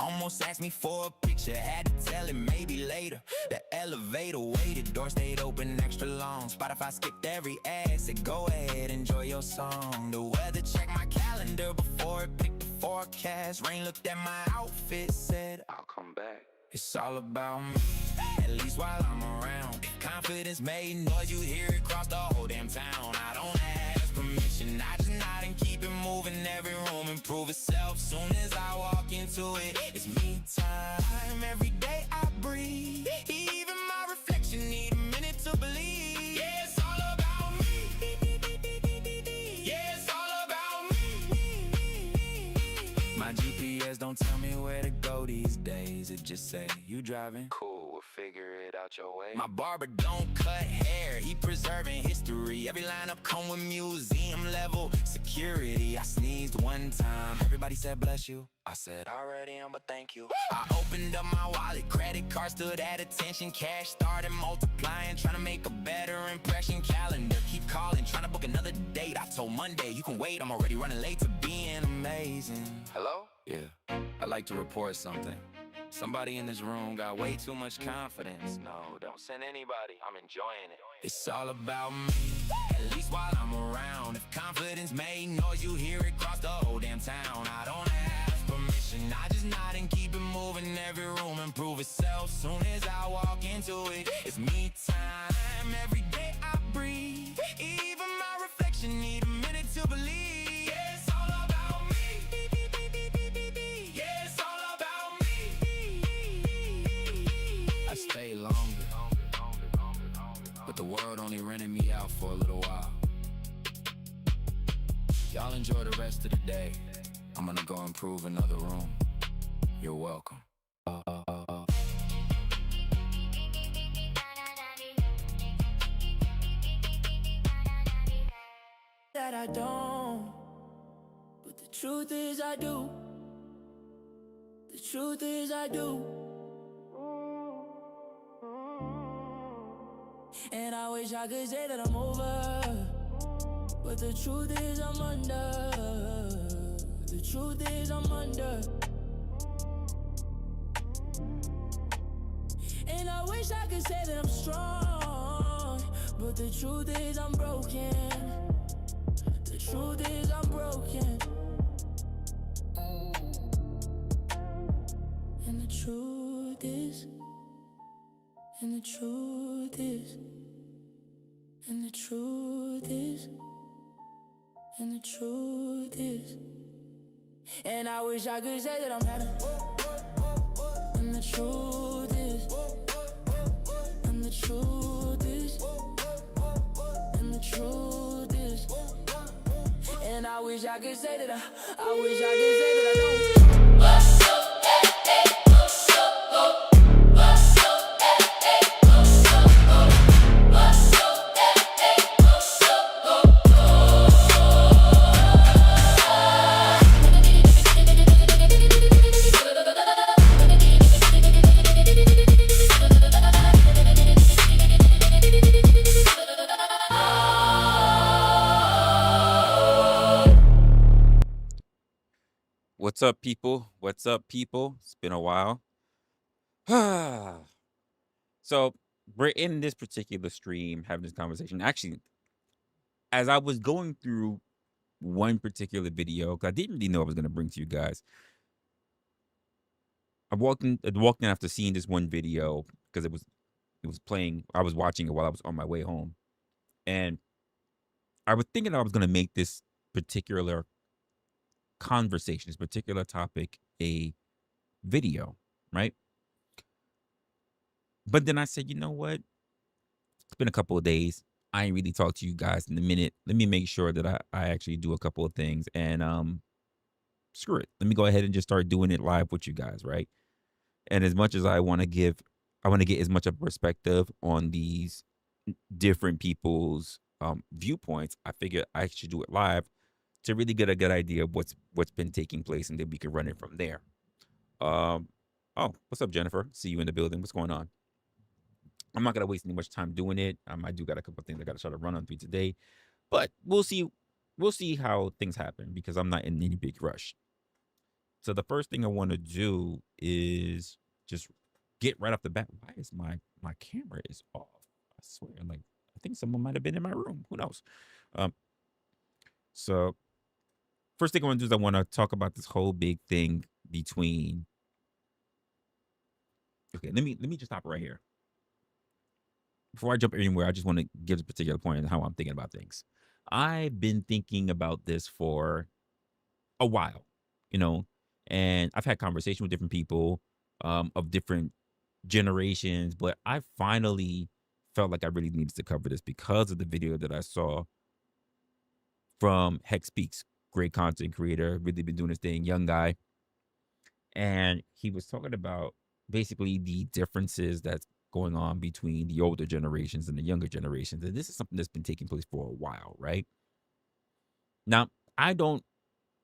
Almost asked me for a picture, had to tell him maybe later. The elevator waited, door stayed open extra long. Spotify skipped every ad, said go ahead, enjoy your song. The weather checked my calendar before it picked the forecast. Rain looked at my outfit, said I'll come back. It's all about me, at least while I'm around. If confidence made noise, you hear it across the whole damn town. I don't ask permission, I just nod and keep it moving. Every room improve itself, soon as I walk into it. It's me time, every day I breathe. Even my reflection need a minute to believe. Yeah, it's all about me. Yeah, it's all about me. My GPS don't tell me where to go these days. It just say, you driving? Cool, we'll figure it out your way. My barber don't cut hair, he preserving history. Every lineup come with museum level security. I sneezed one time, everybody said bless you. I said already am, but thank you. I opened up my wallet, credit card stood at attention. Cash started multiplying, trying to make a better impression. Calendar keep calling, trying to book another date. I told Monday, you can wait, I'm already running late to being amazing. Hello? Yeah, I'd like to report something. Somebody in this room got way too much confidence. No, don't send anybody, I'm enjoying it. It's all about me, at least while I'm around. If confidence made noise, you hear it across the whole damn town. I don't ask permission, I just nod and keep it moving. Every room improve itself, soon as I walk into it. It's me time, every day I breathe. Even my reflection need a minute to believe. Yeah, it's all about me. Yeah, it's all about me. I stay longer, but the world only rented me out for a little while. Y'all enjoy the rest of the day. I'm gonna go improve another room. You're welcome. That I don't, but the truth is I do. The truth is I do. And I wish I could say that I'm over, but the truth is I'm under. The truth is I'm under. And I wish I could say that I'm strong, but the truth is I'm broken. The truth is I'm broken. And the truth is, and the truth is, and the truth is, and the truth is. And I wish I could say that I'm happy. And the truth is, and the truth is, and the truth is. And I wish I could say that I wish I could say that I don't. What's up, hey, hey, what's up, oh. What's up, hey, hey, what's up, oh. What's up, hey, hey, what's up, oh. What's up, people? What's up, people? It's been a while. So we're in this particular stream having this conversation. Actually, as I was going through one particular video, because I didn't really know I was going to bring to you guys, I walked in after seeing this one video because it was playing. I was watching it while I was on my way home, and I was thinking I was going to make this particular conversation, this particular topic, a video, right? But then I said, you know what? It's been a couple of days. I ain't really talked to you guys in a minute. Let me make sure that I actually do a couple of things, and screw it. Let me go ahead and just start doing it live with you guys, right? And as much as I want to get as much of a perspective on these different people's viewpoints, I figured I should do it live to really get a good idea of what's been taking place, and then we can run it from there. Oh, what's up, Jennifer? See you in the building. What's going on? I'm not gonna waste any much time doing it. I do got a couple of things I gotta try to run on through today, but we'll see how things happen because I'm not in any big rush. So the first thing I want to do is just get right off the bat. Why is my camera is off? I swear, like I think someone might have been in my room. Who knows? Um, so first thing I want to do is I want to talk about this whole big thing between. Okay, let me just stop right here. Before I jump anywhere, I just want to give a particular point on how I'm thinking about things. I've been thinking about this for a while, you know, and I've had conversation with different people of different generations, but I finally felt like I really needed to cover this because of the video that I saw from Hec Speaks, great content creator, really been doing his thing, young guy. And he was talking about basically the differences that's going on between the older generations and the younger generations. And this is something that's been taking place for a while, right? Now, I don't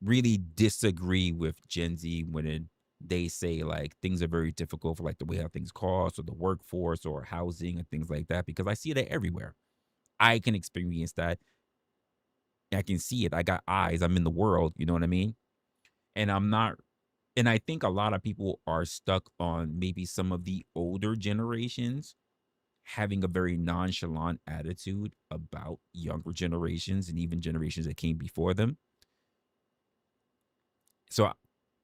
really disagree with Gen Z when they say like things are very difficult for like the way how things cost or the workforce or housing and things like that, because I see that everywhere. I can experience that. I can see it. I got eyes. I'm in the world. You know what I mean? And I'm not. And I think a lot of people are stuck on maybe some of the older generations having a very nonchalant attitude about younger generations and even generations that came before them. So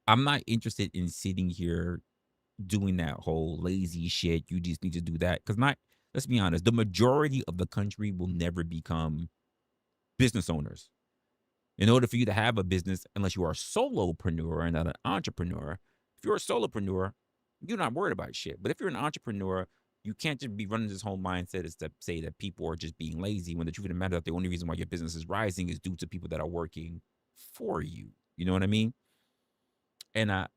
I'm not interested in sitting here doing that whole lazy shit. You just need to do that. Because let's be honest, the majority of the country will never become business owners. In order for you to have a business, unless you are a solopreneur and not an entrepreneur, if you're a solopreneur, you're not worried about shit. But if you're an entrepreneur, you can't just be running this whole mindset is to say that people are just being lazy when the truth of the matter is that the only reason why your business is rising is due to people that are working for you. You know what I mean? And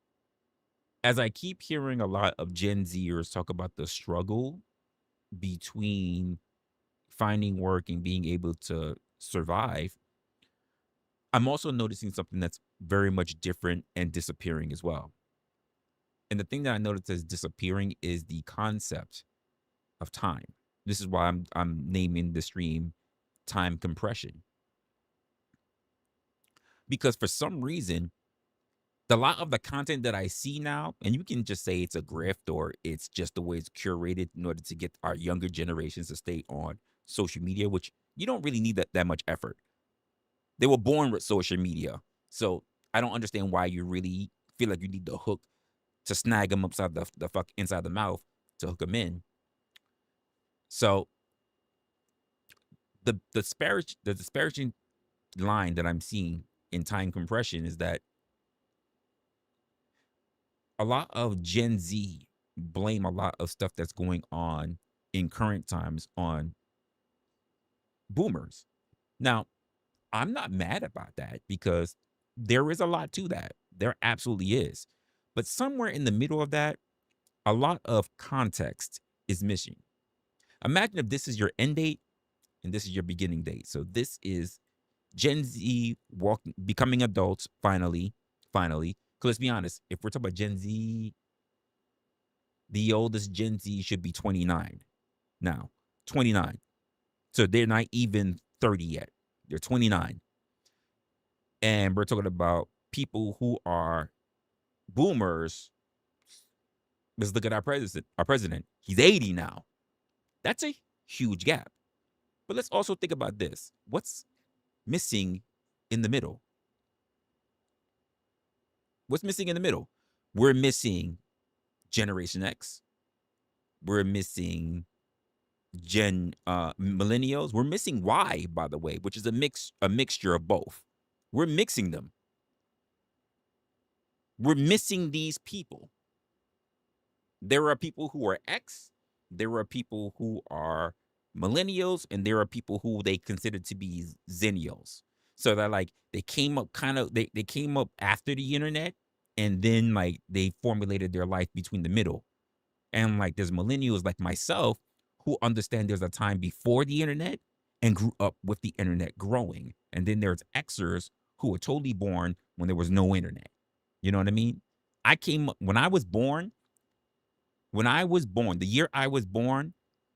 as I keep hearing a lot of Gen Zers talk about the struggle between finding work and being able to survive, I'm also noticing something that's very much different and disappearing as well. And the thing that I noticed as disappearing is the concept of time. This is why I'm naming the stream time compression. Because for some reason, a lot of the content that I see now, and you can just say it's a grift or it's just the way it's curated in order to get our younger generations to stay on social media, which you don't really need that much effort. They were born with social media. So I don't understand why you really feel like you need the hook to snag them upside the fuck inside the mouth to hook them in. So the disparaging line that I'm seeing in time compression is that a lot of Gen Z blame a lot of stuff that's going on in current times on boomers. Now, I'm not mad about that because there is a lot to that. There absolutely is. But somewhere in the middle of that, a lot of context is missing. Imagine if this is your end date and this is your beginning date. So this is Gen Z becoming adults finally. Because let's be honest, if we're talking about Gen Z, the oldest Gen Z should be 29 now. 29. So they're not even 30 yet. They're 29. And we're talking about people who are boomers. Let's look at our president. He's 80 now. That's a huge gap. But let's also think about this. What's missing in the middle? What's missing in the middle? We're missing Generation X. We're missing millennials. We're missing Y, by the way, which is a mixture of both. We're mixing them. We're missing these people. There are people who are X, there are people who are millennials, and there are people who they consider to be zennials. So that like they came up they came up after the internet, and then like they formulated their life between the middle. And like there's millennials like myself who understand there's a time before the internet and grew up with the internet growing. And then there's Xers who were totally born when there was no internet. You know what I mean? When I was born, the year I was born,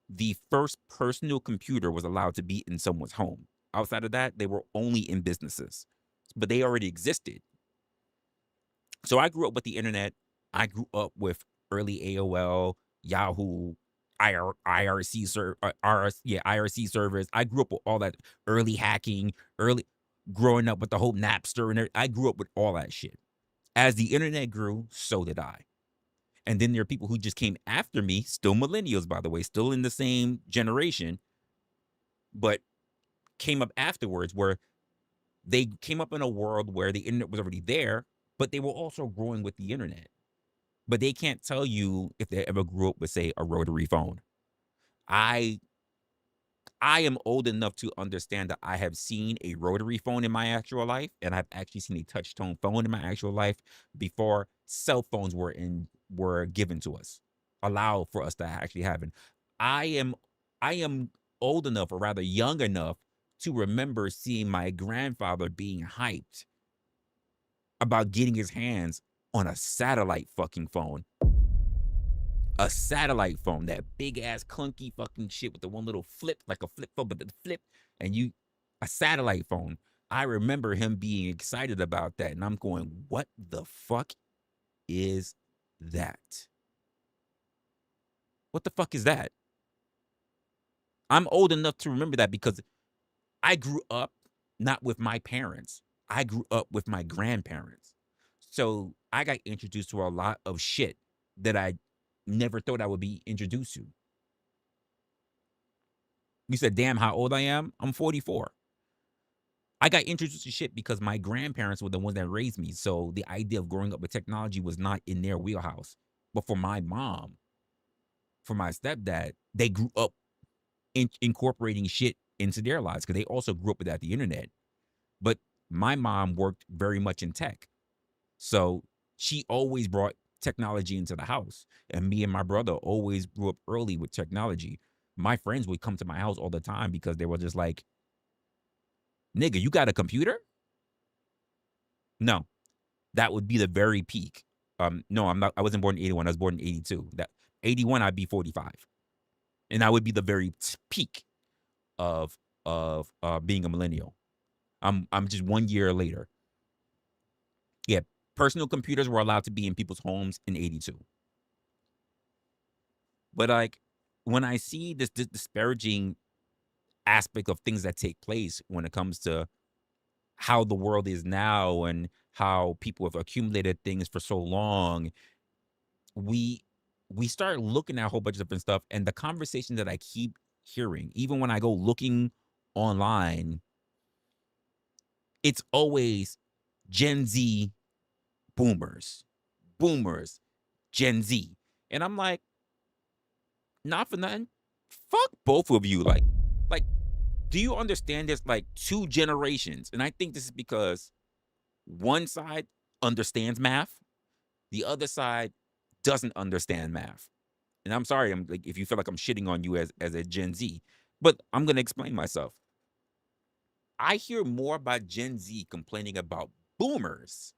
the first personal computer was allowed to be in someone's home. Outside of that, they were only in businesses, but they already existed. So I grew up with the internet. I grew up with early AOL, Yahoo, IRC IRC servers. I grew up with all that early hacking, early growing up with the whole Napster and I grew up with all that shit. As the internet grew, so did I. And then there are people who just came after me, still millennials, by the way, still in the same generation, but came up afterwards where they came up in a world where the internet was already there, but they were also growing with the internet. But they can't tell you if they ever grew up with, say, a rotary phone. I am old enough to understand that I have seen a rotary phone in my actual life, and I've actually seen a touch tone phone in my actual life before cell phones were given to us, allowed for us to actually have it. I am old enough, or rather young enough, to remember seeing my grandfather being hyped about getting his hands on a satellite fucking phone. A satellite phone, that big ass clunky fucking shit with the one little flip, like a flip phone, but the flip, and a satellite phone. I remember him being excited about that, and I'm going, what the fuck is that? What the fuck is that? I'm old enough to remember that because I grew up not with my parents. I grew up with my grandparents. So I got introduced to a lot of shit that I never thought I would be introduced to. You said, damn, how old I am? I'm 44. I got introduced to shit because my grandparents were the ones that raised me. So the idea of growing up with technology was not in their wheelhouse. But for my mom, for my stepdad, they grew up incorporating shit into their lives because they also grew up without the internet. But my mom worked very much in tech. So she always brought technology into the house. And me and my brother always grew up early with technology. My friends would come to my house all the time because they were just like, nigga, you got a computer? No, that would be the very peak. No, I'm not. I wasn't born in 81. I was born in 82. That 81, I'd be 45. And I would be the very peak of being a millennial. I'm just 1 year later. Yeah, personal computers were allowed to be in people's homes in 82. But like when I see this disparaging aspect of things that take place when it comes to how the world is now and how people have accumulated things for so long, we start looking at a whole bunch of different stuff. And the conversation that I keep hearing, even when I go looking online, it's always Gen Z boomers, Gen Z. And I'm like, not for nothing. Fuck both of you. Like, do you understand there's like two generations? And I think this is because one side understands math, the other side doesn't understand math. And I'm sorry, I'm like, if you feel like I'm shitting on you as a Gen Z, but I'm gonna explain myself. I hear more about Gen Z complaining about boomers.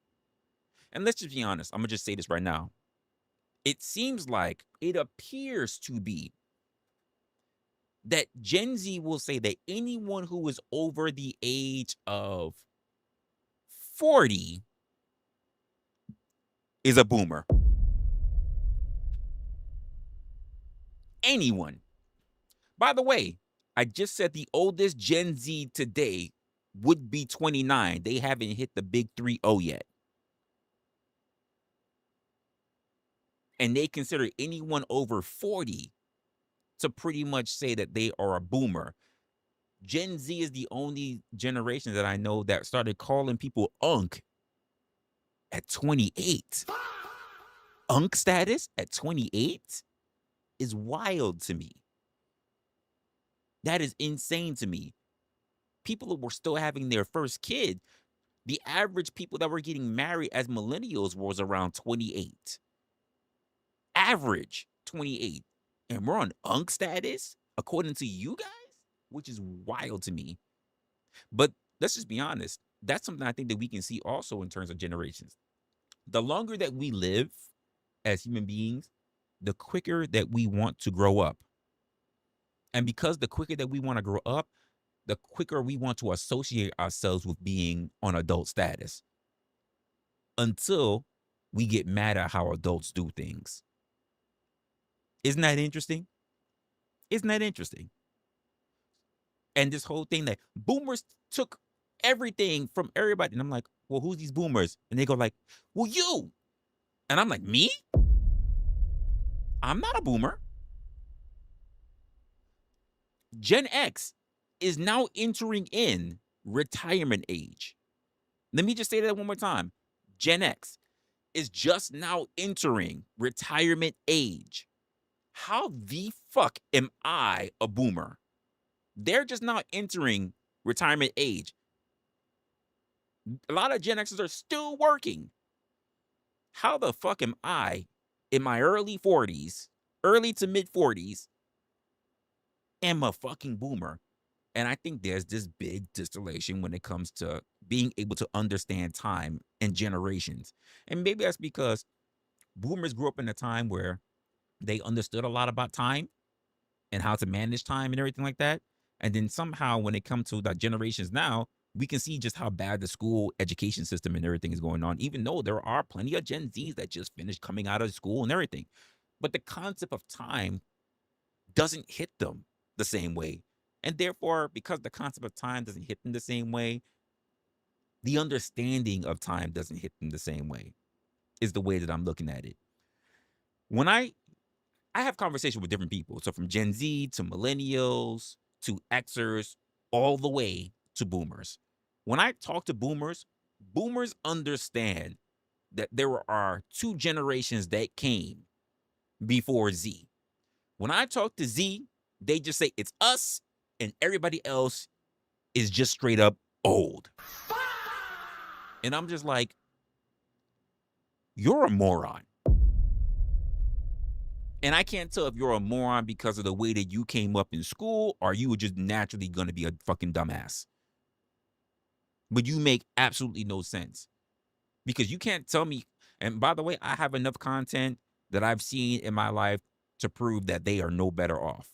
And let's just be honest, I'm gonna just say this right now. It seems like it appears to be that Gen Z will say that anyone who is over the age of 40 is a boomer. Anyone. By the way, I just said the oldest Gen Z today would be 29. They haven't hit the big 3-0 yet. And they consider anyone over 40 to pretty much say that they are a boomer. Gen Z is the only generation that I know that started calling people unk at 28. Unk status at 28 is wild to me. That is insane to me. People who were still having their first kid, the average people that were getting married as millennials was around 28. Average 28. And we're on unk status, according to you guys, which is wild to me. But let's just be honest. That's something I think that we can see also in terms of generations. The longer that we live as human beings, the quicker that we want to grow up. And because the quicker that we want to grow up, the quicker we want to associate ourselves with being on adult status. Until we get mad at how adults do things. Isn't that interesting? Isn't that interesting? And this whole thing that boomers took everything from everybody. And I'm like, well, who's these boomers? And they go like, well, you. And I'm like, me? I'm not a boomer. Gen X is now entering in retirement age. Let me just say that one more time. Gen X is just now entering retirement age. How the fuck am I a boomer? They're just now entering retirement age. A lot of Gen Xers are still working. How the fuck am I in my early 40s, early to mid 40s, am a fucking boomer? And I think there's this big distillation when it comes to being able to understand time and generations. And maybe that's because boomers grew up in a time where they understood a lot about time and how to manage time and everything like that. And then somehow when it comes to the generations now, we can see just how bad the school education system and everything is going on, even though there are plenty of Gen Zs that just finished coming out of school and everything. But the concept of time doesn't hit them the same way. And therefore, because the concept of time doesn't hit them the same way, the understanding of time doesn't hit them the same way, is the way that I'm looking at it. When I have conversations with different people, so from Gen Z to millennials to Xers, all the way to boomers. When I talk to boomers, boomers understand that there are two generations that came before Z. When I talk to Z, they just say it's us and everybody else is just straight up old. And I'm just like, you're a moron. And I can't tell if you're a moron because of the way that you came up in school or you were just naturally going to be a fucking dumbass. But you make absolutely no sense. Because you can't tell me, and by the way, I have enough content that I've seen in my life to prove that they are no better off.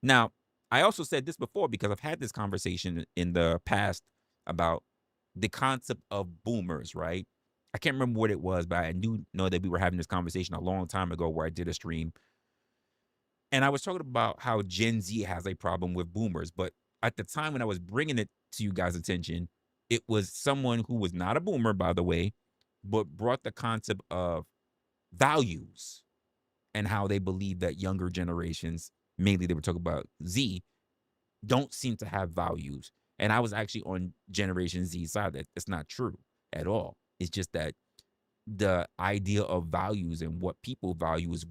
Now, I also said this before because I've had this conversation in the past about the concept of boomers, right? I can't remember what it was, but I know that we were having this conversation a long time ago where I did a stream. And I was talking about how Gen Z has a problem with boomers. But at the time when I was bringing it to you guys' attention, it was someone who was not a boomer, by the way, but brought the concept of values and how they believe that younger generations, mainly they were talking about Z, don't seem to have values. And I was actually on Generation Z side. That's not true at all. It's just that the idea of values and what people value is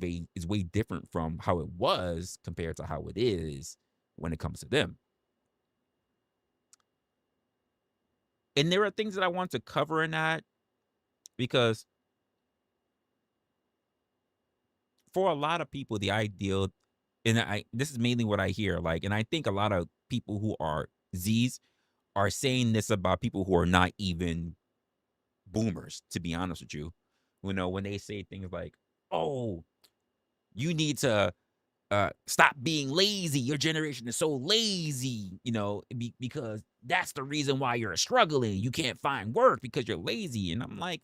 way different from how it was compared to how it is when it comes to them. And there are things that I want to cover in that because for a lot of people, the ideal, and this is mainly what I hear, like, and I think a lot of people who are Zs are saying this about people who are not even boomers, to be honest with you. You know, when they say things like, oh, you need to stop being lazy. Your generation is so lazy, you know, because that's the reason why you're struggling. You can't find work because you're lazy. And I'm like,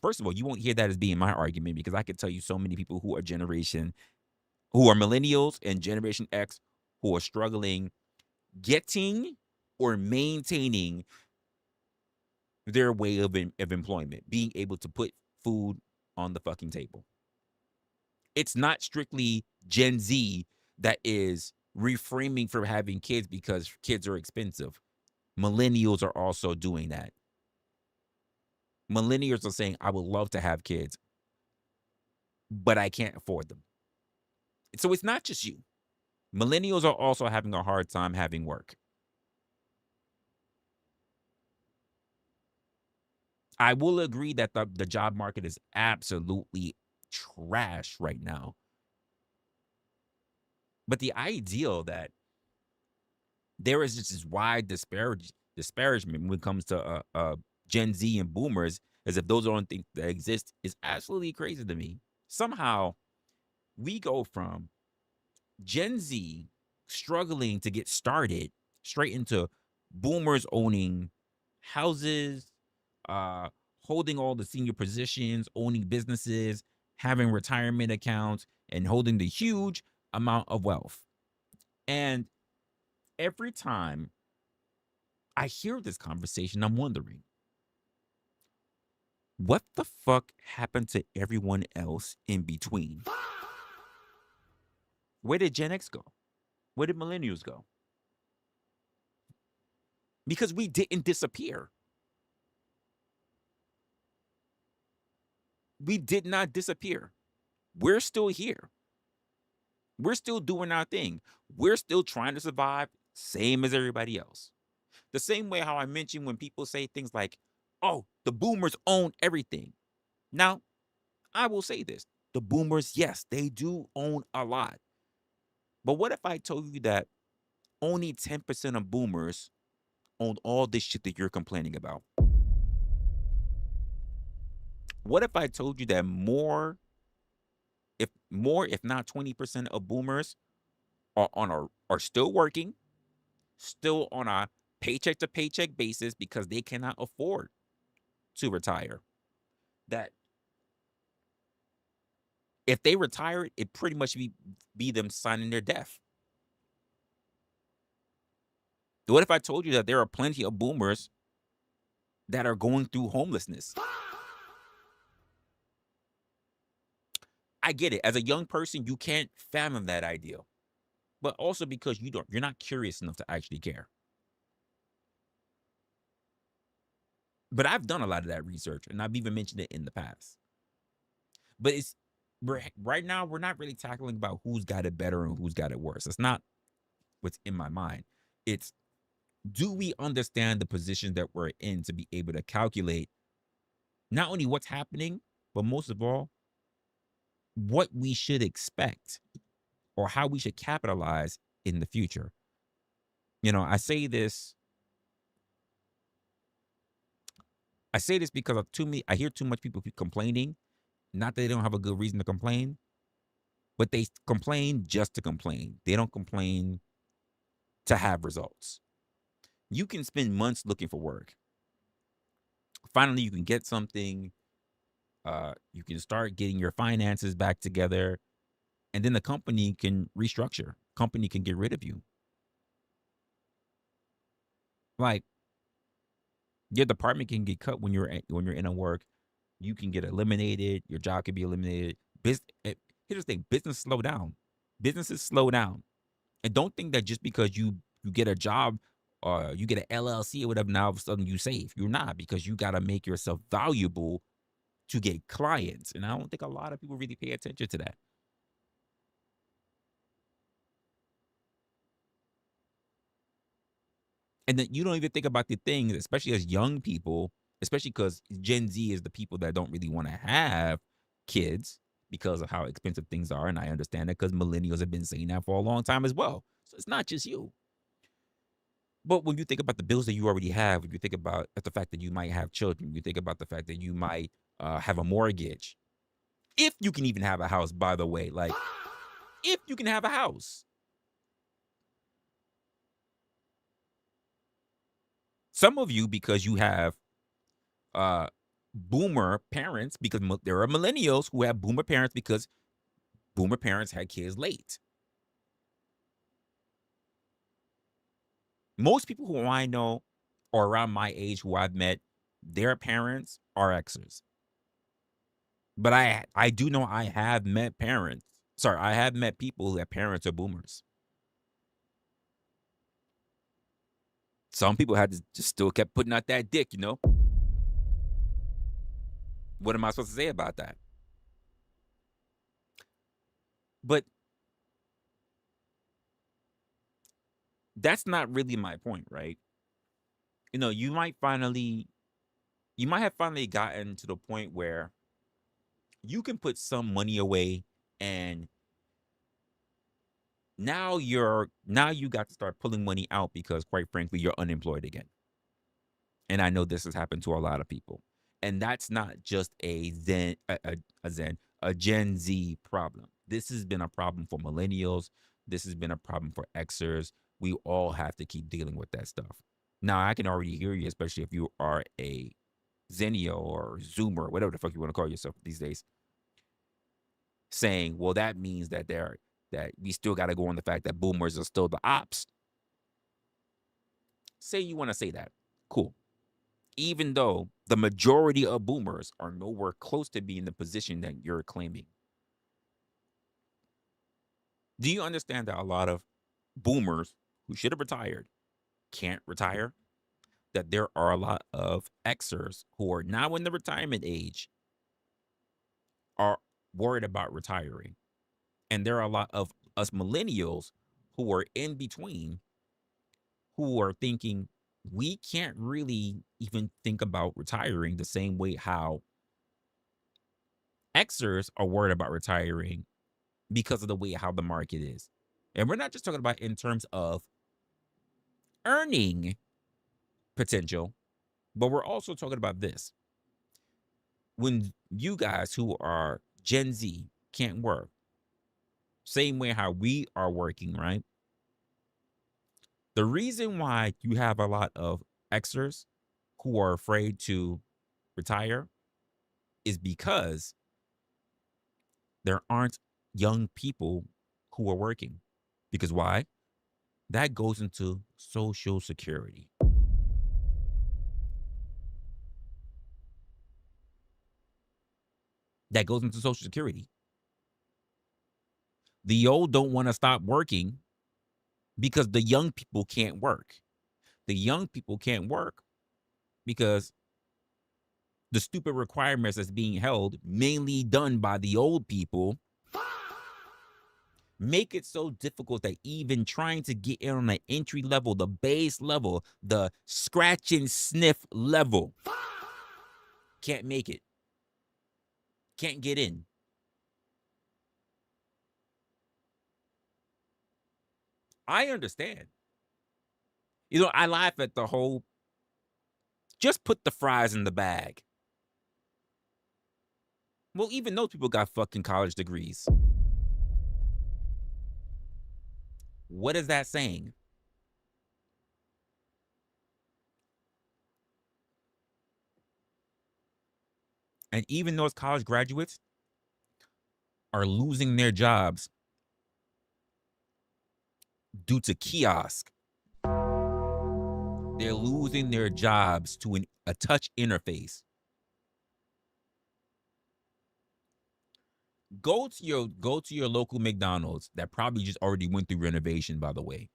first of all, you won't hear that as being my argument because I could tell you so many people who are millennials and Generation X who are struggling getting or maintaining their way of employment, being able to put food on the fucking table. It's not strictly Gen Z that is reframing from having kids because kids are expensive. Millennials are also doing that. Millennials are saying, I would love to have kids, but I can't afford them. So it's not just you. Millennials are also having a hard time having work. I will agree that the job market is absolutely trash right now. But the ideal that there is just this wide disparagement when it comes to Gen Z and boomers, as if those are the only things that exist, is absolutely crazy to me. Somehow, we go from Gen Z struggling to get started straight into boomers owning houses, holding all the senior positions, owning businesses, having retirement accounts, and holding the huge amount of wealth. And every time I hear this conversation, I'm wondering, what the fuck happened to everyone else in between? Where did Gen X go? Where did millennials go? Because we didn't disappear. We did not disappear. We're still here. We're still doing our thing. We're still trying to survive, same as everybody else. The same way how I mentioned when people say things like, oh, the boomers own everything. Now, I will say this. The boomers, yes, they do own a lot. But what if I told you that only 10% of boomers own all this shit that you're complaining about? What if I told you that more, if not 20% of boomers are still working, still on a paycheck to paycheck basis because they cannot afford to retire? That if they retire, it pretty much be them signing their death. What if I told you that there are plenty of boomers that are going through homelessness? I get it. As a young person, you can't fathom that idea. But also because you're not curious enough to actually care. But I've done a lot of that research, and I've even mentioned it in the past. But right now, we're not really tackling about who's got it better and who's got it worse. It's not what's in my mind. It's, do we understand the position that we're in to be able to calculate not only what's happening, but most of all, what we should expect or how we should capitalize in the future? I say this because I hear too much people complaining. Not that they don't have a good reason to complain, but they complain just to complain. They don't complain to have results. You can spend months looking for work. Finally, you can get something. You can start getting your finances back together, and then the company can restructure. Company can get rid of you. Like, your department can get cut when you're in a work. You can get eliminated. Your job can be eliminated. Here's the thing: business slow down. Businesses slow down, and don't think that just because you get a job or you get an LLC or whatever, now all of a sudden you safe. You're not, because you got to make yourself valuable to get clients, and I don't think a lot of people really pay attention to that. And then you don't even think about the things, especially as young people, especially because Gen Z is the people that don't really want to have kids because of how expensive things are. And I understand that because millennials have been saying that for a long time as well. So it's not just you. But when you think about the bills that you already have, when you think about the fact that you might have children, you think about the fact that you might have a mortgage, if you can even have a house, by the way, like if you can have a house. Some of you, because you have boomer parents, because there are millennials who have boomer parents because boomer parents had kids late. Most people who I know or around my age who I've met, their parents are Xers. But I do know I have met I have met people who have parents are boomers. Some people had to just still kept putting out that dick, What am I supposed to say about that? But that's not really my point, right? You might have finally gotten to the point where you can put some money away, and now you got to start pulling money out because, quite frankly, you're unemployed again. And I know this has happened to a lot of people. And that's not just a Gen Z problem. This has been a problem for millennials. This has been a problem for Xers. We all have to keep dealing with that stuff. Now, I can already hear you, especially if you are a Zenio or Zoomer, whatever the fuck you want to call yourself these days, saying, well, that means that we still got to go on the fact that boomers are still the ops. Say you want to say that. Cool. Even though the majority of boomers are nowhere close to being the position that you're claiming. Do you understand that a lot of boomers who should have retired can't retire? That there are a lot of Xers who are now in the retirement age are worried about retiring. And there are a lot of us millennials who are in between who are thinking we can't really even think about retiring the same way how Xers are worried about retiring because of the way how the market is. And we're not just talking about in terms of earning potential, but we're also talking about this. When you guys who are Gen Z can't work, same way how we are working, right? The reason why you have a lot of Xers who are afraid to retire is because there aren't young people who are working. Because why? That goes into Social Security. That goes into Social Security. The old don't want to stop working because the young people can't work. The young people can't work because the stupid requirements that's being held, mainly done by the old people, make it so difficult that even trying to get in on the entry level, the base level, the scratch and sniff level, can't make it. Can't get in. I understand. You know, I laugh at the whole, just put the fries in the bag. Well, even those people got fucking college degrees. What is that saying? And even those college graduates are losing their jobs due to kiosk. They're losing their jobs to a touch interface. Go to your local McDonald's that probably just already went through renovation, by the way.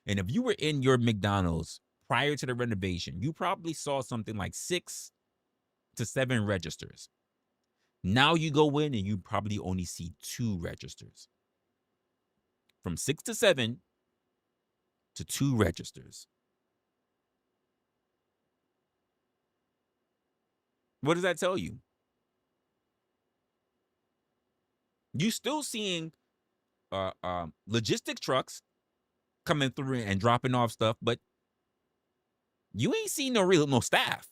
And if you were in your McDonald's prior to the renovation, you probably saw something like 6 to 7 registers. Now you go in and you probably only see 2 registers. From 6 to 7 to 2 registers. What does that tell you? You still seeing logistic trucks coming through and dropping off stuff, but you ain't seen no staff.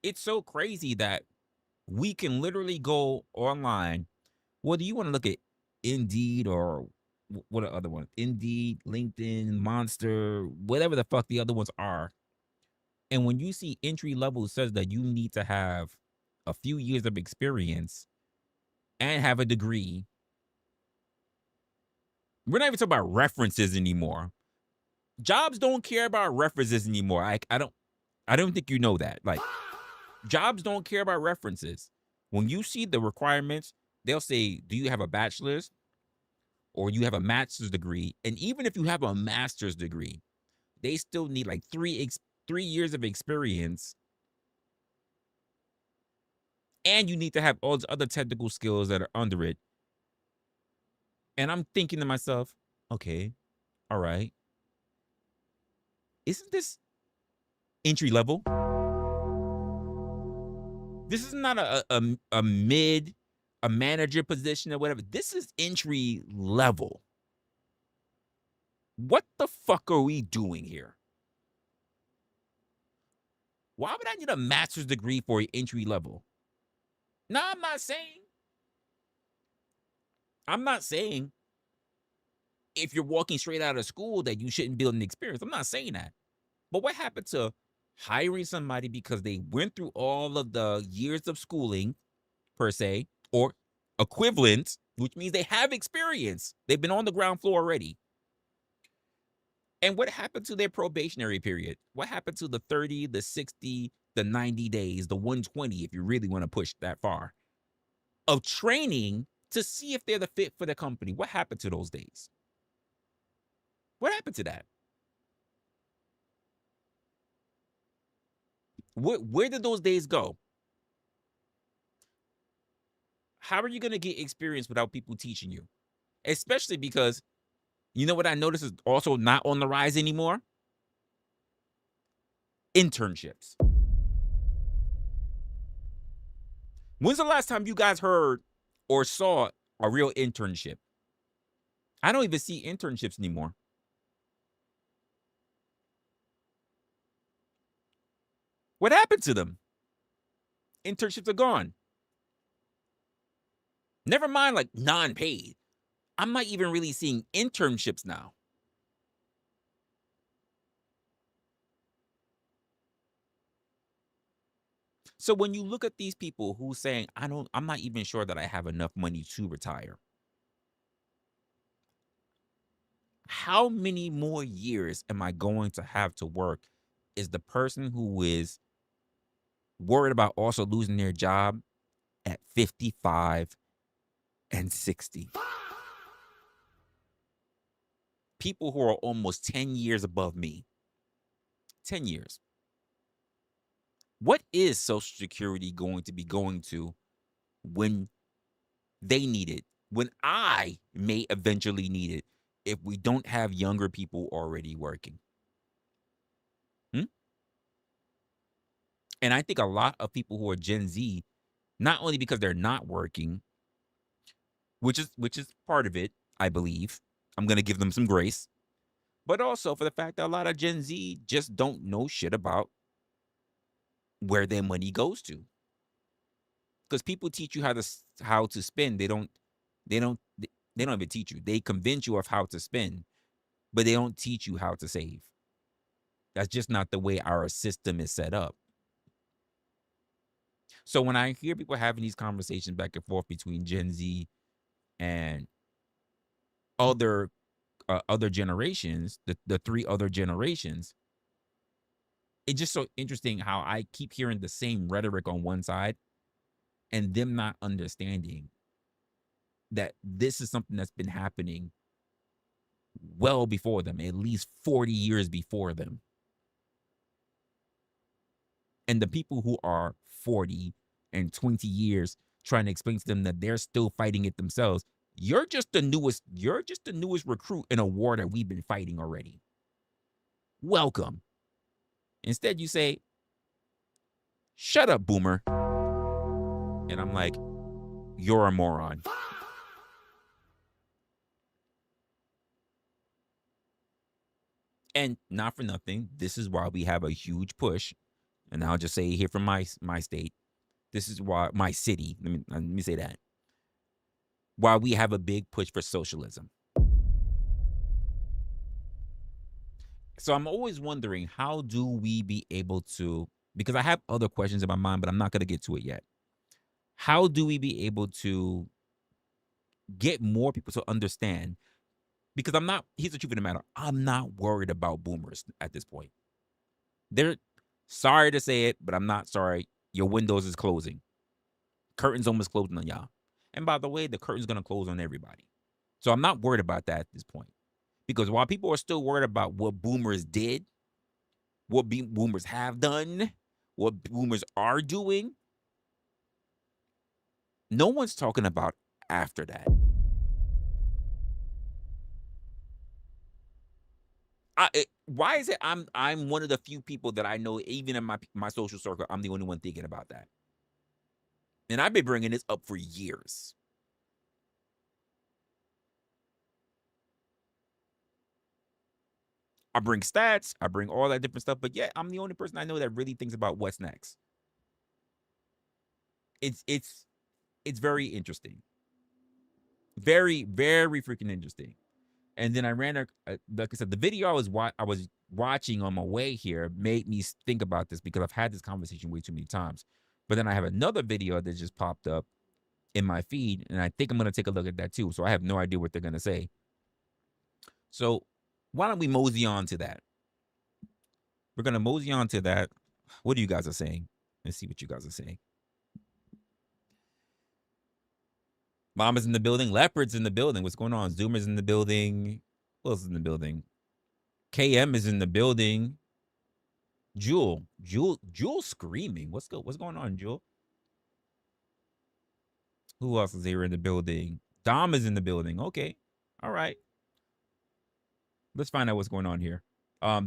It's so crazy that we can literally go online. Whether you want to look at Indeed or what are other ones? Indeed, LinkedIn, Monster, whatever the fuck the other ones are. And when you see entry level says that you need to have a few years of experience and have a degree. We're not even talking about references anymore. Jobs don't care about references anymore. I don't think you know that. Like, jobs don't care about references. When you see the requirements, they'll say, do you have a bachelor's or you have a master's degree? And even if you have a master's degree, they still need like 3 years of experience. And you need to have all the other technical skills that are under it. And I'm thinking to myself, okay, all right. Isn't this entry level? This is not a manager position or whatever. This is entry level. What the fuck are we doing here? Why would I need a master's degree for an entry level? No, I'm not saying if you're walking straight out of school that you shouldn't build an experience. I'm not saying that. But what happened to hiring somebody because they went through all of the years of schooling, per se, or equivalent, which means they have experience. They've been on the ground floor already. And what happened to their probationary period? What happened to the 30, the 60, the 90 days, the 120, if you really want to push that far, of training to see if they're the fit for the company? What happened to those days? What happened to that? Where did those days go? How are you going to get experience without people teaching you? Especially because, you know what I notice is also not on the rise anymore? Internships. When's the last time you guys heard or saw a real internship? I don't even see internships anymore. What happened to them? Internships are gone. Never mind like non-paid. I'm not even really seeing internships now. So when you look at these people who saying, I'm not even sure that I have enough money to retire. How many more years am I going to have to work? Is the person who is worried about also losing their job at 55 and 60. People who are almost 10 years above me. 10 years. What is Social Security going to be going to when they need it? When I may eventually need it if we don't have younger people already working? And I think a lot of people who are Gen Z, not only because they're not working, which is part of it, I believe. I'm going to give them some grace. But also for the fact that a lot of Gen Z just don't know shit about where their money goes to. Because people teach you how to spend. They don't even teach you. They convince you of how to spend, but they don't teach you how to save. That's just not the way our system is set up. So when I hear people having these conversations back and forth between Gen Z and other generations, the three other generations, it's just so interesting how I keep hearing the same rhetoric on one side and them not understanding that this is something that's been happening well before them, at least 40 years before them. And the people who are 40 and 20 years trying to explain to them that they're still fighting it themselves, you're just the newest recruit in a war that we've been fighting already. Welcome. Instead, you say, shut up, boomer. And I'm like, you're a moron. And not for nothing, this is why we have a huge push. And I'll just say here from my state, this is why my city, let me say that, why we have a big push for socialism. So I'm always wondering, how do we be able to, because I have other questions in my mind, but I'm not going to get to it yet. How do we be able to get more people to understand? Because here's the truth of the matter, I'm not worried about boomers at this point. They're sorry to say it, but I'm not sorry. Your windows is closing. Curtains almost closing on y'all. And by the way, the curtain's going to close on everybody. So I'm not worried about that at this point. Because while people are still worried about what boomers did, what boomers have done, what boomers are doing, no one's talking about after that. Why is it I'm one of the few people that I know, even in my social circle, I'm the only one thinking about that? And I've been bringing this up for years. I bring stats, I bring all that different stuff, but yet I'm the only person I know that really thinks about what's next. It's very interesting. Very, very freaking interesting. And then I ran like I said, the video I was watching on my way here made me think about this because I've had this conversation way too many times. But then I have another video that just popped up in my feed, and I think I'm going to take a look at that too. So I have no idea what they're going to say. So why don't we mosey on to that? We're going to mosey on to that. What do you guys are saying? Let's see what you guys are saying. Mama's in the building. Leopard's in the building. What's going on? Zoomer's in the building. Who else is in the building? KM is in the building. Jewel screaming. What's going on, Jewel? Who else is here in the building? Dom is in the building. Okay. All right. Let's find out what's going on here.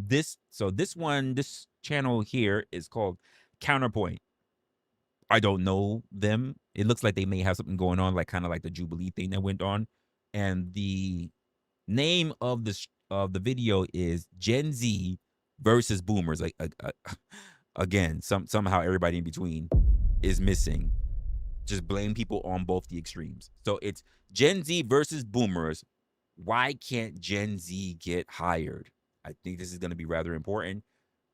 This channel here is called Counterpoint. I don't know them. It looks like they may have something going on, like kind of like the Jubilee thing that went on. And the name of the video is Gen Z versus Boomers. Like again, somehow everybody in between is missing. Just blame people on both the extremes. So it's Gen Z versus Boomers. Why can't Gen Z get hired? I think this is going to be rather important.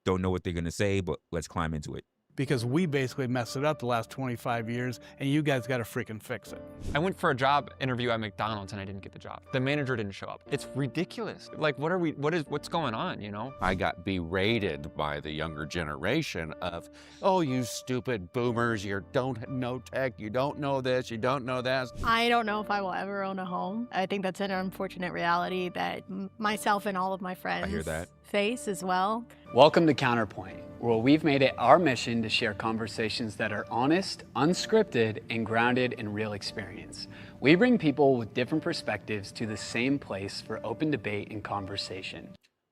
Don't know what they're going to say, but let's climb into it. Because we basically messed it up the last 25 years, and you guys got to freaking fix it. I went for a job interview at McDonald's and I didn't get the job. The manager didn't show up. It's ridiculous. Like, what's going on, you know? I got berated by the younger generation of, oh, you stupid boomers, you don't know tech, you don't know this, you don't know that. I don't know if I will ever own a home. I think that's an unfortunate reality that myself and all of my friends face as well. Welcome to Counterpoint, where we've made it our mission to share conversations that are honest, unscripted, and grounded in real experience. We bring people with different perspectives to the same place for open debate and conversation.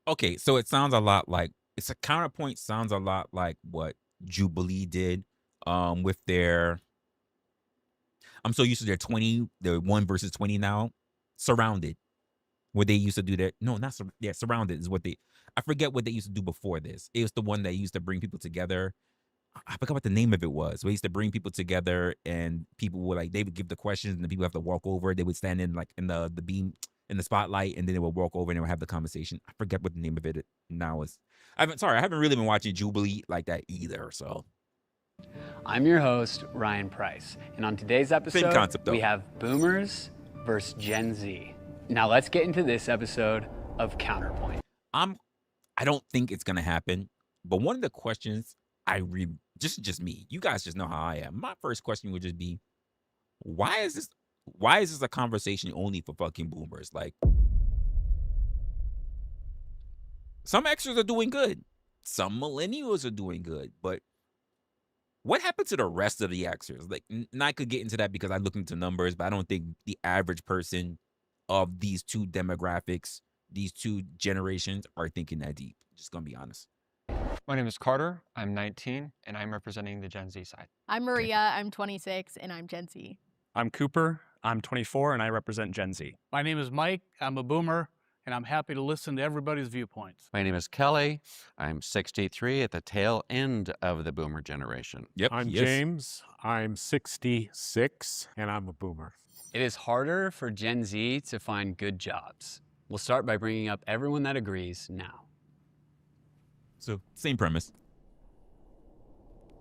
Okay, so it sounds a lot like, Counterpoint sounds a lot like what Jubilee did with their, I'm so used to their 1 versus 20 now, Surrounded. Where they used to do that. No, not Surrounded is what I forget what they used to do before this. It was the one that used to bring people together. I forgot what the name of it was. We used to bring people together and people would they would give the questions and the people have to walk over. They would stand in in the beam, in the spotlight, and then they would walk over and they would have the conversation. I forget what the name of it now is. I haven't really been watching Jubilee like that either, so. I'm your host, Ryan Price. And on today's episode, same concept, though. We have Boomers versus Gen Z. Now let's get into this episode of Counterpoint. I don't think it's gonna happen, but one of the questions just me, you guys just know how I am. My first question would just be, why is this a conversation only for fucking boomers? Like, some extras are doing good, some millennials are doing good, but what happened to the rest of the extras? Like, and I could get into that because I look into numbers, but I don't think the average person of these two demographics, these two generations, are thinking that deep. Just gonna be honest. My name is Carter. I'm 19 and I'm representing the Gen Z side. I'm Maria. I'm 26 and I'm Gen Z. I'm Cooper. I'm 24 and I represent Gen Z. My name is Mike. I'm a boomer, and I'm happy to listen to everybody's viewpoints. My name is Kelly. I'm 63 at the tail end of the boomer generation. Yep. I'm James. I'm 66 and I'm a boomer. It is harder for Gen Z to find good jobs. We'll start by bringing up everyone that agrees now. So, same premise.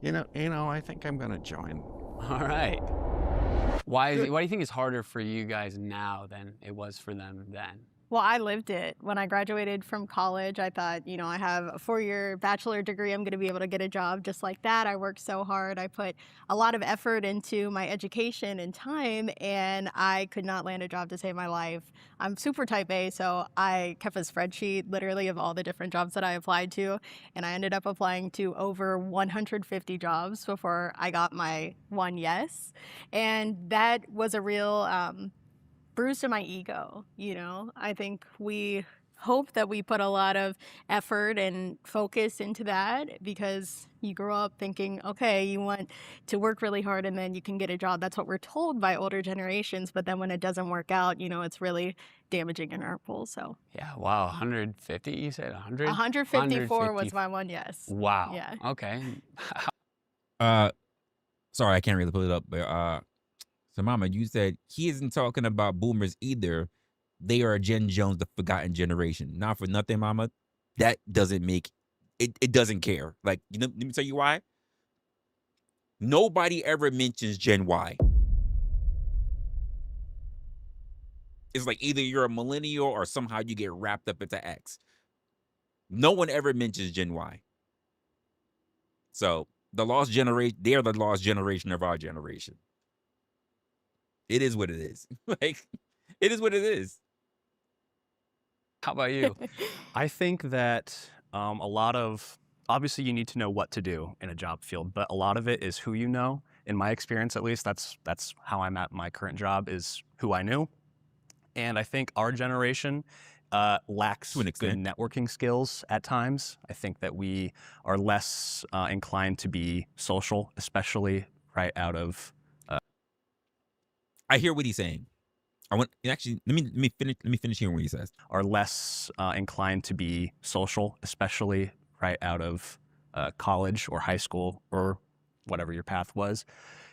You know, I think I'm gonna join. All right. Why do you think it's harder for you guys now than it was for them then? Well, I lived it. When I graduated from college, I thought, I have a 4-year bachelor degree. I'm going to be able to get a job just like that. I worked so hard. I put a lot of effort into my education and time, and I could not land a job to save my life. I'm super type A, so I kept a spreadsheet literally of all the different jobs that I applied to, and I ended up applying to over 150 jobs before I got my one yes. And that was a real bruise to my ego, I think we hope that we put a lot of effort and focus into that because you grow up thinking, okay, you want to work really hard and then you can get a job. That's what we're told by older generations. But then when it doesn't work out, it's really damaging in our pool. So yeah, wow, 150, you said 100? 154 was my one yes. Wow. Yeah. Okay. Sorry, I can't really pull it up, but so Mama, you said he isn't talking about boomers either, they are a Gen Jones, the forgotten generation. Not for nothing, mama. That doesn't make it. It doesn't care. Like, you know, let me tell you why. Nobody ever mentions Gen Y. It's like either you're a millennial or somehow you get wrapped up into X. No one ever mentions Gen Y. So the lost generation, they're the lost generation of our generation. It is what it is. Like, it is what it is. How about you? I think that a lot of, obviously you need to know what to do in a job field, but a lot of it is who you know. In my experience, at least, that's how I'm at my current job, is who I knew. And I think our generation lacks To an good extent. networking skills at times. I think that we are less inclined to be social, especially right out of. I hear what he's saying. I want actually let me finish hearing what he says. Are less inclined to be social, especially right out of college or high school or whatever your path was.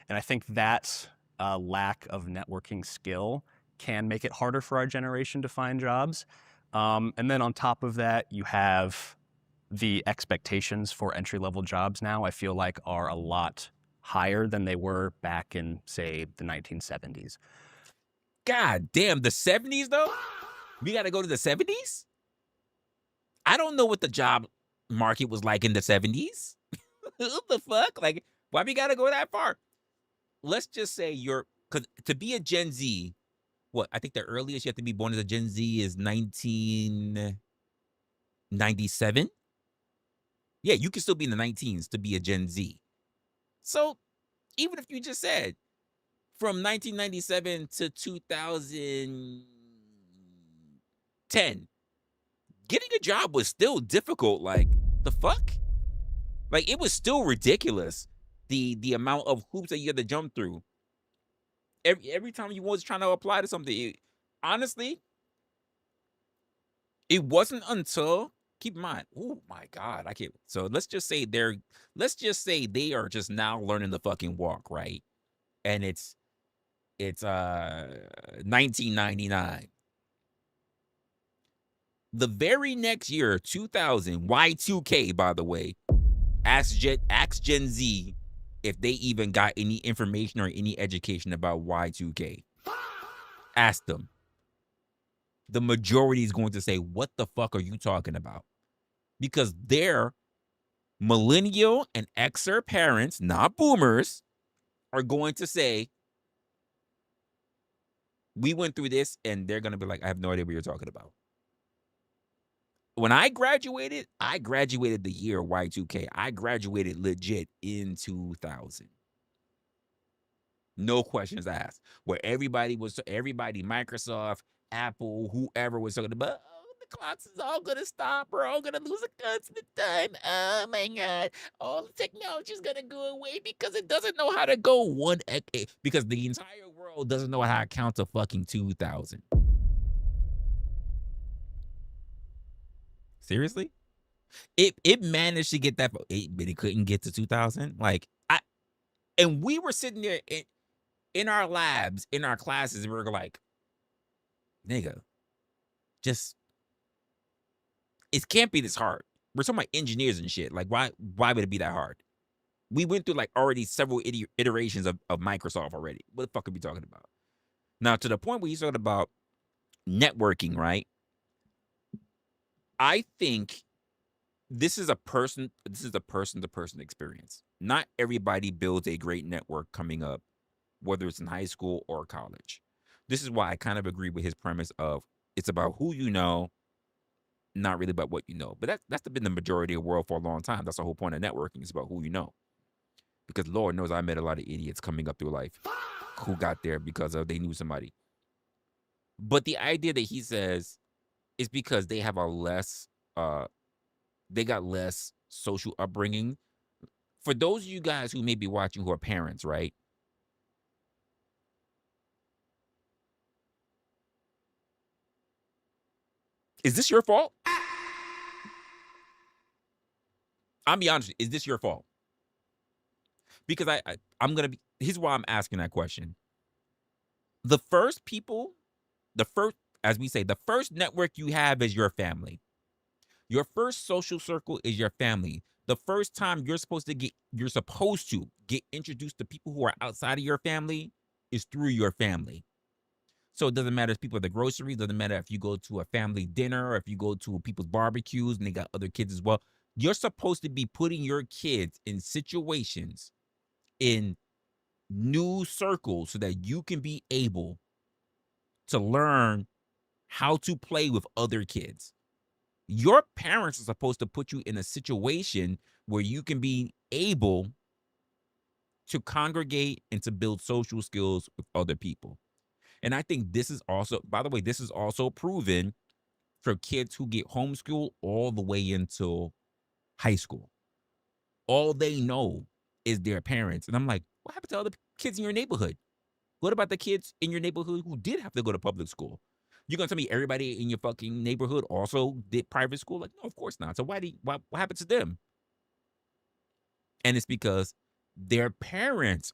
And I think that lack of networking skill can make it harder for our generation to find jobs. And then on top of that, you have the expectations for entry-level jobs now, I feel like, are a lot higher than they were back in, say, the 1970s. God damn, the 70s though? We got to go to the 70s? I don't know what the job market was like in the 70s. What the fuck? Like, why we got to go that far? Let's just say because to be a Gen Z, what? I think the earliest you have to be born as a Gen Z is 1997. Yeah, you can still be in the 19s to be a Gen Z. So even if you just said from 1997 to 2010, getting a job was still difficult. Like, the fuck? Like, it was still ridiculous. The amount of hoops that you had to jump through. Every time you was trying to apply to something, honestly, it wasn't until, keep in mind, oh my God, I can't. So let's just say they are just now learning the fucking walk, right? And it's 1999. The very next year, 2000, Y2K, by the way, ask Gen Z if they even got any information or any education about Y2K. Ask them. The majority is going to say, what the fuck are you talking about? Because their millennial and Xer parents, not boomers, are going to say, we went through this, and they're going to be like, I have no idea what you're talking about. When I graduated the year Y2K. I graduated legit in 2000. No questions asked. Where everybody, Microsoft, Apple, whoever was talking about, the clocks is all gonna stop. We're all gonna lose a constant time. Oh my God. All the technology is gonna go away because it doesn't know how to go because the entire world doesn't know how to count to fucking 2000. Seriously? It managed to get that, but it couldn't get to 2000. Like, and we were sitting there in our labs, in our classes, and we were like, nigga, just, it can't be this hard. We're talking about engineers and shit. Like, why would it be that hard? We went through like already several iterations of Microsoft already. What the fuck are we talking about? Now, to the point where you talking about networking, right? I think this is a person-to-person experience. Not everybody builds a great network coming up, whether it's in high school or college. This is why I kind of agree with his premise of it's about who you know, not really about what you know. But that's been the majority of the world for a long time. That's the whole point of networking. It's about who you know. Because Lord knows I met a lot of idiots coming up through life who got there because they knew somebody. But the idea that he says is because they have they got less social upbringing. For those of you guys who may be watching who are parents, right? Is this your fault? I'll be honest, is this your fault? Because here's why I'm asking that question. The first as we say, the first network you have is your family. Your first social circle is your family. The first time you're supposed to get introduced to people who are outside of your family is through your family. So it doesn't matter if people at the grocery, doesn't matter if you go to a family dinner or if you go to people's barbecues and they got other kids as well. You're supposed to be putting your kids in situations, in new circles, so that you can be able to learn how to play with other kids. Your parents are supposed to put you in a situation where you can be able to congregate and to build social skills with other people. And I think this is also, by the way, this is also proven for kids who get homeschooled all the way until high school. All they know is their parents. And I'm like, what happened to other kids in your neighborhood? What about the kids in your neighborhood who did have to go to public school? You're going to tell me everybody in your fucking neighborhood also did private school? Like, no, of course not. So what happened to them? And it's because their parents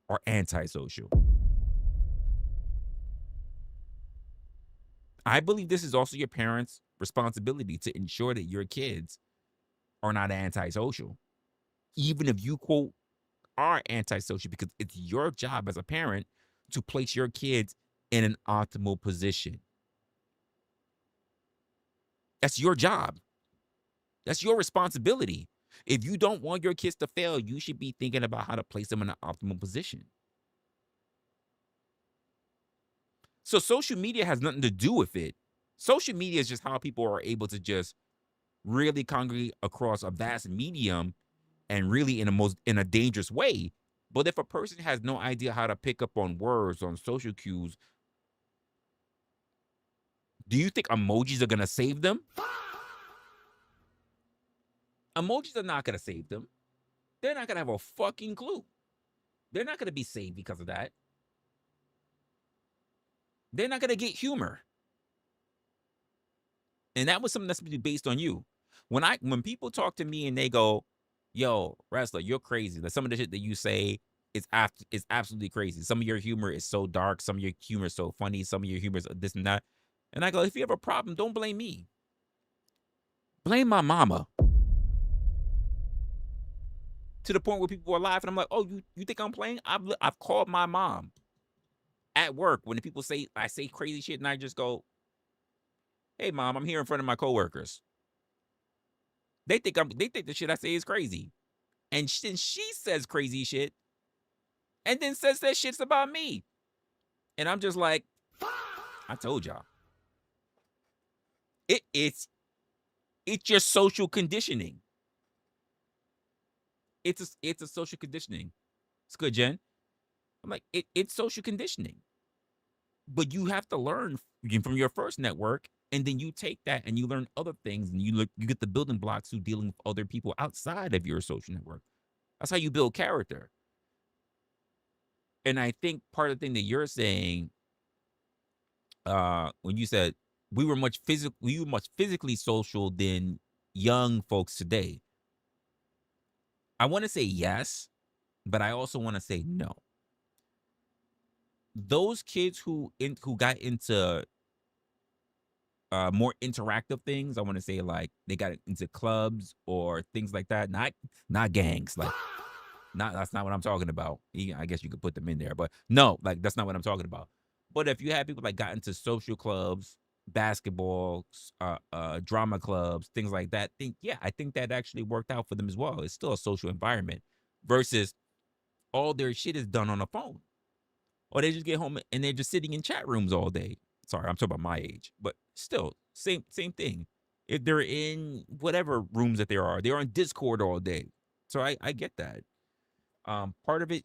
are antisocial. I believe this is also your parents' responsibility to ensure that your kids are not antisocial. Even if you, quote, are antisocial, because it's your job as a parent to place your kids in an optimal position. That's your job. That's your responsibility. If you don't want your kids to fail, you should be thinking about how to place them in an optimal position. So social media has nothing to do with it. Social media is just how people are able to just really congregate across a vast medium and really in a dangerous way. But if a person has no idea how to pick up on words, on social cues, do you think emojis are going to save them? Emojis are not going to save them. They're not going to have a fucking clue. They're not going to be saved because of that. They're not going to get humor. And that was something that's based on you. When people talk to me and they go, yo, Resla, you're crazy. Like, some of the shit that you say is absolutely crazy. Some of your humor is so dark. Some of your humor is so funny. Some of your humor is this and that. And I go, if you have a problem, don't blame me. Blame my mama. To the point where people are laughing. I'm like, oh, you think I'm playing? I've called my mom at work when the people say I say crazy shit, and I just go, hey, mom, I'm here in front of my coworkers. They think the shit I say is crazy. And then she says crazy shit and then says that shit's about me. And I'm just like, I told y'all. It's your social conditioning. It's a social conditioning. It's good, Jen. I'm like, it's social conditioning. But you have to learn from your first network, and then you take that and you learn other things, and you get the building blocks through dealing with other people outside of your social network. That's how you build character. And I think part of the thing that you're saying, when you said we were much physically social than young folks today, I want to say yes, but I also want to say no. Those kids who got into more interactive things, I want to say, like, they got into clubs or things like that, not gangs, like, that's not what I'm talking about. I guess you could put them in there, but no, like, that's not what I'm talking about. But if you have people like got into social clubs, basketball, drama clubs, things like that, I think that actually worked out for them as well. It's still a social environment versus all their shit is done on a phone. Or they just get home and they're just sitting in chat rooms all day. Sorry, I'm talking about my age, but still, same thing. If they're in whatever rooms that they're on Discord all day. So I get that. Part of it,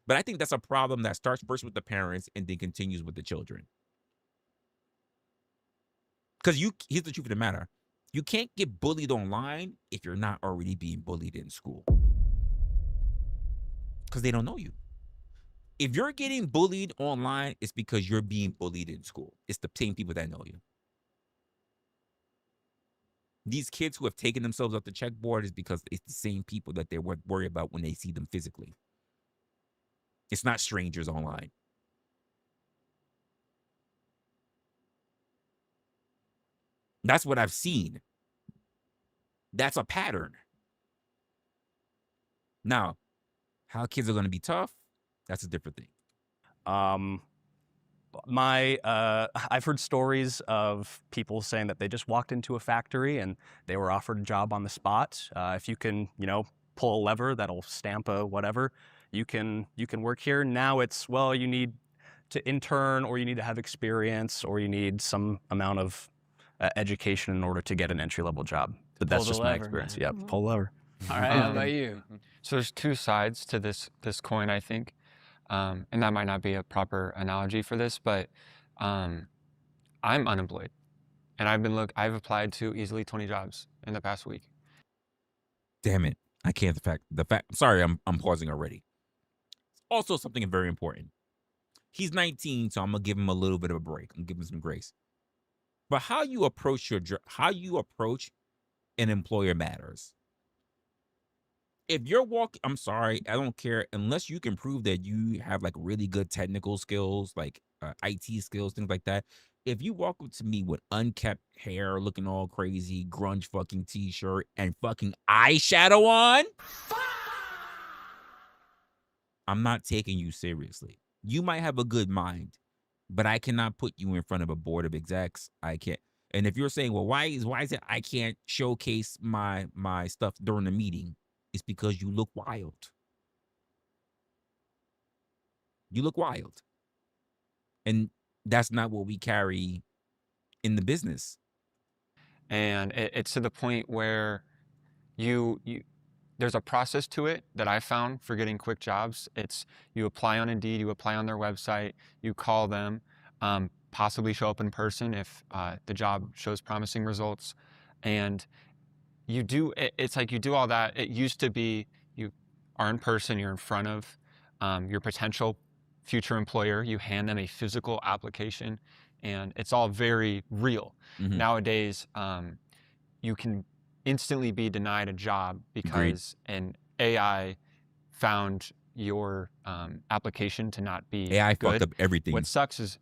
but I think that's a problem that starts first with the parents and then continues with the children. Because here's the truth of the matter. You can't get bullied online if you're not already being bullied in school. Because they don't know you. If you're getting bullied online, it's because you're being bullied in school. It's the same people that know you. These kids who have taken themselves off the checkboard is because it's the same people that they're worried about when they see them physically. It's not strangers online. That's what I've seen. That's a pattern. Now, how kids are going to be tough, that's a different thing. I've heard stories of people saying that they just walked into a factory and they were offered a job on the spot. If you can, pull a lever that'll stamp a whatever, you can work here. Now it's, well, you need to intern, or you need to have experience, or you need some amount of education in order to get an entry-level job. But that's just my experience. Yeah, pull the lever. All right, how about you? So there's two sides to this coin, I think. And that might not be a proper analogy for this, but I'm unemployed, and I've applied to easily 20 jobs in the past week. Damn it. I can't. Sorry, I'm pausing already. Also, something very important. He's 19, so I'm gonna give him a little bit of a break. I'm giving him some grace. But how you approach an employer matters. If you're I'm sorry, I don't care, unless you can prove that you have like really good technical skills, like IT skills, things like that. If you walk up to me with unkept hair, looking all crazy, grunge fucking t-shirt, and fucking eyeshadow on, I'm not taking you seriously. You might have a good mind, but I cannot put you in front of a board of execs. I can't. And if you're saying, well, why is it I can't showcase my stuff during the meeting? It's because you look wild. You look wild. And that's not what we carry in the business. And it's to the point where there's a process to it that I found for getting quick jobs. It's you apply on Indeed, you apply on their website, you call them, possibly show up in person if the job shows promising results. And it's like you do all that. It used to be you are in person, you're in front of your potential future employer, you hand them a physical application, and it's all very real. Mm-hmm. Nowadays, you can instantly be denied a job because an AI found your application to not be AI good. fucked up everything. What sucks is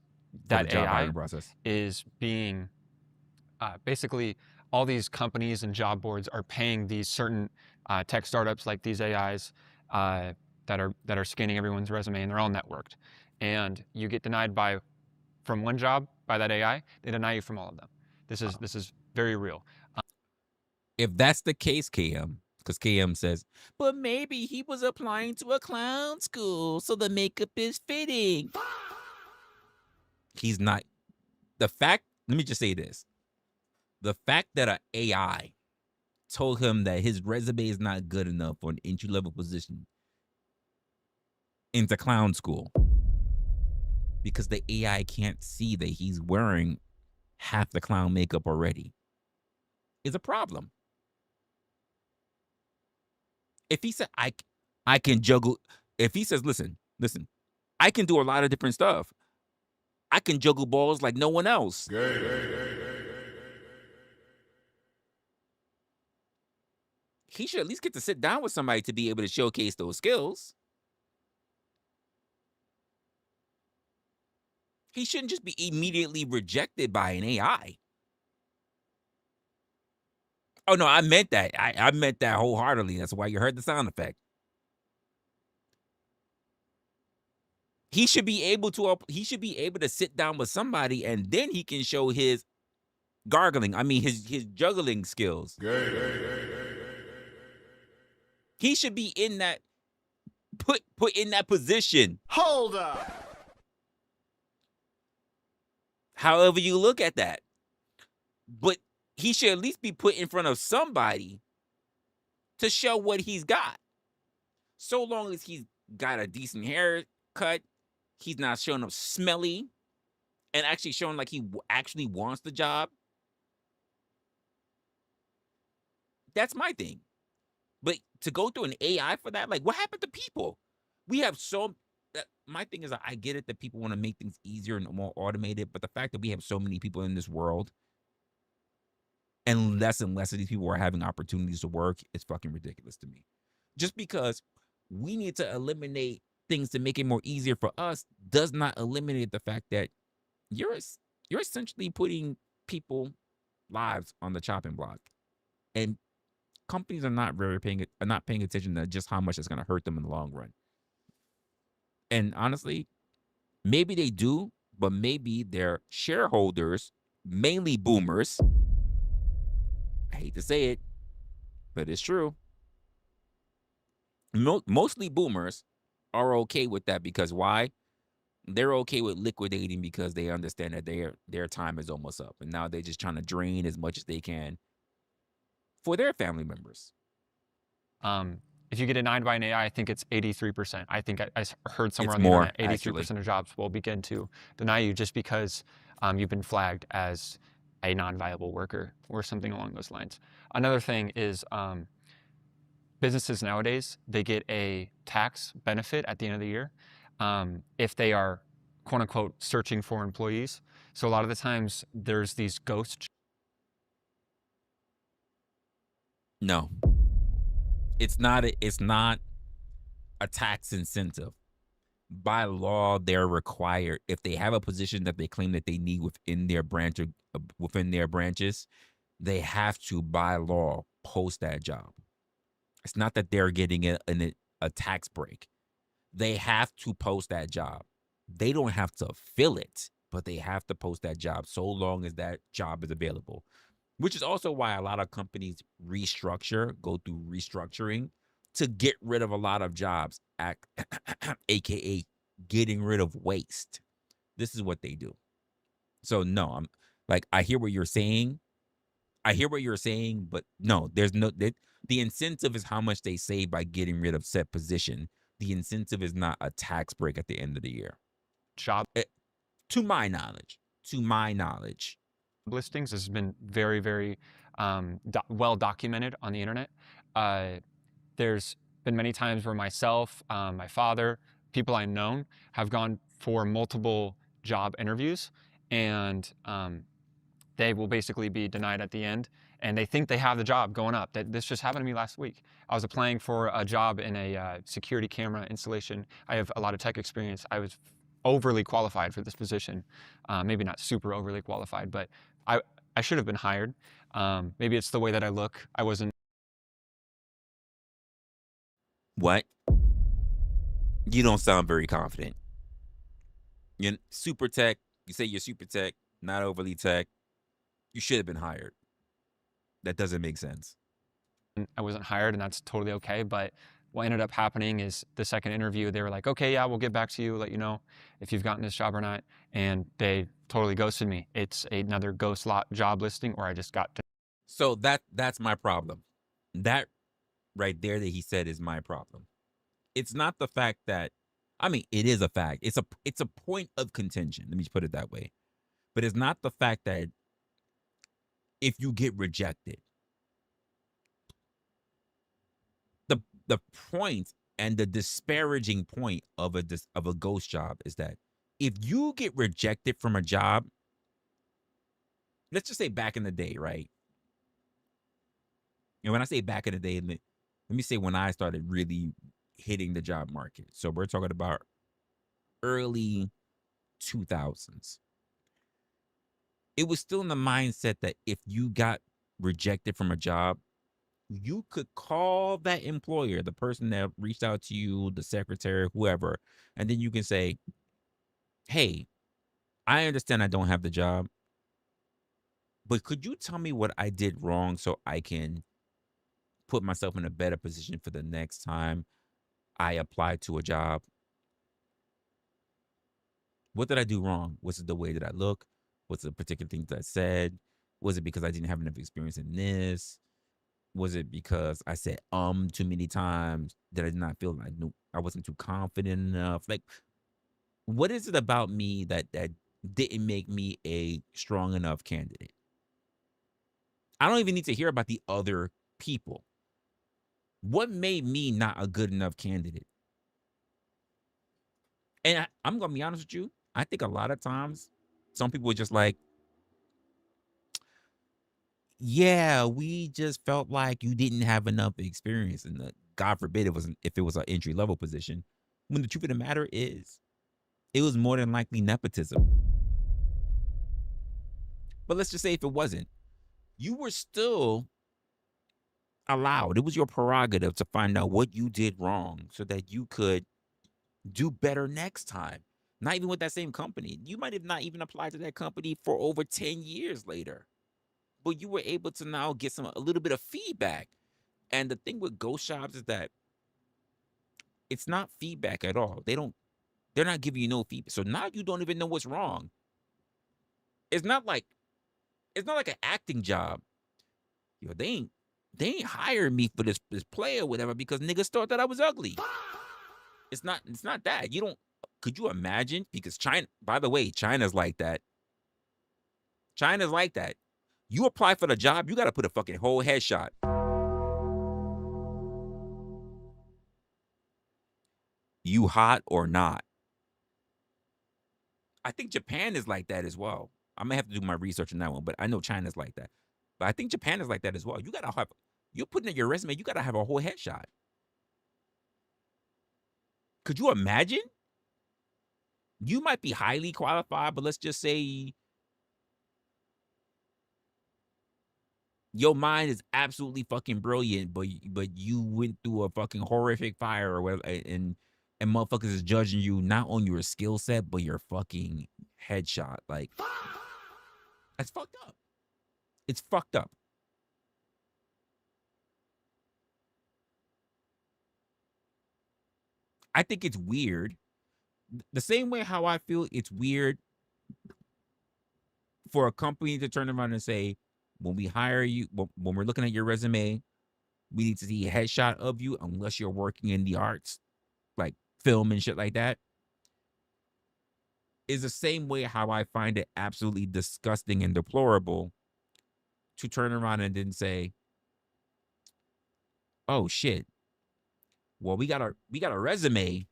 that AI process is being basically all these companies and job boards are paying these certain tech startups like these AIs that are scanning everyone's resume, and they're all networked. And you get denied from one job by that AI, they deny you from all of them. This is very real. If that's the case, KM, because KM says, but maybe he was applying to a clown school, so the makeup is fitting. He's not. Let me just say this. The fact that an AI told him that his resume is not good enough for an entry-level position into clown school, because the AI can't see that he's wearing half the clown makeup already, is a problem. If he said, I can juggle, if he says, listen, I can do a lot of different stuff. I can juggle balls like no one else. He should at least get to sit down with somebody to be able to showcase those skills. He shouldn't just be immediately rejected by an AI. Oh, no, I meant that. I meant that wholeheartedly. That's why you heard the sound effect. He should be able to sit down with somebody, and then he can show his his juggling skills. He should be in that put in that position. Hold up. However you look at that. But he should at least be put in front of somebody to show what he's got. So long as he's got a decent haircut, he's not showing up smelly, and actually showing like he actually wants the job. That's my thing. But to go through an AI for that, like, what happened to people? We have my thing is, I get it that people want to make things easier and more automated, but the fact that we have so many people in this world, and less of these people are having opportunities to work, is fucking ridiculous to me. Just because we need to eliminate things to make it more easier for us does not eliminate the fact that you're essentially putting people lives on the chopping block. And companies are not paying attention to just how much it's going to hurt them in the long run. And honestly, maybe they do, but maybe their shareholders, mainly boomers, I hate to say it, but it's true. Mostly boomers are okay with that because why? They're okay with liquidating because they understand that their time is almost up. And now they're just trying to drain as much as they can for their family members. If you get denied by an AI, I think it's 83%. I think I heard somewhere It's on the more, internet, 83% actually. of jobs will begin to deny you just because you've been flagged as a non-viable worker or something along those lines. Another thing is businesses nowadays, they get a tax benefit at the end of the year if they are, quote unquote, searching for employees. So a lot of the times there's these ghost. No. It's not a tax incentive. By law, they're required, if they have a position that they claim that they need within their branch or within their branches, they have to, by law, post that job. It's not that they're getting a tax break. They have to post that job. They don't have to fill it, but they have to post that job so long as that job is available. Which is also why a lot of companies go through restructuring to get rid of a lot of jobs, aka getting rid of waste. This is what they do. So no, I hear what you're saying. But no, the incentive is how much they save by getting rid of said position. The incentive is not a tax break at the end of the year. Job to my knowledge. Listings has been very, very well documented on the internet. There's been many times where myself, my father, people I've known have gone for multiple job interviews, and they will basically be denied at the end, and they think they have the job going up. This just happened to me last week. I was applying for a job in a security camera installation. I have a lot of tech experience. I was overly qualified for this position. Maybe not super overly qualified, but I should have been hired. Maybe it's the way that I look. I wasn't. What? You don't sound very confident. You're super tech. You say you're super tech, not overly tech. You should have been hired. That doesn't make sense. I wasn't hired, and that's totally okay. But what ended up happening is the second interview, they were like, okay, yeah, we'll get back to you, let you know if you've gotten this job or not. And they totally ghosted me. It's another ghost job listing, or I just got. So that's my problem. That right there that he said is my problem. It's not the fact that, it is a fact. It's a point of contention. Let me put it that way. But it's not the fact that if you get rejected, the point and the disparaging point of a ghost job is that if you get rejected from a job, let's just say back in the day, right? And when I say back in the day, let me say when I started really hitting the job market. So we're talking about early 2000s. It was still in the mindset that if you got rejected from a job, you could call that employer, the person that reached out to you, the secretary, whoever, and then you can say, hey, I understand I don't have the job, but could you tell me what I did wrong so I can put myself in a better position for the next time I apply to a job? What did I do wrong? Was it the way that I look? Was it the particular things that I said? Was it because I didn't have enough experience in this? Was it because I said too many times that I did not feel like I wasn't too confident enough? Like, what is it about me that didn't make me a strong enough candidate? I don't even need to hear about the other people. What made me not a good enough candidate? And I'm going to be honest with you. I think a lot of times some people are just like, yeah, we just felt like you didn't have enough experience. And God forbid if it was an entry level position. When the truth of the matter is, it was more than likely nepotism. But let's just say if it wasn't, you were still allowed. It was your prerogative to find out what you did wrong so that you could do better next time. Not even with that same company. You might have not even applied to that company for over 10 years later. But you were able to now get a little bit of feedback. And the thing with ghost jobs is that it's not feedback at all. They're not giving you no feedback. So now you don't even know what's wrong. It's not like an acting job. Yo, they ain't hiring me for this play or whatever because niggas thought that I was ugly. It's not that. Could you imagine? Because China, by the way, China's like that. China's like that. You apply for the job, you got to put a fucking whole headshot. You hot or not? I think Japan is like that as well. I may have to do my research on that one, but I know China's like that. But I think Japan is like that as well. You're putting in your resume, you got to have a whole headshot. Could you imagine? You might be highly qualified, but let's just say your mind is absolutely fucking brilliant, but you went through a fucking horrific fire or whatever, and motherfuckers is judging you not on your skill set, but your fucking headshot. Like, that's fucked up. It's fucked up. I think it's weird. The same way how I feel it's weird for a company to turn around and say, when we hire you, when we're looking at your resume, we need to see a headshot of you unless you're working in the arts, like film and shit like that. Is the same way how I find it absolutely disgusting and deplorable to turn around and then say, oh shit, well, we got a resume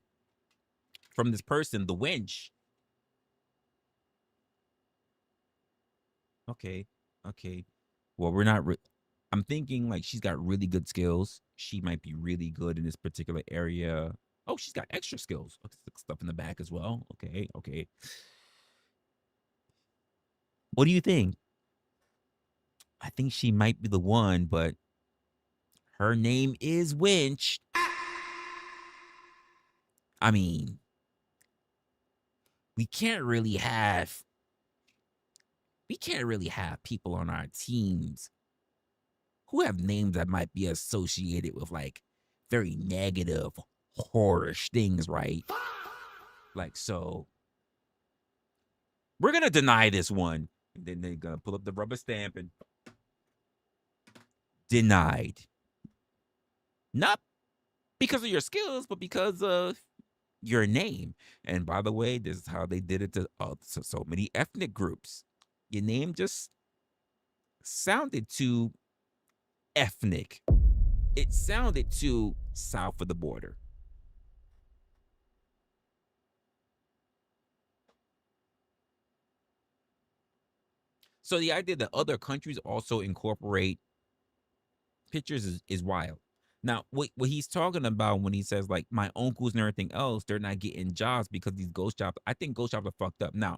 from this person, the wench. Okay. Well, we're not. I'm thinking like she's got really good skills. She might be really good in this particular area. Oh, she's got extra skills. Stuff in the back as well. Okay. What do you think? I think she might be the one, but her name is Winch. I mean, we can't really have people on our teams who have names that might be associated with like very negative, horrorish things, right? Like, so we're gonna deny this one. And then they're gonna pull up the rubber stamp and denied. Not because of your skills, but because of your name. And by the way, this is how they did it to so many ethnic groups. Your name just sounded too ethnic. It sounded too south of the border. So the idea that other countries also incorporate pictures is wild. Now, what he's talking about when he says like my uncles and everything else, they're not getting jobs because these ghost jobs. I think ghost jobs are fucked up. Now,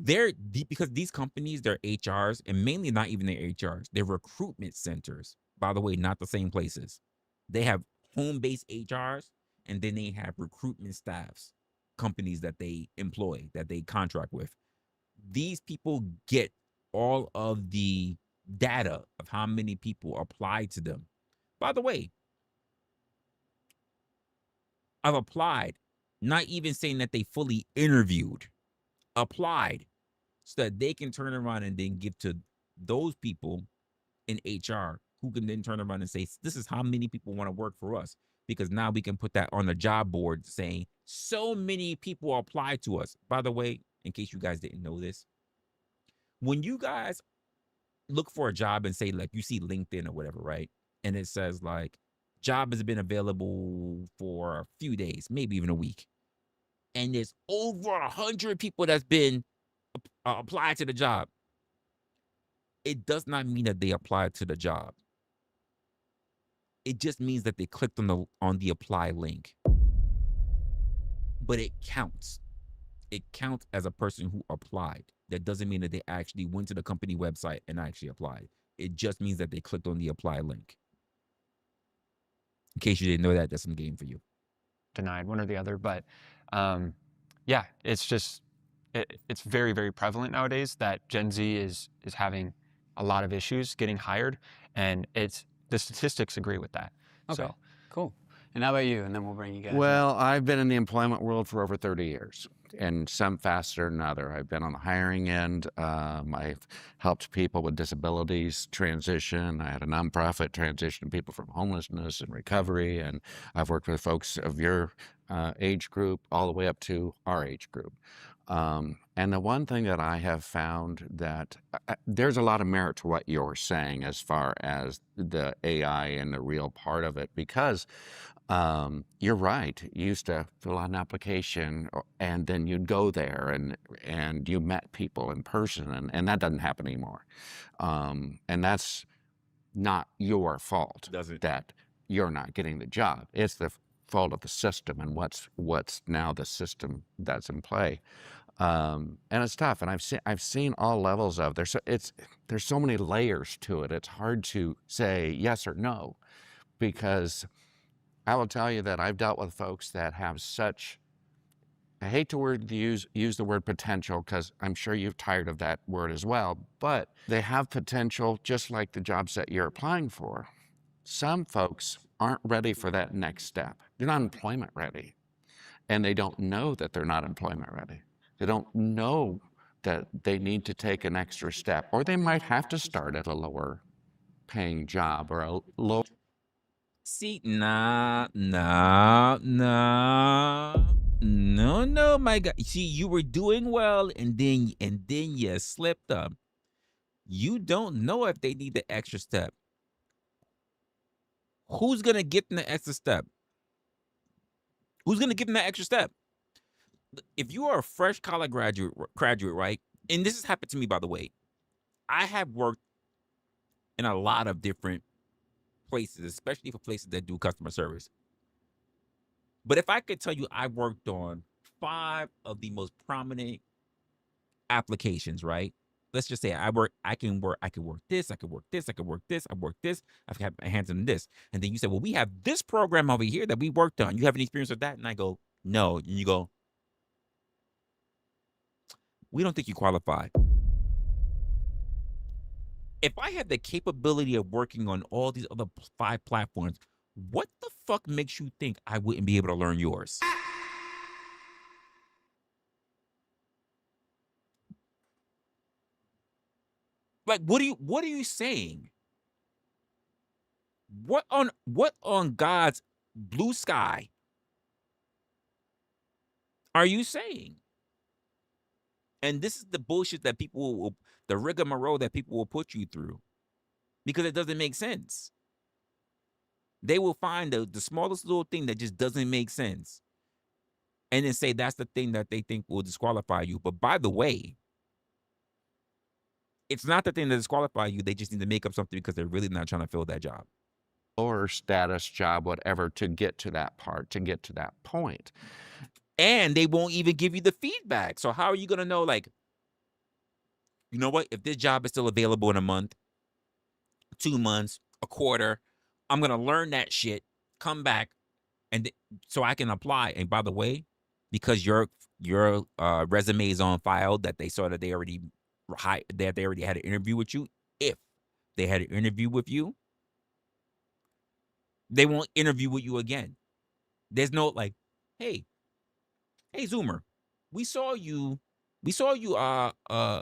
because these companies, they're HRs, and mainly not even their HRs, they're recruitment centers. By the way, not the same places. They have home-based HRs, and then they have recruitment staffs, companies that they employ, that they contract with. These people get all of the data of how many people apply to them. By the way, I've applied, not even saying that they fully interviewed, applied, so that they can turn around and then give to those people in HR who can then turn around and say, this is how many people want to work for us. Because now we can put that on the job board saying so many people apply to us. By the way, in case you guys didn't know this, when you guys look for a job and say, like, you see LinkedIn or whatever, right? And it says like, job has been available for a few days, maybe even a week. And there's over 100 people that's been applied to the job. It does not mean that they applied to the job. It just means that they clicked on the apply link. But it counts. it counts as a person who applied. That doesn't mean that they actually went to the company website and actually applied. It just means that they clicked on the apply link. In case you didn't know that, that's some game for you. Denied, one or the other. But yeah, it's just, it's very, very prevalent nowadays that Gen Z is having a lot of issues getting hired, and the statistics agree with that. Okay, So cool. And how about you? And then we'll bring you guys in. Well, I've been in the employment world for over 30 years, and some faster than other. I've been on the hiring end. I've helped people with disabilities transition. I had a nonprofit transition people from homelessness and recovery, and I've worked with folks of your age group all the way up to our age group. And the one thing that I have found that there's a lot of merit to what you're saying as far as the AI and the real part of it, because you're right. You used to fill out an application and then you'd go there and you met people in person, and that doesn't happen anymore. And that's not your fault that you're not getting the job. It's the fault of the system and what's now the system that's in play. And it's tough. And I've seen all levels of there's so many layers to it. It's hard to say yes or no, because I will tell you that I've dealt with folks that have such, I hate to use the word potential, because I'm sure you're tired of that word as well, but they have potential just like the jobs that you're applying for. Some folks aren't ready for that next step. They're not employment ready, and they don't know that they're not employment ready. They don't know that they need to take an extra step, or they might have to start at a lower paying job or a low. See, no, my God. See, you were doing well, and then you slipped up. You don't know if they need the extra step. Who's gonna give them the extra step? Who's gonna give them that extra step? If you are a fresh college graduate, right? And this has happened to me, by the way. I have worked in a lot of different places, especially for places that do customer service. But if I could tell you, I worked on 5 of the most prominent applications, right? Let's just say I can work this, I work this, I've had my hands on this. And then you say, well, we have this program over here that we worked on. You have any experience with that? And I go, no. And you go, we don't think you qualify. If I had the capability of working on all these other 5 platforms, what the fuck makes you think I wouldn't be able to learn yours? Like, what are you saying? What on God's blue sky are you saying? And this is the bullshit that people will, the rigmarole that people will put you through, because it doesn't make sense. They will find the smallest little thing that just doesn't make sense, and then say that's the thing that they think will disqualify you. But by the way, it's not the thing that disqualify you. They just need to make up something because they're really not trying to fill that job. Lower status job, whatever, to get to that part, to get to that point. And they won't even give you the feedback. So how are you going to know, like, you know what, if this job is still available in a month, 2 months, a quarter, I'm going to learn that shit, come back, and so I can apply. And by the way, because your resume is on file, that they saw that they already had an interview with you. If they had an interview with you, they won't interview with you again. There's no like, hey Zoomer, we saw you 4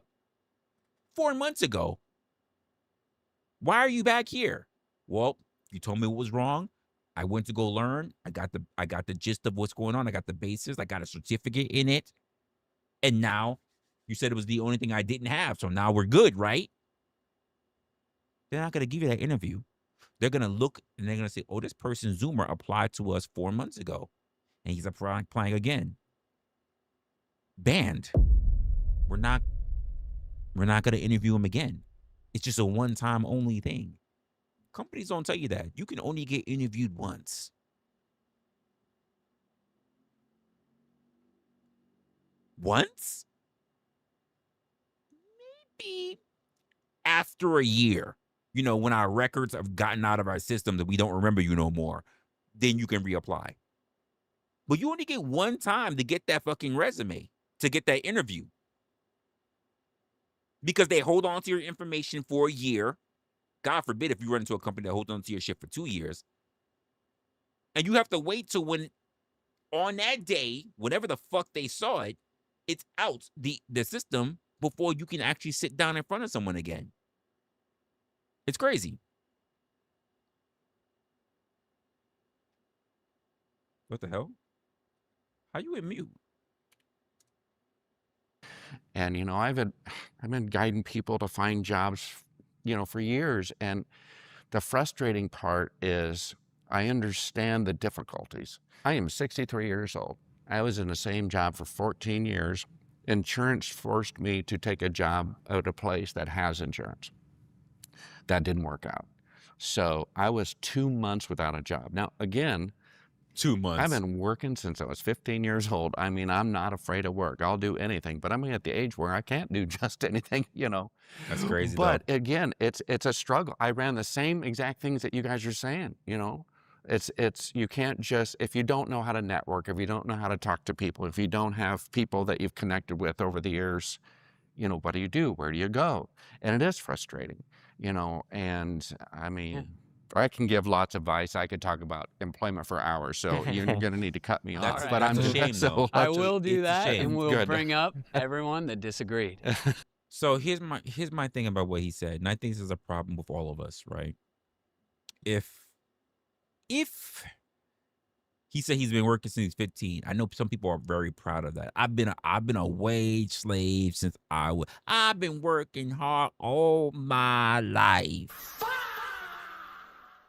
months ago. Why are you back here? Well, you told me what was wrong. I went to go learn. I got the gist of what's going on. I got the basis. I got a certificate in it. And now you said it was the only thing I didn't have. So now we're good, right? They're not going to give you that interview. They're going to look and they're going to say, oh, this person Zoomer applied to us 4 months ago. And he's applying again. Banned. We're not going to interview him again. It's just a one-time only thing. Companies don't tell you that. You can only get interviewed once. once, maybe after a year, when our records have gotten out of our system that we don't remember you no more, then you can reapply. But you only get one time to get that fucking resume, to get that interview. Because they hold on to your information for a year. God forbid if you run into a company that holds on to your shit for 2 years. And you have to wait till on that day, whenever the fuck they saw it, it's out the system before you can actually sit down in front of someone again. It's crazy. What the hell? How you in mute? And I've been guiding people to find jobs, for years. And the frustrating part is I understand the difficulties. I am 63 years old. I was in the same job for 14 years. Insurance forced me to take a job at a place that has insurance. That didn't work out. So I was 2 months without a job. Now, again, 2 months. I've been working since I was 15 years old. I mean, I'm not afraid of work. I'll do anything, but I'm at the age where I can't do just anything, That's crazy. But again, it's a struggle. I ran the same exact things that you guys are saying, It's you can't just, if you don't know how to network, if you don't know how to talk to people, if you don't have people that you've connected with over the years, what do you do? Where do you go? And it is frustrating, and I mean, I can give lots of advice. I could talk about employment for hours, so you're going to need to cut me off. That's But a I'm shame, though. I will do It's a that, shame. and we'll Good. bring up everyone that disagreed. So here's my thing about what he said, and I think this is a problem with all of us, right? If he said he's been working since he's 15, I know some people are very proud of that. I've been a wage slave since I've been working hard all my life.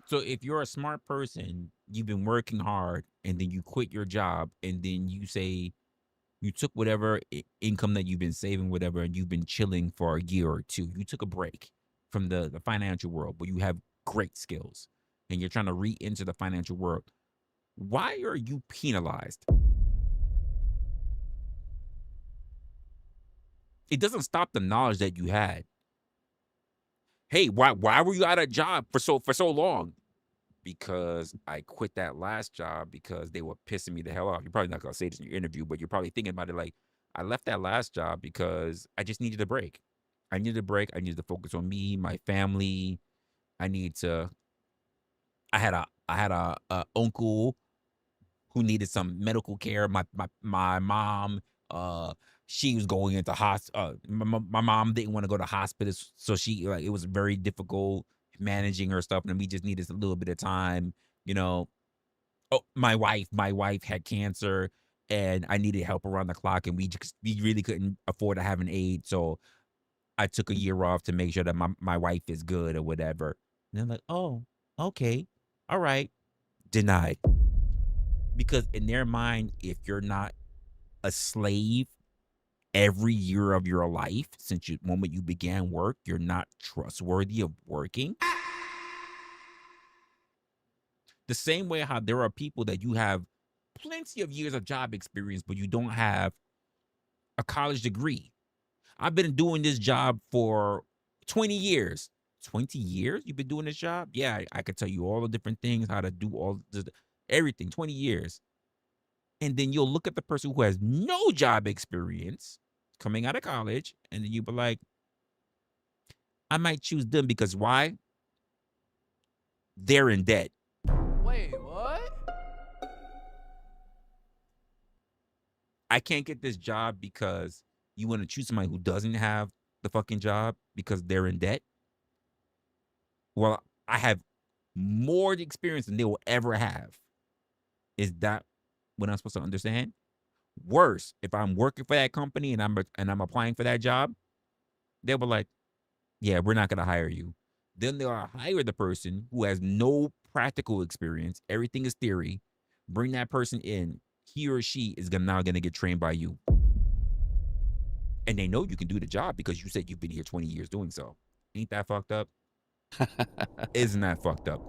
So if you're a smart person, you've been working hard, and then you quit your job, and then you say you took whatever income that you've been saving, whatever, and you've been chilling for a year or two. You took a break from the financial world, but you have great skills, and you're trying to re-enter the financial world. Why are you penalized? It doesn't stop the knowledge that you had. Hey, why were you out of job for so long? Because I quit that last job because they were pissing me the hell off. You're probably not gonna say this in your interview, but you're probably thinking about it like, I left that last job because I just needed a break. I needed a break. I needed to focus on me, my family. I had a uncle who needed some medical care. My mom, she was going into hospital. My mom didn't want to go to hospital, so it was very difficult managing her stuff, and we just needed a little bit of time. Oh, my wife had cancer, and I needed help around the clock, and we really couldn't afford to have an aide, so I took a year off to make sure that my wife is good or whatever. And they're like, oh, okay, all right, denied. Because in their mind, if you're not a slave every year of your life since the moment you began work, you're not trustworthy of working. The same way how there are people that you have plenty of years of job experience, but you don't have a college degree. I've been doing this job for 20 years. 20 years you've been doing this job? Yeah, I could tell you all the different things, how to do everything, 20 years. And then you'll look at the person who has no job experience coming out of college, and then you'll be like, I might choose them because why? They're in debt. Wait, what? I can't get this job because you want to choose somebody who doesn't have the fucking job because they're in debt. Well, I have more experience than they will ever have. Is that what I'm supposed to understand? Worse, if I'm working for that company and I'm applying for that job, they'll be like, yeah, we're not going to hire you. Then they'll hire the person who has no practical experience. Everything is theory. Bring that person in. He or she is now going to get trained by you. And they know you can do the job because you said you've been here 20 years doing so. Ain't that fucked up? Isn't that fucked up?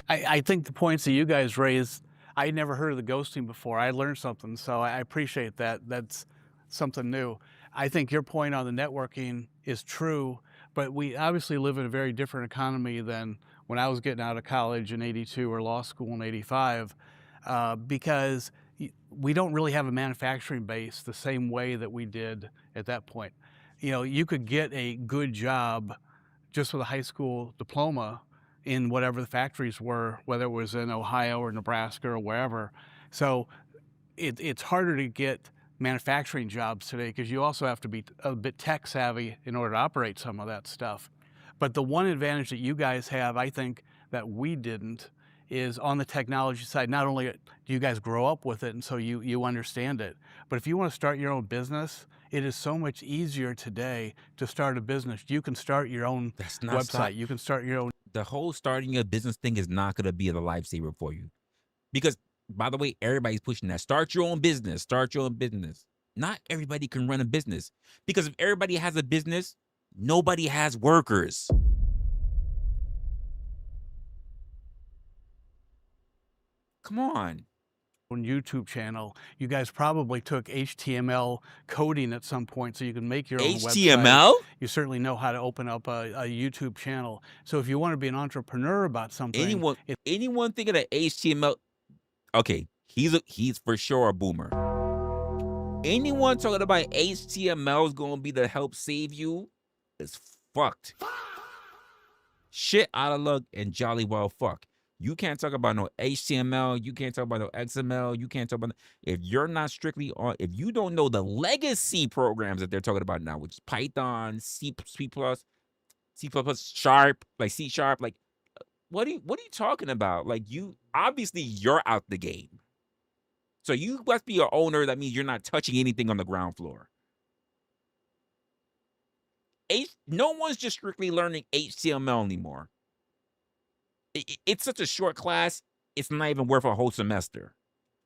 I think the points that you guys raised, I never heard of the ghosting before. I learned something, so I appreciate that. That's something new. I think your point on the networking is true, but we obviously live in a very different economy than when I was getting out of college in '82 or law school in '85, because we don't really have a manufacturing base the same way that we did at that point. You know, you could get a good job just with a high school diploma in whatever the factories were, whether it was in Ohio or Nebraska or wherever. So it's harder to get manufacturing jobs today because you also have to be a bit tech savvy in order to operate some of that stuff. But the one advantage that you guys have, I think, that we didn't, is on the technology side. Not only do you guys grow up with it and so you understand it, but if you want to start your own business, it is so much easier today to start a business. You can start your own website. You can start your own. The whole starting a business thing is not going to be the lifesaver for you. Because, by the way, everybody's pushing that. Start your own business. Start your own business. Not everybody can run a business. Because if everybody has a business, nobody has workers. Come on. YouTube channel. You guys probably took HTML coding at some point so you can make your own HTML? website. You certainly know how to open up a YouTube channel. So if you want to be an entrepreneur about something, anyone thinking that HTML, okay, he's for sure a boomer. Anyone talking about HTML is going to be the help save you is fucked. Shit out of luck and jolly well fuck. You can't talk about no HTML. You can't talk about no XML. You can't talk about, if you're not strictly on, if you don't know the legacy programs that they're talking about now, which is Python, C++, Sharp, like C Sharp, like what are you talking about? Like obviously you're out the game. So you must be an owner. That means you're not touching anything on the ground floor. No one's just strictly learning HTML anymore. It's such a short class, it's not even worth a whole semester.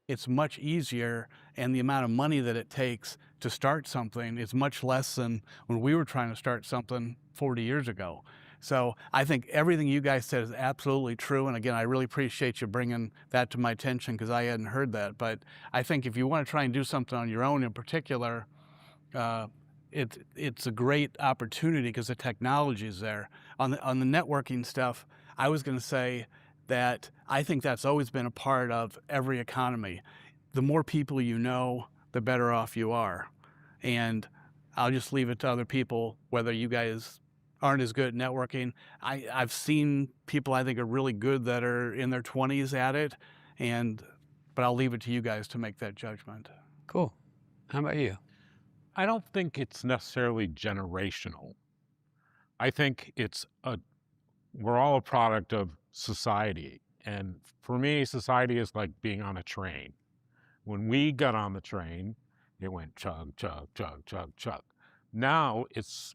It's much easier, and the amount of money that it takes to start something is much less than when we were trying to start something 40 years ago. So I think everything you guys said is absolutely true. And again, I really appreciate you bringing that to my attention because I hadn't heard that. But I think if you want to try and do something on your own in particular, it's a great opportunity because the technology is there. On the networking stuff, I was going to say that I think that's always been a part of every economy. The more people you know, the better off you are. And I'll just leave it to other people, whether you guys aren't as good at networking. I've seen people I think are really good that are in their 20s at it, but I'll leave it to you guys to make that judgment. Cool. How about you? I don't think it's necessarily generational. I think we're all a product of society. And for me, society is like being on a train. When we got on the train, it went chug, chug, chug, chug, chug. Now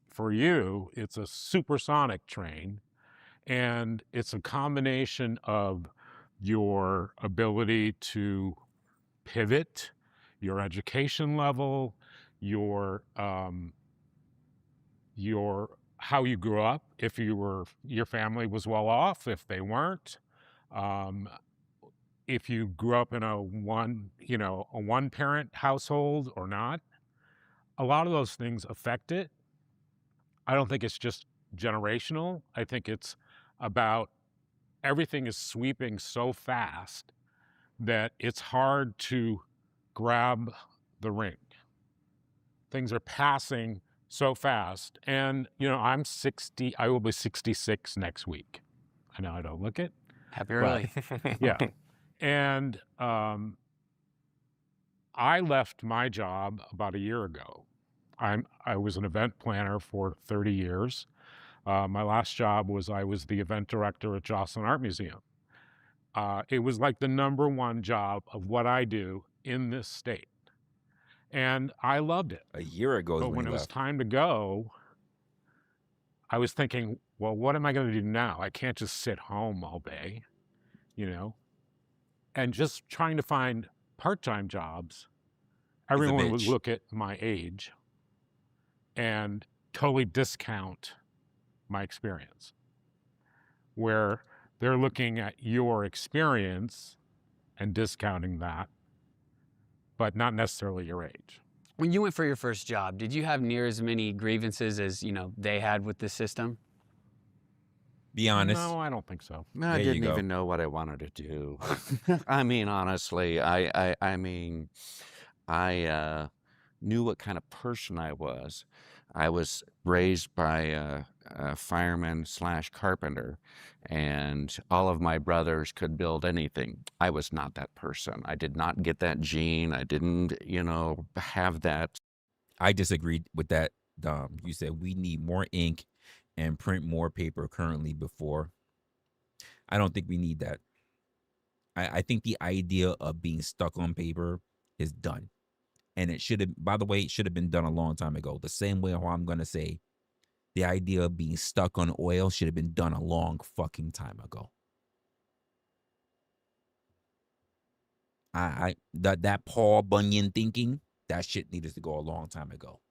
for you, it's a supersonic train. And it's a combination of your ability to pivot, your education level, your how you grew up, if your family was well off, if they weren't, if you grew up in a one parent household or not. A lot of those things affect it. I don't think it's just generational. I think it's about everything is sweeping so fast that it's hard to grab the ring. Things are passing so fast. And, I'm 60, I will be 66 next week. I know I don't look it. Happy early. Yeah. And I left my job about a year ago. I was an event planner for 30 years. My last job I was the event director at Jocelyn Art Museum. It was like the #1 job of what I do in this state. And I loved it. A year ago, but when it was time to go, I was thinking, well, what am I going to do now? I can't just sit home all day, and just trying to find part-time jobs. Everyone would look at my age and totally discount my experience, where they're looking at your experience and discounting that, but not necessarily your age. When you went for your first job, did you have near as many grievances as, they had with the system? Be honest. No, I don't think so. I There you didn't go. even know what I wanted to do. I mean, honestly, I knew what kind of person I was. I was raised by a fireman / carpenter, and all of my brothers could build anything. I was not that person. I did not get that gene. I didn't, have that. I disagreed with that, Dom. You said we need more ink and print more paper currently before. I don't think we need that. I think the idea of being stuck on paper is done. And it should have, by the way, it should have been done a long time ago. The same way how I'm going to say the idea of being stuck on oil should have been done a long fucking time ago. That Paul Bunyan thinking, that shit needed to go a long time ago.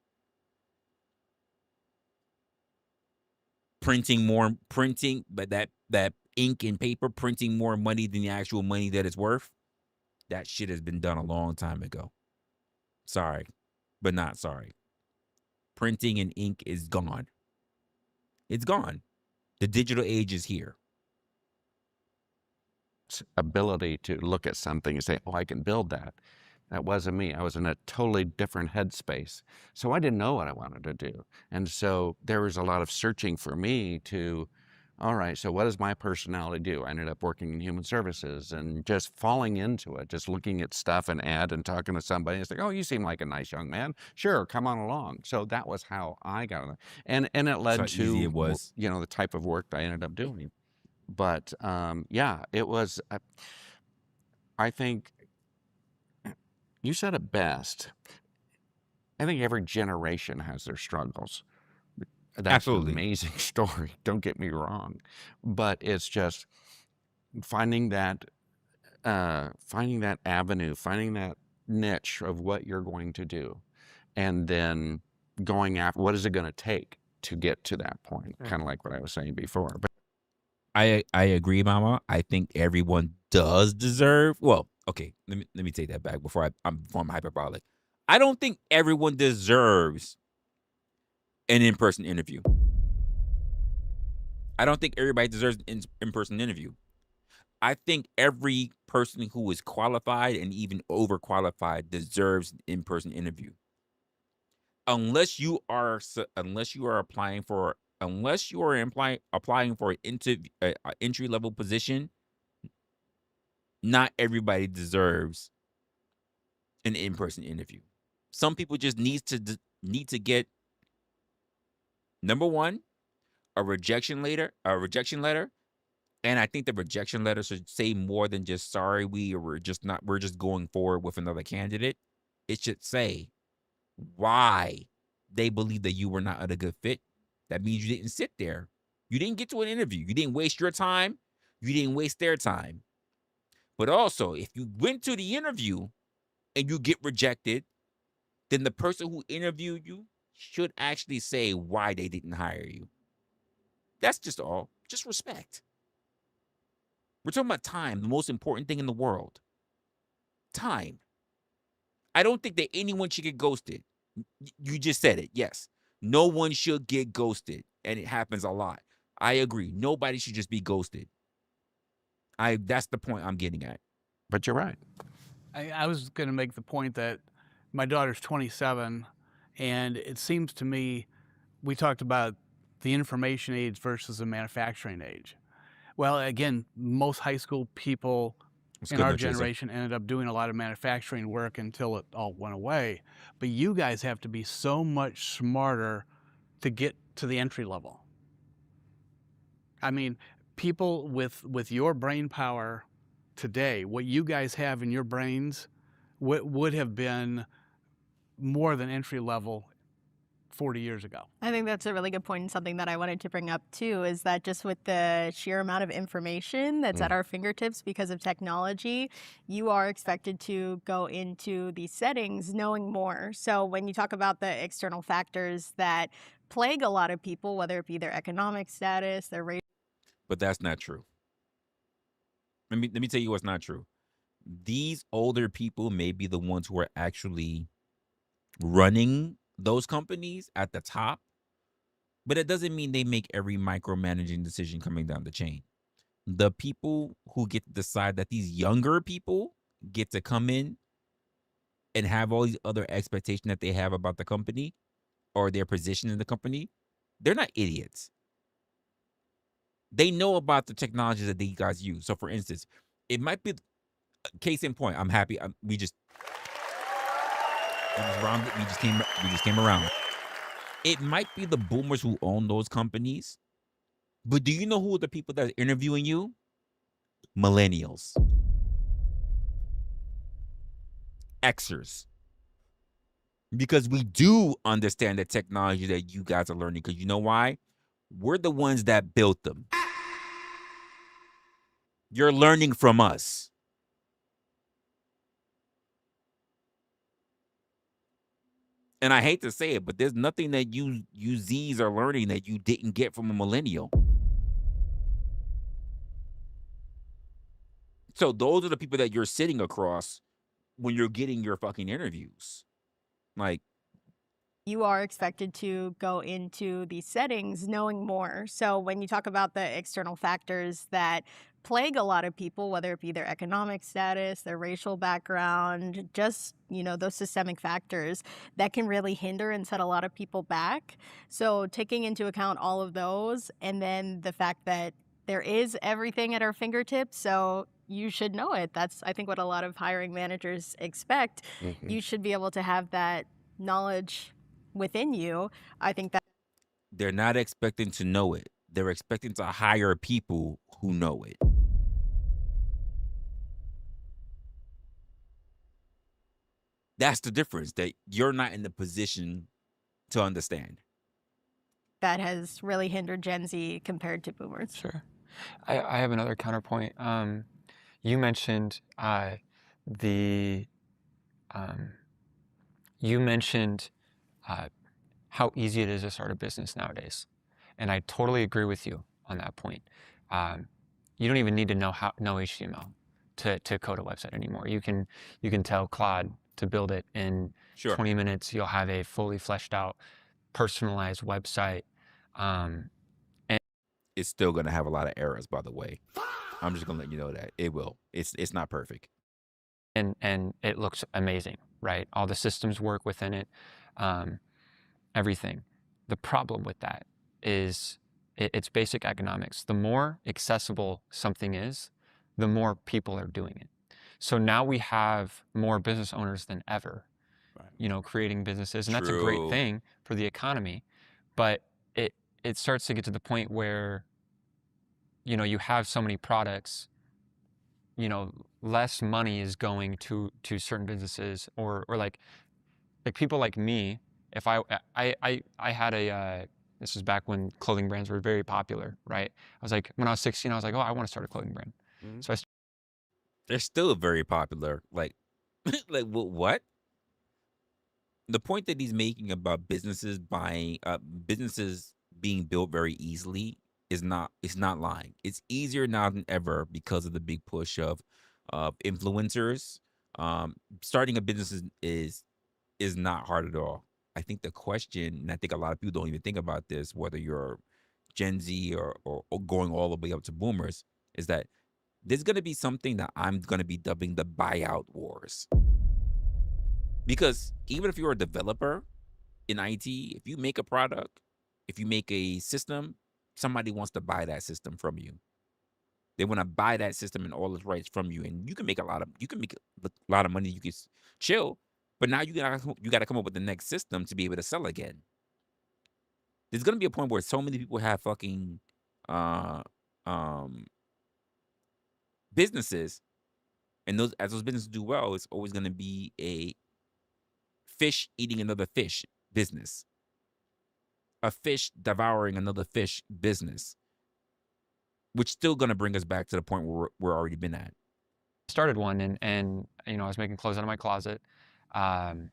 But that ink and paper, printing more money than the actual money that it's worth, that shit has been done a long time ago. Sorry, but not sorry. Printing and ink is gone. It's gone. The digital age is here. Ability to look at something and say, oh, I can build that. That wasn't me. I was in a totally different headspace. So I didn't know what I wanted to do. And so there was a lot of searching for me to, all right, so what does my personality do? I ended up working in human services and just falling into it, just looking at stuff and talking to somebody. It's like, oh, you seem like a nice young man. Sure, come on along. So that was how I got on it. And it led That's how easy to, it was. the type of work that I ended up doing. But yeah, it was, I think, you said it best. I think every generation has their struggles. That's Absolutely. an amazing story. Don't get me wrong, but it's just finding that avenue, finding that niche of what you're going to do, and then going after what is it going to take to get to that point. Kind of like what I was saying before. But I agree, Mama. I think everyone does deserve. Well, okay, let me take that back before I'm hyperbolic. I don't think everyone deserves an in-person interview. I don't think everybody deserves an in-person interview. I think every person who is qualified and even overqualified deserves an in-person interview. Unless you are applying for an entry level position, not everybody deserves an in-person interview. Some people just need to get, number one, a rejection letter, and I think the rejection letter should say more than just sorry, we're just going forward with another candidate. It should say why they believe that you were not a good fit. That means you didn't sit there. You didn't get to an interview. You didn't waste your time. You didn't waste their time. But also, if you went to the interview and you get rejected, then the person who interviewed you should actually say why they didn't hire you. That's just all. Just respect. We're talking about time, the most important thing in the world. Time. I don't think that anyone should get ghosted. You just said it. Yes. No one should get ghosted, and it happens a lot. I agree. Nobody should just be ghosted. That's the point I'm getting at. But you're right. I was going to make the point that my daughter's 27, and it seems to me we talked about the information age versus the manufacturing age. Well, again, most high school people in our generation ended up doing a lot of manufacturing work until it all went away. But you guys have to be so much smarter to get to the entry level. I mean, people with your brain power today, what you guys have in your brains would have been more than entry level 40 years ago. I think that's a really good point, and something that I wanted to bring up too is that just with the sheer amount of information that's at our fingertips because of technology, you are expected to go into these settings knowing more. So when you talk about the external factors that plague a lot of people, whether it be their economic status, their race. But that's not true. Let me tell you what's not true. these older people may be the ones who are actually running those companies at the top, but it doesn't mean they make every micromanaging decision coming down the chain. The people who get to decide that these younger people get to come in and have all these other expectations that they have about the company or their position in the company, they're not idiots. They know about the technologies that these guys use. So, for instance, it might be case in point. I'm happy. We just came around. It might be the boomers who own those companies, but do you know who are the people that are interviewing you? Millennials, Xers. Because we do understand the technology that you guys are learning. Because you know why? We're the ones that built them. You're learning from us. And I hate to say it, but there's nothing that you Zs are learning that you didn't get from a millennial. So those are the people that you're sitting across when you're getting your fucking interviews. Like, you are expected to go into these settings knowing more. So when you talk about the external factors that plague a lot of people, whether it be their economic status, their racial background, just, those systemic factors that can really hinder and set a lot of people back. So taking into account all of those, and then the fact that there is everything at our fingertips, so you should know it. That's, I think, what a lot of hiring managers expect. Mhm. You should be able to have that knowledge within you. I think that they're not expecting to know it. They're expecting to hire people who know it. That's the difference, that you're not in the position to understand. that has really hindered Gen Z compared to boomers. Sure. I have another counterpoint. You mentioned the you mentioned how easy it is to start a business nowadays, and I totally agree with you on that point. You don't even need to know HTML to code a website anymore. You can tell Claude to build it in 20 minutes. You'll have a fully fleshed out, personalized website. And it's still going to have a lot of errors, by the way. I'm just going to let you know that it will. It's not perfect. And it looks amazing, right? All the systems work within it, everything. The problem with that is it's basic economics. The more accessible something is, the more people are doing it. So now we have more business owners than ever, creating businesses. And that's a great thing for the economy. But it starts to get to the point where, you have so many products, less money is going to certain businesses or like people like me. If I had this was back when clothing brands were very popular, right? I was like, when I was 16, I was like, oh, I want to start a clothing brand. Mhm. So They're still very popular. Like, like what? The point that he's making about businesses being built very easily it's not lying. It's easier now than ever because of the big push of influencers. Starting a business is not hard at all. I think the question, and I think a lot of people don't even think about this, whether you're Gen Z or going all the way up to boomers, is that there's going to be something that I'm going to be dubbing the buyout wars. Because even if you're a developer in IT, if you make a product, if you make a system, somebody wants to buy that system from you. They want to buy that system and all its rights from you, and you can make a lot of money. You can chill, but now you got to come up with the next system to be able to sell again. There's gonna be a point where so many people have fucking businesses, and as those businesses do well, it's always gonna be a fish eating another fish business, a fish devouring another fish business, which still gonna bring us back to the point where we're already been at. started one and I was making clothes out of my closet, and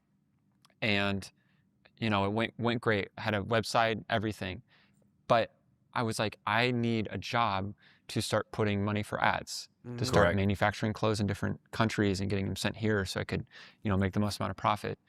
it went great. I had a website, everything, but I was like, I need a job to start putting money for ads. to start Correct. manufacturing clothes in different countries and getting them sent here so I could, make the most amount of profit.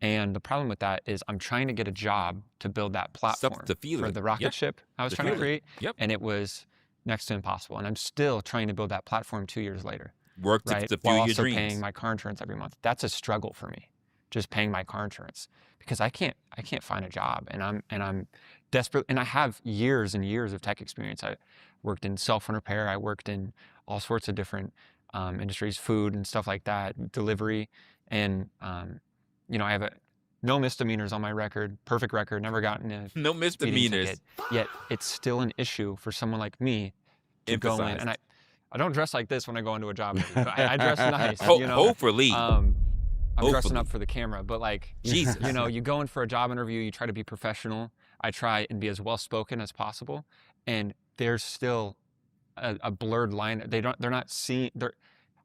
And the problem with that is I'm trying to get a job to build that platform the feeling. for the rocket Yep. ship I was The trying to feeling. create, Yep. and it was next to impossible. And I'm still trying to build that platform 2 years later, Work to right? fulfill While your also dreams. paying my car insurance every month. That's a struggle for me, just paying my car insurance, because I can't find a job, and I'm desperate. And I have years and years of tech experience. I worked in cell phone repair. I worked in all sorts of different industries, food and stuff like that, delivery, and I have no misdemeanors on my record, perfect record, never gotten a No speeding misdemeanors. ticket. Yet it's still an issue for someone like me to go in, and Emphasized. I don't dress like this when I go into a job interview. I dress nice, Hopefully. I'm dressing Hopefully. up for the camera, but like, Jesus. you go in for a job interview, you try to be professional. I try and be as well spoken as possible, and there's still a blurred line. They're not seeing.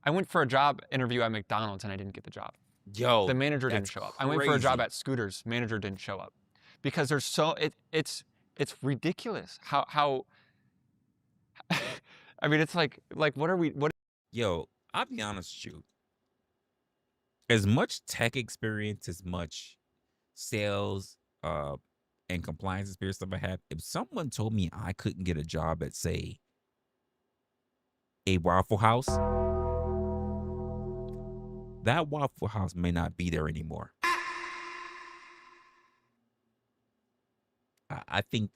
I went for a job interview at McDonald's and I didn't get the job. Yo, The manager didn't that's show up. I went for a job crazy. at Scooters. Manager didn't show up, because there's it's ridiculous how. I mean, it's like what? Yo, I'll be honest with you. As much tech experience, as much sales, and compliance experience stuff I have, if someone told me I couldn't get a job at, say, a Waffle House, that Waffle House may not be there anymore. I think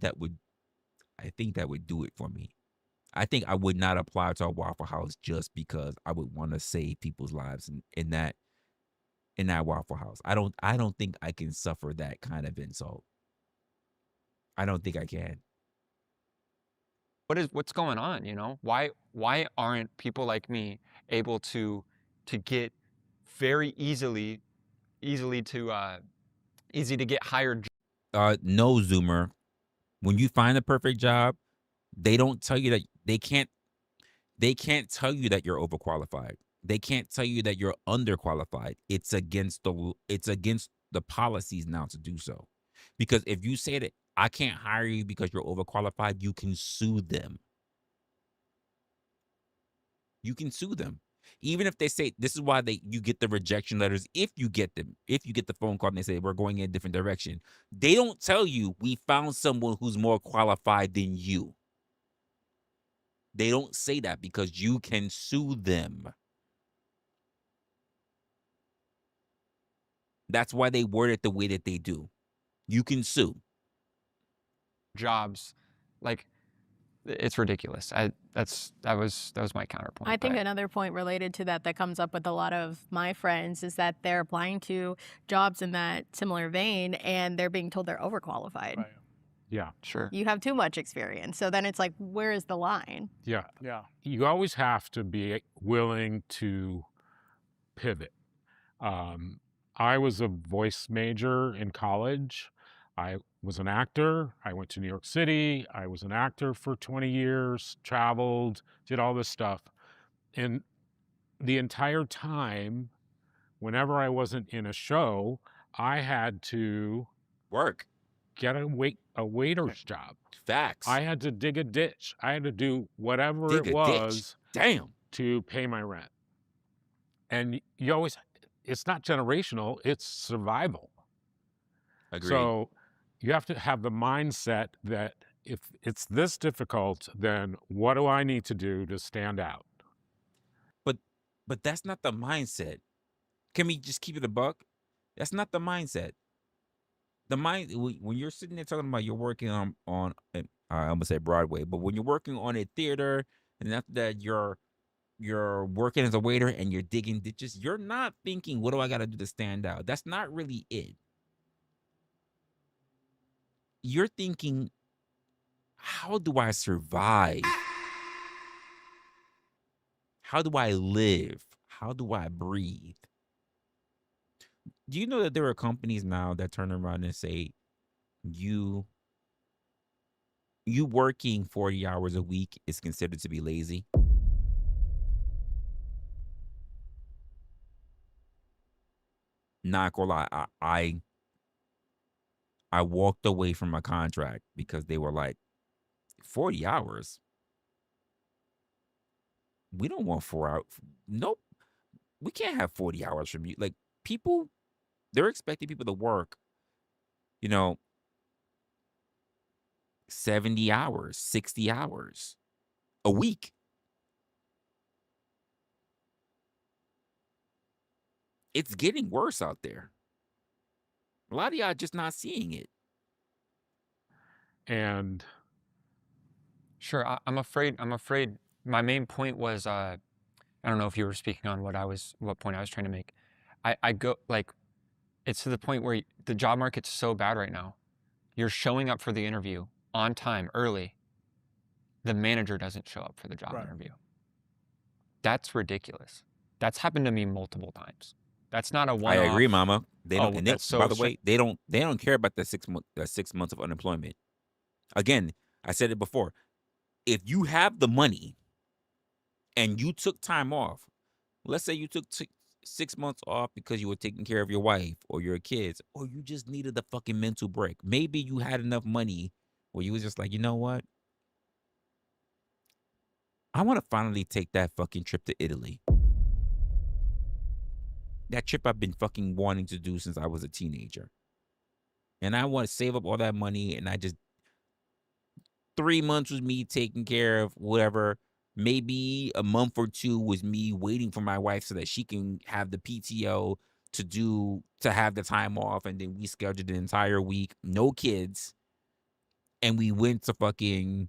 that would do it for me. I think I would not apply to a Waffle House just because I would want to save people's lives in that Waffle House. I don't think I can suffer that kind of insult. I don't think I can. What's going on? Why aren't people like me able to get very easy to get hired? No, Zoomer. When you find the perfect job, they don't tell you that they can't tell you that you're overqualified. They can't tell you that you're underqualified. It's against the policies now to do so. Because if you say that I can't hire you because you're overqualified, you can sue them. You can sue them. Even if they say, this is why you get the rejection letters. If you get the phone call and they say we're going in a different direction, they don't tell you we found someone who's more qualified than you. They don't say that because you can sue them. That's why they word it the way that they do. You can sue. Jobs, like, it's ridiculous. That was my counterpoint. I think another point related to that comes up with a lot of my friends is that they're applying to jobs in that similar vein and they're being told they're overqualified. Right. Yeah. Sure. You have too much experience. So then it's like, where is the line? Yeah. Yeah. You always have to be willing to pivot. I was a voice major in college. I was an actor. I went to New York City. I was an actor for 20 years, traveled, did all this stuff. And the entire time, whenever I wasn't in a show, I had to Work. get a waiter's job. Facts. I had to dig a ditch. I had to do whatever Dig it a ditch. was Damn. to pay my rent. And you always, it's not generational, it's survival. Agreed. So you have to have the mindset that if it's this difficult, then what do I need to do to stand out? But that's not the mindset. Can we just keep it a buck? That's not the mindset. When you're sitting there talking about you're working on I almost say Broadway, but when you're working on a theater and after that you're working as a waiter and you're digging ditches, you're not thinking, what do I got to do to stand out? That's not really it. You're thinking, how do I survive? How do I live? How do I breathe? Do you know that there are companies now that turn around and say, you working 40 hours a week is considered to be lazy? Not gonna lie, I walked away from a contract because they were like, 40 hours? We don't want 4 hours. Nope. We can't have 40 hours from you. Like, people, they're expecting people to work, you know, 70 hours, 60 hours a week. It's getting worse out there. A lot of y'all just not seeing it. And Sure, I'm afraid. My main point was, I don't know if you were speaking on what point I was trying to make. I go like, it's to the point where the job market's so bad right now. You're showing up for the interview on time, early. The manager doesn't show up for the job Right. interview. That's ridiculous. That's happened to me multiple times. That's not a one-off. I agree, Mama. They don't. Oh, And they, that's so by the stra- way, they don't care about the 6 months of unemployment. Again, I said it before. If you have the money and you took time off, let's say you took 6 months off because you were taking care of your wife or your kids, or you just needed a fucking mental break. Maybe you had enough money where you was just like, you know what? I want to finally take that fucking trip to Italy. That trip I've been fucking wanting to do since I was a teenager. And I want to save up all that money, and I just 3 months was me taking care of whatever. Maybe a month or 2 was me waiting for my wife so that she can have the PTO to have the time off, and then we scheduled the entire week, no kids, and we went to fucking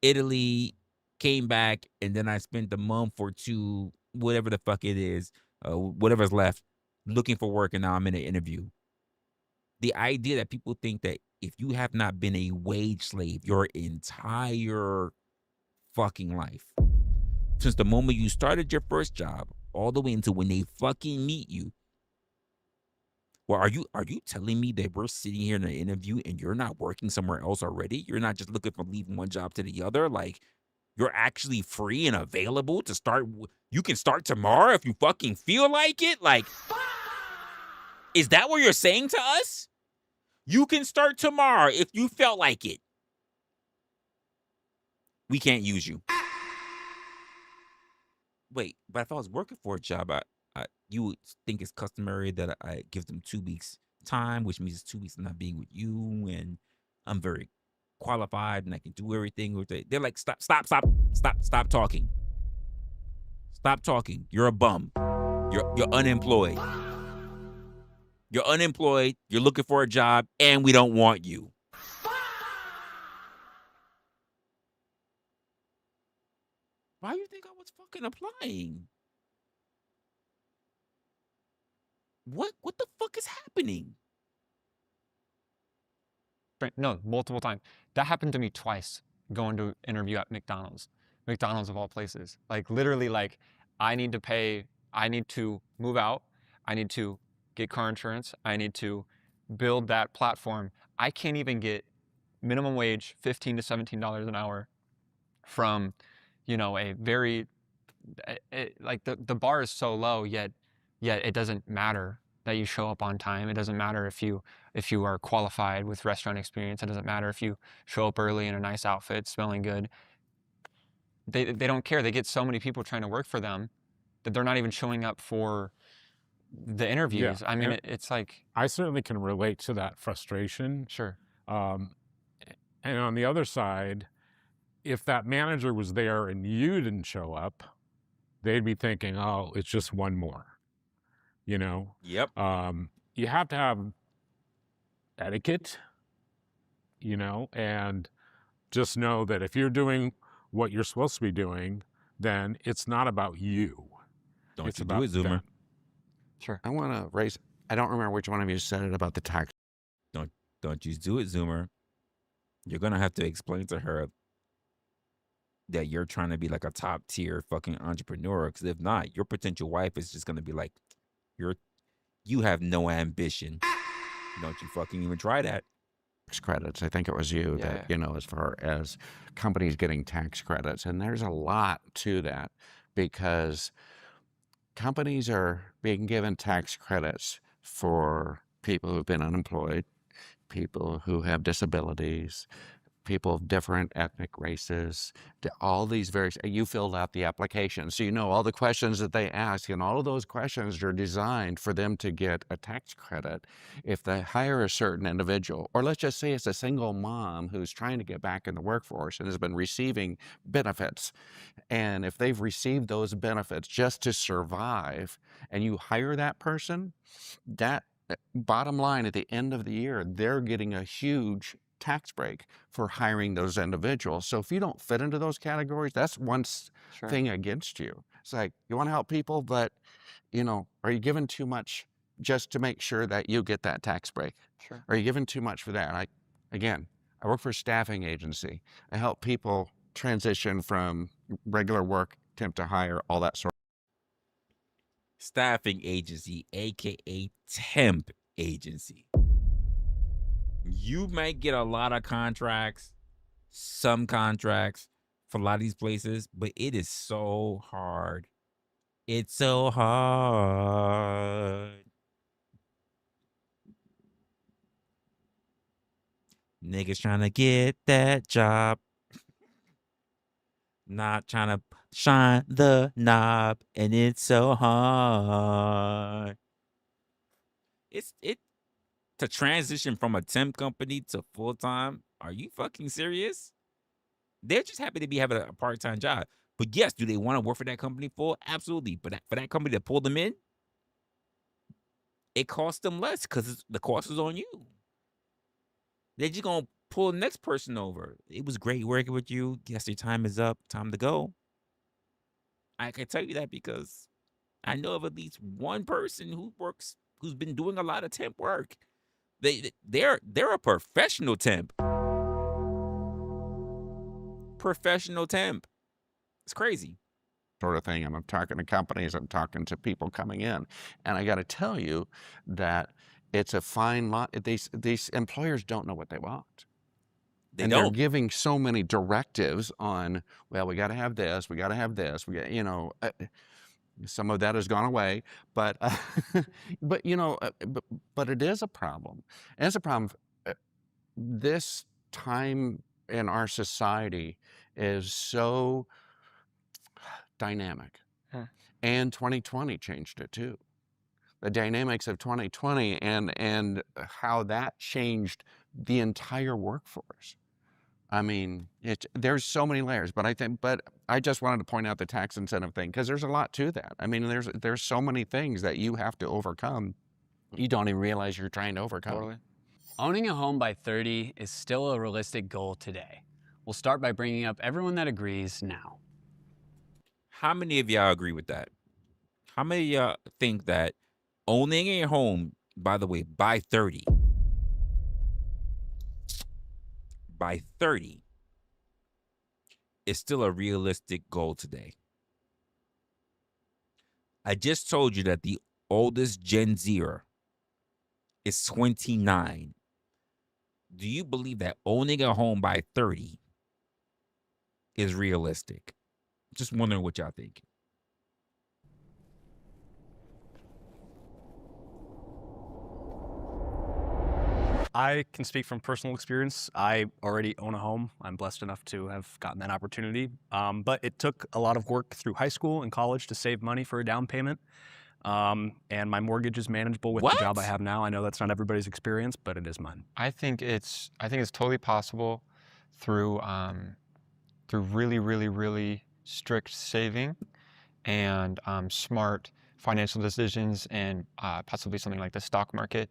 Italy, came back, and then I spent a month or 2, whatever the fuck it is, whatever's left, looking for work, and now I'm in an interview. The idea that people think that if you have not been a wage slave your entire fucking life, since the moment you started your first job all the way until when they fucking meet you, well, are you telling me that we're sitting here in an interview and you're not working somewhere else already? You're not just looking for leaving one job to the other? Like, you're actually free and available to start. You can start tomorrow if you fucking feel like it? Like, is that what you're saying to us? You can start tomorrow if you felt like it. We can't use you. Wait, but if I was working for a job, you would think it's customary that I give them 2 weeks time, which means it's 2 weeks of not being with you, and I'm very qualified and I can do everything with it. They're like, stop talking. Stop talking. You're a bum. You're unemployed. You're unemployed, you're looking for a job, and we don't want you. Why do you think I was fucking applying? What the fuck is happening? No, multiple times. That happened to me twice going to interview at McDonald's. McDonald's of all places. Like, literally, like, I need to move out. I need to get car insurance. I need to build that platform. I can't even get minimum wage, $15 to $17 an hour from, a very, like, the bar is so low, yet it doesn't matter that you show up on time. It doesn't matter if you are qualified with restaurant experience. It doesn't matter if you show up early in a nice outfit, smelling good. They don't care. They get so many people trying to work for them that they're not even showing up for the interviews. I mean, it's like, I certainly can relate to that frustration. sure. And on the other side, if that manager was there and you didn't show up, they'd be thinking, oh, it's just one more, Yep. You have to have etiquette, and just know that if you're doing what you're supposed to be doing, then it's not about you. Don't It's you do about it, Zoomer. them. Sure. I want to raise, I don't remember which one of you said it about the tax. Don't you do it, Zoomer. You're gonna have to explain to her that you're trying to be like a top tier fucking entrepreneur. Because if not, your potential wife is just gonna be like, you have no ambition. Don't you fucking even try that. Tax credits. I think it was you that, as far as companies getting tax credits. And there's a lot to that because companies are being given tax credits for people who've been unemployed, people who have disabilities, people of different ethnic races, all these various, you filled out the application. So you know all the questions that they ask, and all of those questions are designed for them to get a tax credit if they hire a certain individual. Or let's just say it's a single mom who's trying to get back in the workforce and has been receiving benefits. And if they've received those benefits just to survive, and you hire that person, that bottom line at the end of the year, they're getting a huge tax break for hiring those individuals. So if you don't fit into those categories, that's one thing against you. It's like, you want to help people, but you know, are you giving too much just to make sure that you get that tax break? Sure. Are you giving too much for that? I work for a staffing agency. I help people transition from regular work, temp to hire, all that sort. Staffing agency, aka temp agency. You might get a lot of contracts, some contracts for a lot of these places, but it is so hard. It's so hard. Niggas trying to get that job. Not trying to shine the knob, and it's so hard. It to transition from a temp company to full time. Are you fucking serious? They're just happy to be having a part-time job. But yes, do they want to work for that company full? Absolutely. But for that company to pull them in, it costs them less because the cost is on you. They're just gonna pull the next person over. It was great working with you. Guess your time is up. Time to go. I can tell you that because I know of at least one person who's been doing a lot of temp work. They're a professional temp. Professional temp. It's crazy. Sort of thing. I'm talking to companies, I'm talking to people coming in. And I got to tell you that it's a fine line. These employers don't know what they want. They're giving so many directives on, well, we got to have this, we got to have this, we got, you know, some of that has gone away, but you know, but it is a problem. And it's a problem. This time in our society is so dynamic, and 2020 changed it too. The dynamics of 2020 and how that changed the entire workforce. I mean, there's so many layers, but I just wanted to point out the tax incentive thing because there's a lot to that. I mean, there's so many things that you have to overcome. You don't even realize you're trying to overcome. Totally. Owning a home by 30 is still a realistic goal today. We'll start by bringing up everyone that agrees now. How many of y'all agree with that? How many of y'all think that owning a home, by the way, by 30, is still a realistic goal today? I just told you that the oldest Gen Zer is 29. Do you believe that owning a home by 30 is realistic? Just wondering what y'all think. I can speak from personal experience. I already own a home. I'm blessed enough to have gotten that opportunity. But it took a lot of work through high school and college to save money for a down payment. And my mortgage is manageable with the job I have now. I know that's not everybody's experience, but it is mine. I think it's totally possible through really, really, really strict saving and smart financial decisions and possibly something like the stock market.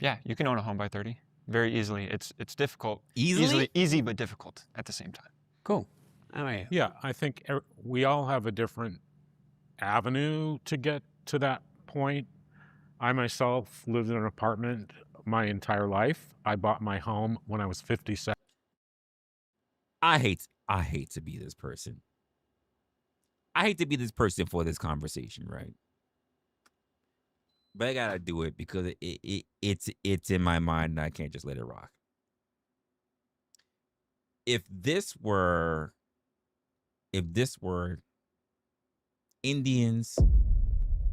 Yeah, you can own a home by 30 very easily. It's difficult. Easy, but difficult at the same time. Cool. How about you? Yeah, I think we all have a different avenue to get to that point. I myself lived in an apartment my entire life. I bought my home when I was 57. I hate to be this person. I hate to be this person for this conversation, right? But I gotta do it because it's in my mind and I can't just let it rock. If this were Indians,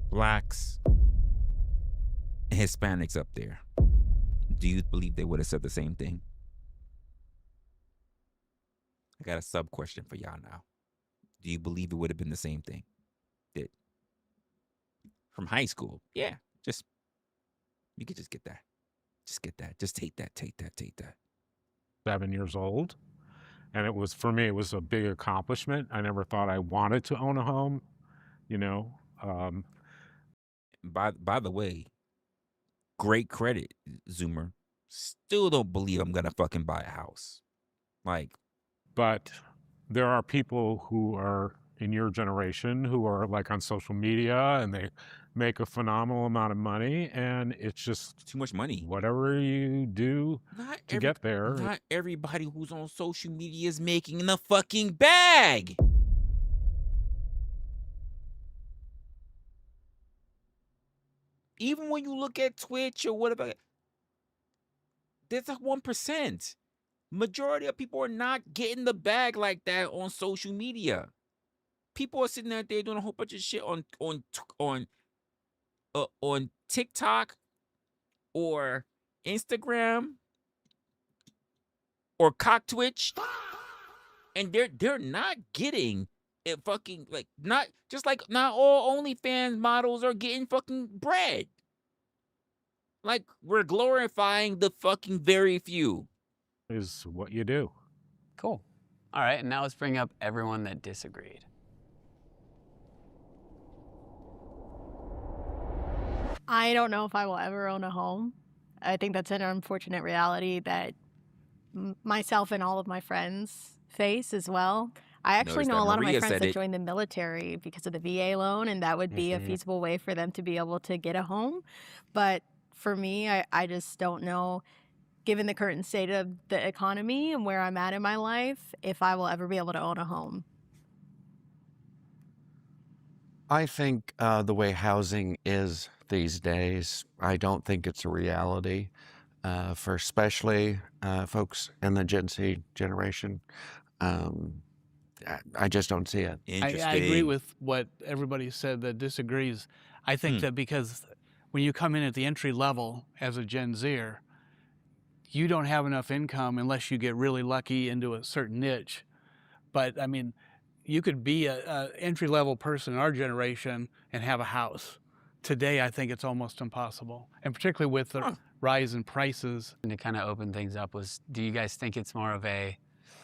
blacks, and Hispanics up there, do you believe they would have said the same thing? I got a sub question for y'all now. Do you believe it would have been the same thing? That from high school? Yeah, just you could just get that. Just get that. Just take that. 7 years old. And it was, for me, it was a big accomplishment. I never thought I wanted to own a home, you know. By the way, great credit, Zoomer. Still don't believe I'm gonna fucking buy a house. Like, But there are people who are in your generation who are like on social media and they make a phenomenal amount of money, and it's just too much money. whatever you do to get there. Not everybody who's on social media is making the fucking bag. Even when you look at Twitch or whatever, there's a 1%. Majority of people are not getting the bag like that on social media. People are sitting out there doing a whole bunch of shit on TikTok or Instagram or cock Twitch, and they're not getting it fucking, like, not just like not all OnlyFans models are getting fucking bread. Like, we're glorifying the fucking very few. Is what you do. Cool. All right, and now let's bring up everyone that disagreed. I don't know if I will ever own a home. I think that's an unfortunate reality that myself and all of my friends face as well. I actually Notice know that a lot of my Maria friends said that it. joined the military because of the VA loan, and that would be a Mhm. feasible way for them to be able to get a home. But for me, I just don't know, given the current state of the economy and where I'm at in my life, if I will ever be able to own a home. I think the way housing is these days, I don't think it's a reality for especially folks in the Gen Z generation. I just don't see it. Interesting. I agree with what everybody said that disagrees. I think that because when you come in at the entry level as a Gen Zer, you don't have enough income unless you get really lucky into a certain niche. But I mean, you could be a entry level person in our generation and have a house. Today, I think it's almost impossible, and particularly with the rise in prices. And to kind of open things up was, do you guys think it's more of a,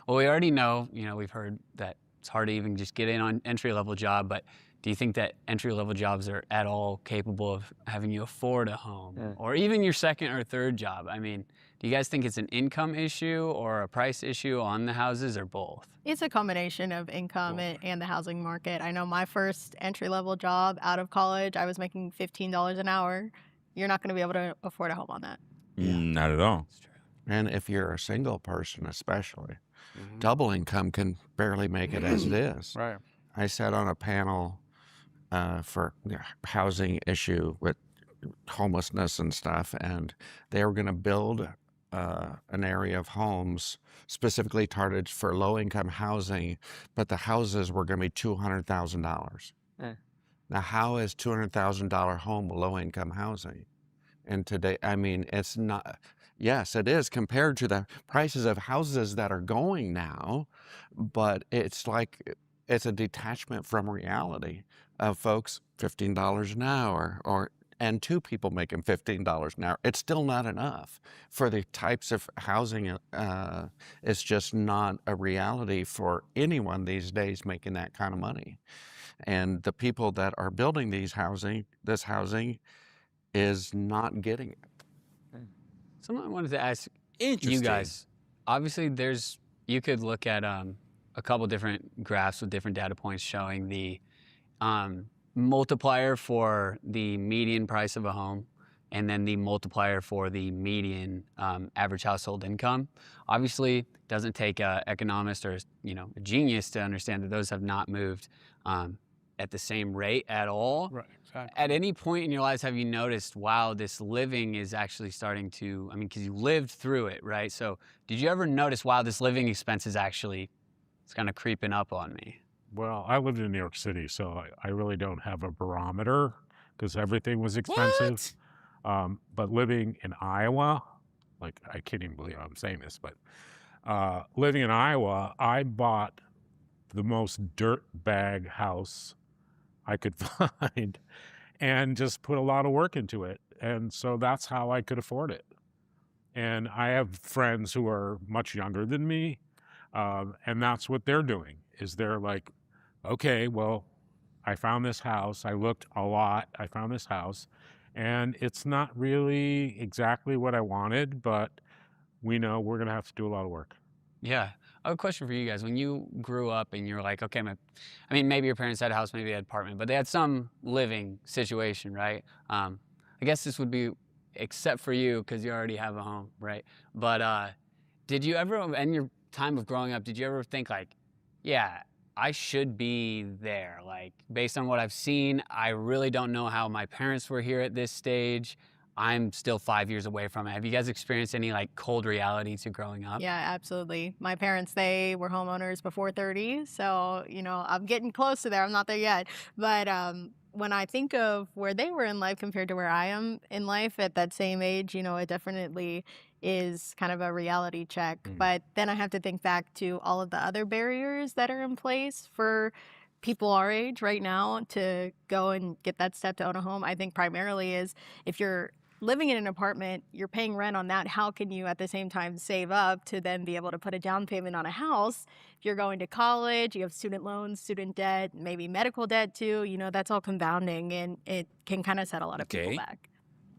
well, we already know, we've heard that it's hard to even just get in on entry-level job, but do you think that entry-level jobs are at all capable of having you afford a home or even your second or third job? I mean, do you guys think it's an income issue or a price issue on the houses or both? It's a combination of income and the housing market. I know my first entry-level job out of college, I was making $15 an hour. You're not going to be able to afford a home on that. Not at all. That's true. And if you're a single person, especially, double income can barely make it as it is. Right. I sat on a panel for the housing issue with homelessness and stuff, and they were going to build an area of homes specifically targeted for low-income housing, but the houses were going to be $200,000. Now, how is $200,000 home low-income housing? And today, I mean, it's not. Yes, it is compared to the prices of houses that are going now, but it's like it's a detachment from reality of folks $15 an hour and two people making $15 an hour. It's still not enough for the types of housing. It's just not a reality for anyone these days making that kind of money. And the people that are building this housing is not getting it. Something I wanted to ask Interesting. you guys. Obviously, you could look at a couple different graphs with different data points showing the multiplier for the median price of a home and then the multiplier for the median average household income. Obviously, it doesn't take an economist or a genius to understand that those have not moved at the same rate at all. Right. Exactly. At any point in your lives, have you noticed, wow, this living is actually starting to, because you lived through it, right? So did you ever notice, wow, this living expense is actually, it's kind of creeping up on me? Well, I lived in New York City, so I really don't have a barometer because everything was expensive. But living in Iowa, like, I can't even believe I'm saying this, but living in Iowa, I bought the most dirt bag house I could find and just put a lot of work into it. And so that's how I could afford it. And I have friends who are much younger than me, and that's what they're doing, is they're like, okay, well, I found this house. I looked a lot. I found this house, and it's not really exactly what I wanted, but we know we're going to have to do a lot of work. Yeah. I have a question for you guys. When you grew up and you were like, okay, I mean, maybe your parents had a house, maybe they had an apartment, but they had some living situation, right? I guess this would be, except for you, because you already have a home, right? But did you ever, in your time of growing up, did you ever think like, yeah, I should be there? Like, based on what I've seen, I really don't know how my parents were here at this stage. I'm still 5 years away from it. Have you guys experienced any like cold reality to growing up? Yeah, absolutely. My parents, they were homeowners before 30. So, you know, I'm getting close to there. I'm not there yet. But when I think of where they were in life compared to where I am in life at that same age, you know, it definitely is kind of a reality check. But then I have to think back to all of the other barriers that are in place for people our age right now to go and get that step to own a home. I think primarily is if you're living in an apartment, you're paying rent on that. How can you at the same time save up to then be able to put a down payment on a house? If you're going to college, you have student loans, student debt, maybe medical debt too, you know, that's all compounding and it can kind of set a lot of people back.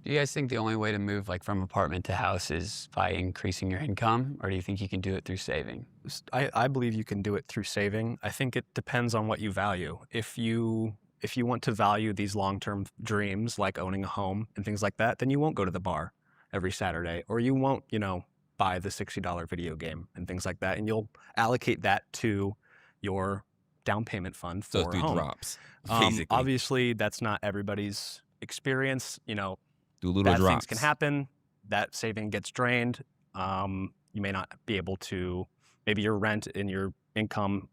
Do you guys think the only way to move like from apartment to house is by increasing your income, or do you think you can do it through saving? I believe you can do it through saving. I think it depends on what you value. If you want to value these long-term dreams like owning a home and things like that, then you won't go to the bar every Saturday, or you won't, you know, buy the $60 video game and things like that, and you'll allocate that to your down payment fund for a home. Drops, basically. Obviously, that's not everybody's experience. You know, little bad drops. things can happen. That saving gets drained. You may not be able to. Maybe your rent and your income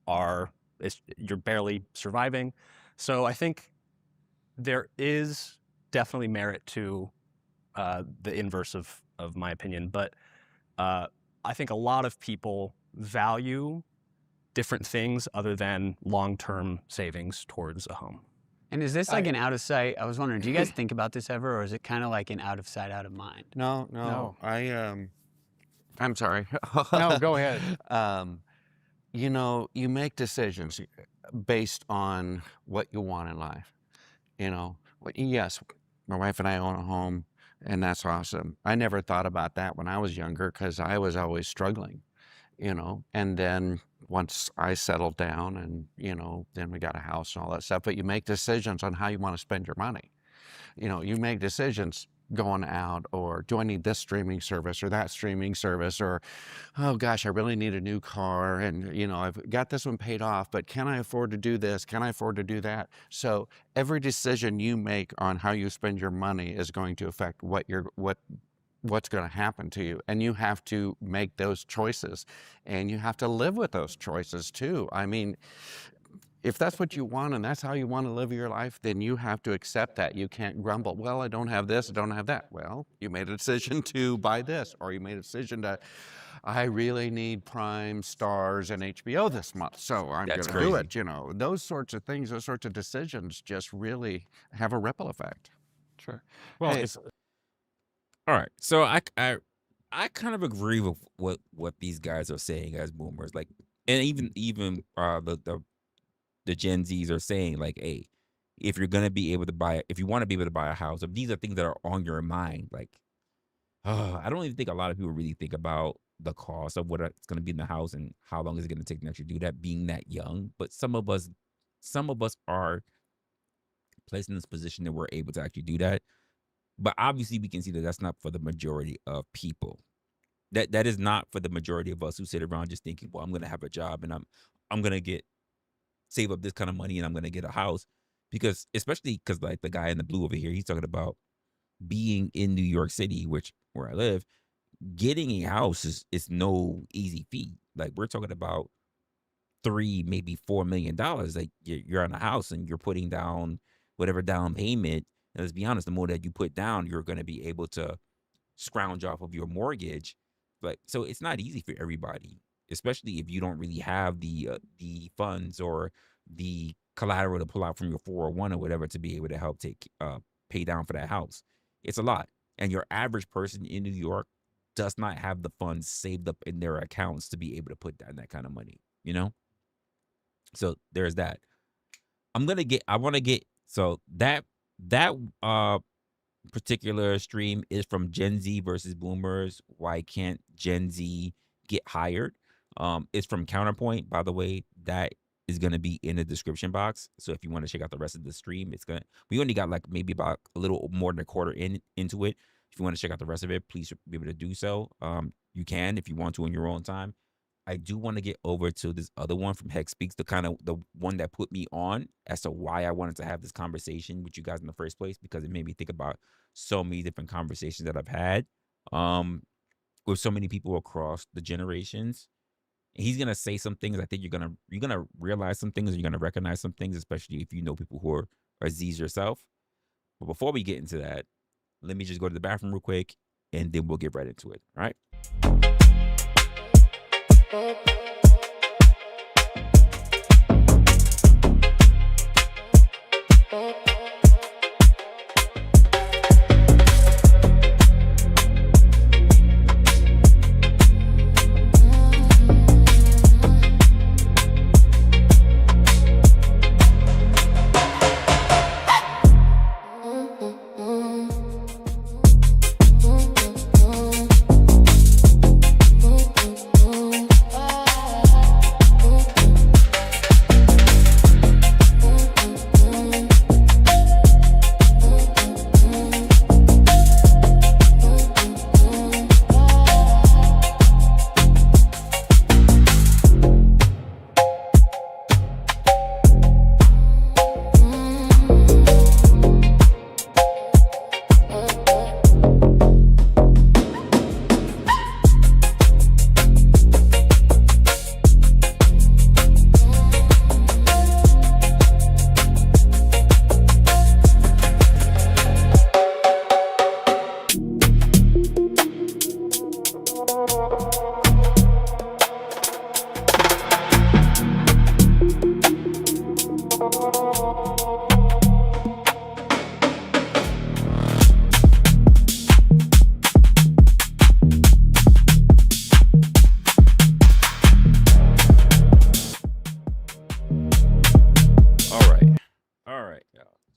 you're barely surviving. So I think there is definitely merit to the inverse of my opinion, but I think a lot of people value different things other than long-term savings towards a home. And is this like an out of sight? I was wondering, do you guys think about this ever, or is it kind of like an out of sight, out of mind? No. I'm sorry. No, go ahead. You know, you make decisions based on what you want in life. You know, yes, my wife and I own a home, and that's awesome. I never thought about that when I was younger because I was always struggling, you know. And then once I settled down and, you know, then we got a house and all that stuff. But you make decisions on how you want to spend your money. You know, you make decisions going out, or do I need this streaming service or that streaming service, or, oh gosh, I really need a new car, and, you know, I've got this one paid off, but can I afford to do this? Can I afford to do that? So every decision you make on how you spend your money is going to affect what's going to happen to you, and you have to make those choices, and you have to live with those choices too. I mean, if that's what you want and that's how you want to live your life, then you have to accept that. You can't grumble, well, I don't have this, I don't have that. Well, you made a decision to buy this, or you made a decision to, I really need Prime, Stars, and HBO this month, so I'm going to do it. You know, those sorts of things, those sorts of decisions just really have a ripple effect. Sure. Well, Hey, all right. So I kind of agree with what these guys are saying as boomers, like, and even the Gen Zs are saying, like, hey, if you're gonna be able to buy, if you want to be able to buy a house, if these are things that are on your mind, like, I don't even think a lot of people really think about the cost of what it's gonna be in the house and how long is it gonna take to actually do that, being that young. But some of us are placed in this position that we're able to actually do that. But obviously, we can see that that's not for the majority of people. That is not for the majority of us who sit around just thinking, well, I'm gonna have a job and I'm gonna save up this kind of money and I'm gonna get a house. Because especially because, like, the guy in the blue over here, he's talking about being in New York City, where I live. Getting a house is no easy feat. Like, we're talking about $3, maybe $4 million. Like, you're on a house and you're putting down whatever down payment. And let's be honest, the more that you put down, you're going to be able to scrounge off of your mortgage Like, so it's not easy for everybody, especially if you don't really have the funds or the collateral to pull out from your 401 or whatever to be able to help pay down for that house. It's a lot. And your average person in New York does not have the funds saved up in their accounts to be able to put down that kind of money, you know? So there's that. So that particular stream is from Gen Z versus Boomers. Why can't Gen Z get hired? It's from Counterpoint, by the way. That is going to be in the description box. So if you want to check out the rest of the stream, we only got like maybe about a little more than a quarter into it. If you want to check out the rest of it, please be able to do so. You can if you want to in your own time. I do want to get over to this other one from Hec Speaks, the one that put me on as to why I wanted to have this conversation with you guys in the first place, because it made me think about so many different conversations that I've had with so many people across the generations. And he's gonna say some things. I think you're gonna realize some things, and you're gonna recognize some things, especially if you know people who are Z's yourself. But before we get into that, let me just go to the bathroom real quick, and then we'll get right into it. All right.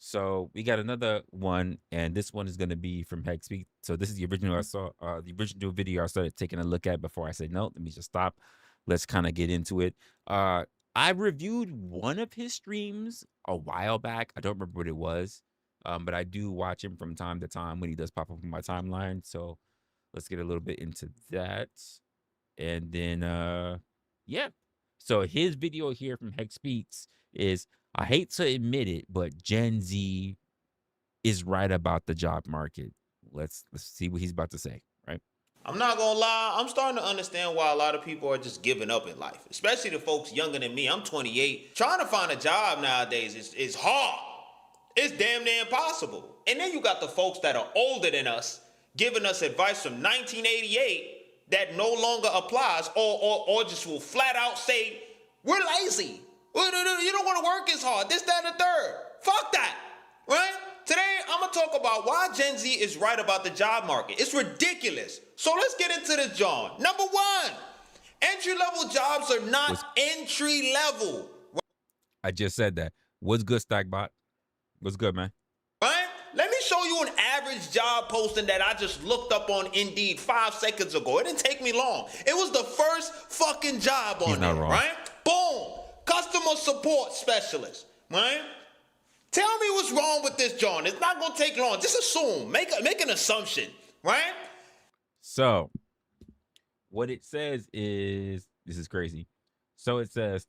So we got another one, and this one is going to be from Hec Speaks. So this is the original I saw, the original video I started taking a look at before I said, no, let me just stop. Let's kind of get into it. I reviewed one of his streams a while back. I don't remember what it was, but I do watch him from time to time when he does pop up on my timeline. So let's get a little bit into that. And then, yeah. So his video here from Hec Speaks is, I hate to admit it, but Gen Z is right about the job market. Let's see what he's about to say, right? I'm not gonna lie, I'm starting to understand why a lot of people are just giving up in life, especially the folks younger than me. I'm 28. Trying to find a job nowadays is hard. It's damn near impossible. And then you got the folks that are older than us giving us advice from 1988 that no longer applies, or just will flat out say, we're lazy. You don't want to work as hard, this, that, and the third. Fuck that, right? Today, I'm going to talk about why Gen Z is right about the job market. It's ridiculous. So let's get into this, John. Number one, entry-level jobs are not entry-level. I just said that. What's good, Stackbot? What's good, man? Right? Let me show you an average job posting that I just looked up on Indeed 5 seconds ago. It didn't take me long. It was the first fucking job on there, right? Boom. Customer support specialist, right? Tell me what's wrong with this, John. It's not going to take long. Just assume. Make an assumption, right? So what it says is, this is crazy. So it says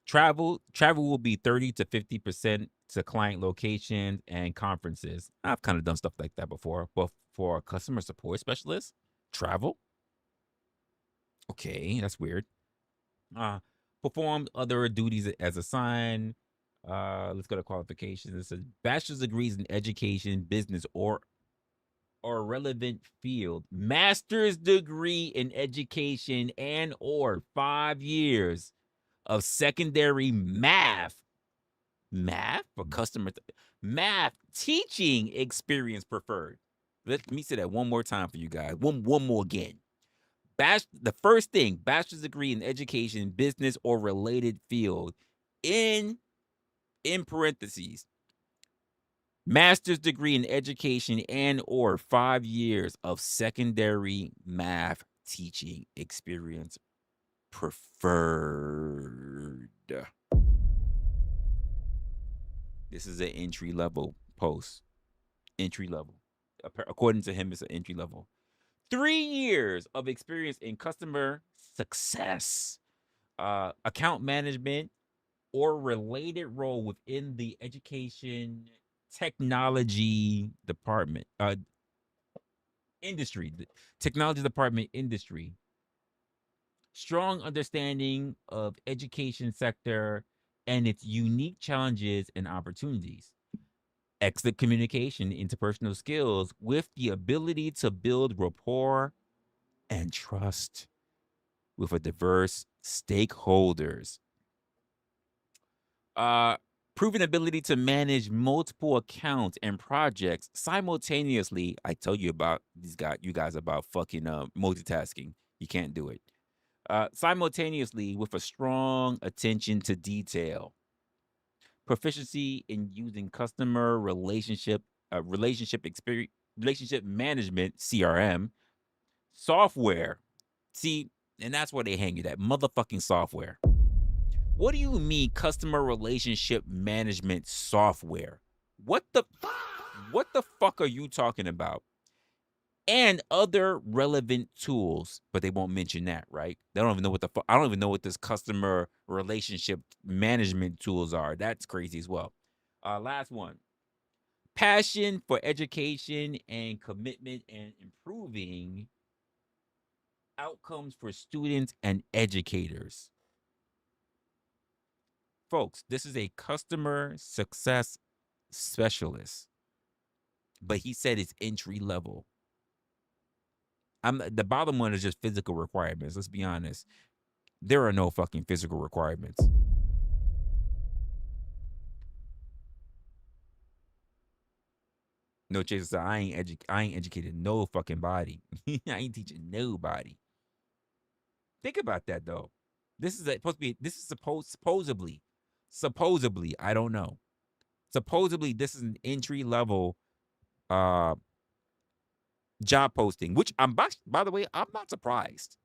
travel will be 30 to 50% to client locations and conferences. I've kind of done stuff like that before, but for a customer support specialist, travel? Okay, that's weird. Perform other duties as assigned. Let's go to qualifications. It says bachelor's degrees in education, business, or or relevant field, master's degree in education and or 5 years of secondary math for math teaching experience preferred. Let me say that one more time for you guys. One more again. The first thing, bachelor's degree in education, business, or related field, in parentheses, master's degree in education and or 5 years of secondary math teaching experience preferred. This is an entry level post. Entry level. According to him, it's an entry level. 3 years of experience in customer success, account management, or related role within the education technology department, industry, the technology department industry. Strong understanding of education sector and its unique challenges and opportunities. Excellent communication, interpersonal skills with the ability to build rapport and trust with a diverse stakeholders. Proven ability to manage multiple accounts and projects simultaneously. I tell you about you guys about fucking multitasking. You can't do it. Simultaneously with a strong attention to detail. Proficiency in using customer relationship management (CRM) software. See, and that's where they hang you, that motherfucking software. What do you mean customer relationship management software? What the fuck are you talking about? And other relevant tools, but they won't mention that, right? They don't even know what the fuck. I don't even know what this customer relationship management tools are. That's crazy as well. Last one. Passion for education and commitment and improving outcomes for students and educators. Folks, this is a customer success specialist, but he said it's entry level. The bottom one is just physical requirements. Let's be honest. There are no fucking physical requirements. No, Jason, I ain't educated no fucking body. I ain't teaching nobody. Think about that though. This is supposedly, I don't know. Supposedly this is an entry level job posting, which by the way, I'm not surprised.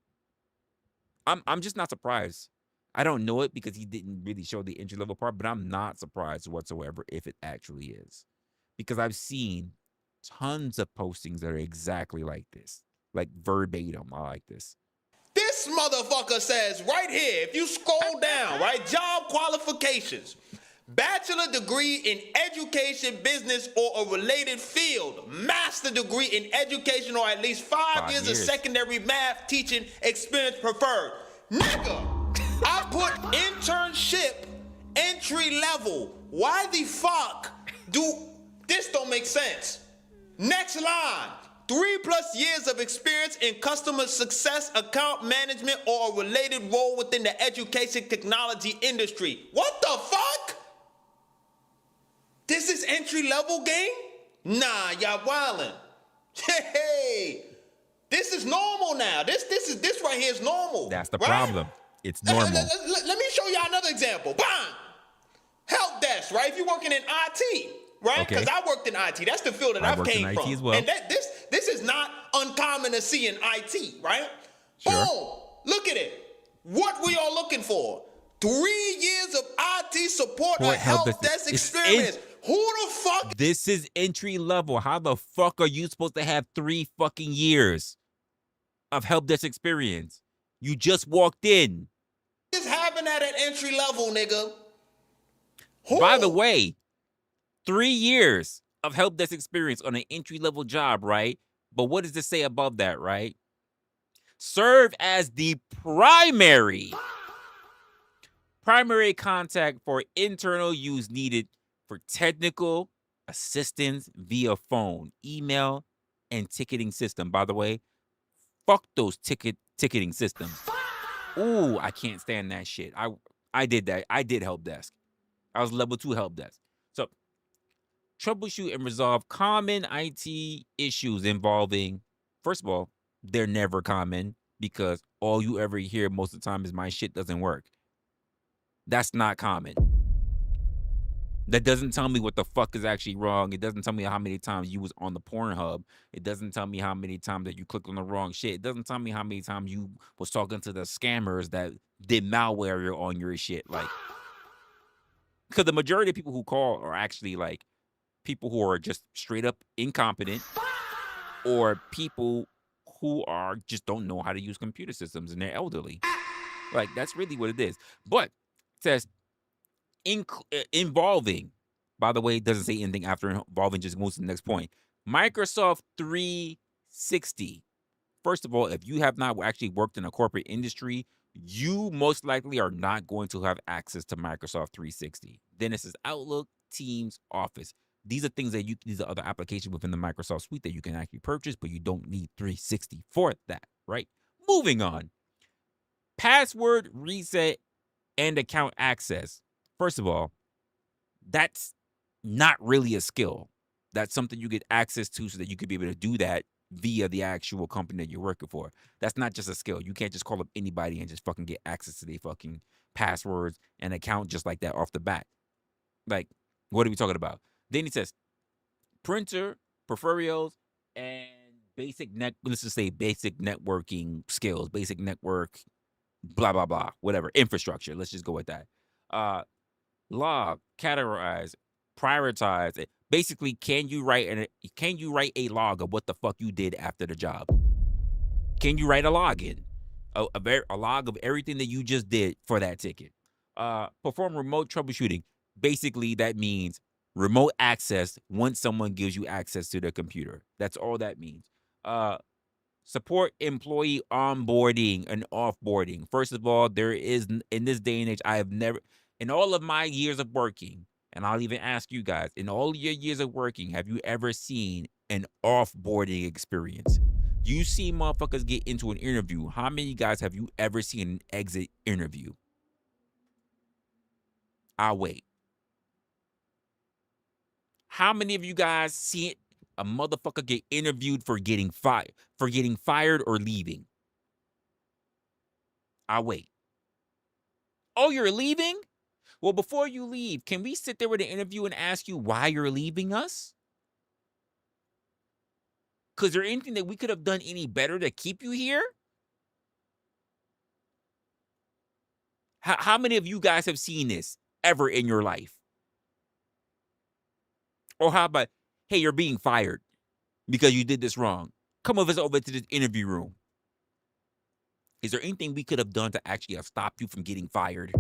I'm just not surprised. I don't know it because he didn't really show the entry level part, but I'm not surprised whatsoever if it actually is. Because I've seen tons of postings that are exactly like this. Like verbatim, I like this. This motherfucker says right here, if you scroll down, right, job qualifications. Bachelor degree in education, business, or a related field. Master degree in education or at least 5 years of secondary math teaching experience preferred. Nigga, I put internship entry level. Why the fuck this don't make sense? Next line. 3+ years of experience in customer success, account management, or a related role within the education technology industry. What the fuck? This is entry level game? Nah, y'all wildin'. Hey, this is normal now. This right here is normal. That's the right? problem. It's normal. Let me show y'all another example. Bang! Help desk, right? If you're working in IT, right? Because I worked in IT. That's the field that I came from. as well. And this is not uncommon to see in IT, right? Sure. Boom! Look at it. What we are looking for. 3 years of IT support or help desk experience. Who the fuck? This is entry level. How the fuck are you supposed to have 3 fucking years of help desk experience? You just walked in. Is having that at entry level, nigga. Who? By the way, 3 years of help desk experience on an entry level job, right? But what does this say above that, right? Serve as the primary contact for internal use needed for technical assistance via phone, email, and ticketing system. By the way, fuck those ticketing systems. Ooh, I can't stand that shit. I did that. I did help desk. I was level 2 help desk. So troubleshoot and resolve common IT issues involving, first of all, they're never common because all you ever hear most of the time is my shit doesn't work. That's not common. That doesn't tell me what the fuck is actually wrong. It doesn't tell me how many times you was on the Pornhub. It doesn't tell me how many times that you clicked on the wrong shit. It doesn't tell me how many times you was talking to the scammers that did malware on your shit. Like, because the majority of people who call are actually like people who are just straight up incompetent or people who are just don't know how to use computer systems and they're elderly. Like, that's really what it is. But it says involving, by the way, it doesn't say anything after involving, just moves to the next point. Microsoft 360. First of all, if you have not actually worked in a corporate industry, you most likely are not going to have access to Microsoft 360. Then it says Outlook, Teams, Office. These are things that these are other applications within the Microsoft suite that you can actually purchase, but you don't need 360 for that, right? Moving on. Password reset and account access. First of all, that's not really a skill. That's something you get access to so that you could be able to do that via the actual company that you're working for. That's not just a skill. You can't just call up anybody and just fucking get access to their fucking passwords and account just like that off the bat. Like, what are we talking about? Then he says printer, peripherals, and let's just say basic networking skills, basic network, blah, blah, blah, whatever, infrastructure. Let's just go with that. Log, categorize, prioritize it. Basically, can you write a log of what the fuck you did after the job? Can you write a login? A log of everything that you just did for that ticket. Perform remote troubleshooting. Basically, that means remote access once someone gives you access to their computer. That's all that means. Support employee onboarding and offboarding. First of all, there is, in this day and age, I have never, in all of my years of working, and I'll even ask you guys, in all your years of working, have you ever seen an offboarding experience? You see motherfuckers get into an interview. How many guys have you ever seen an exit interview? I'll wait. How many of you guys see a motherfucker get interviewed for getting fired or leaving? I'll wait. Oh, you're leaving? Well, before you leave, can we sit there with an interview and ask you why you're leaving us? Because there anything that we could have done any better to keep you here? How many of you guys have seen this ever in your life? Or how about, hey, you're being fired because you did this wrong. Come with us over to this interview room. Is there anything we could have done to actually have stopped you from getting fired?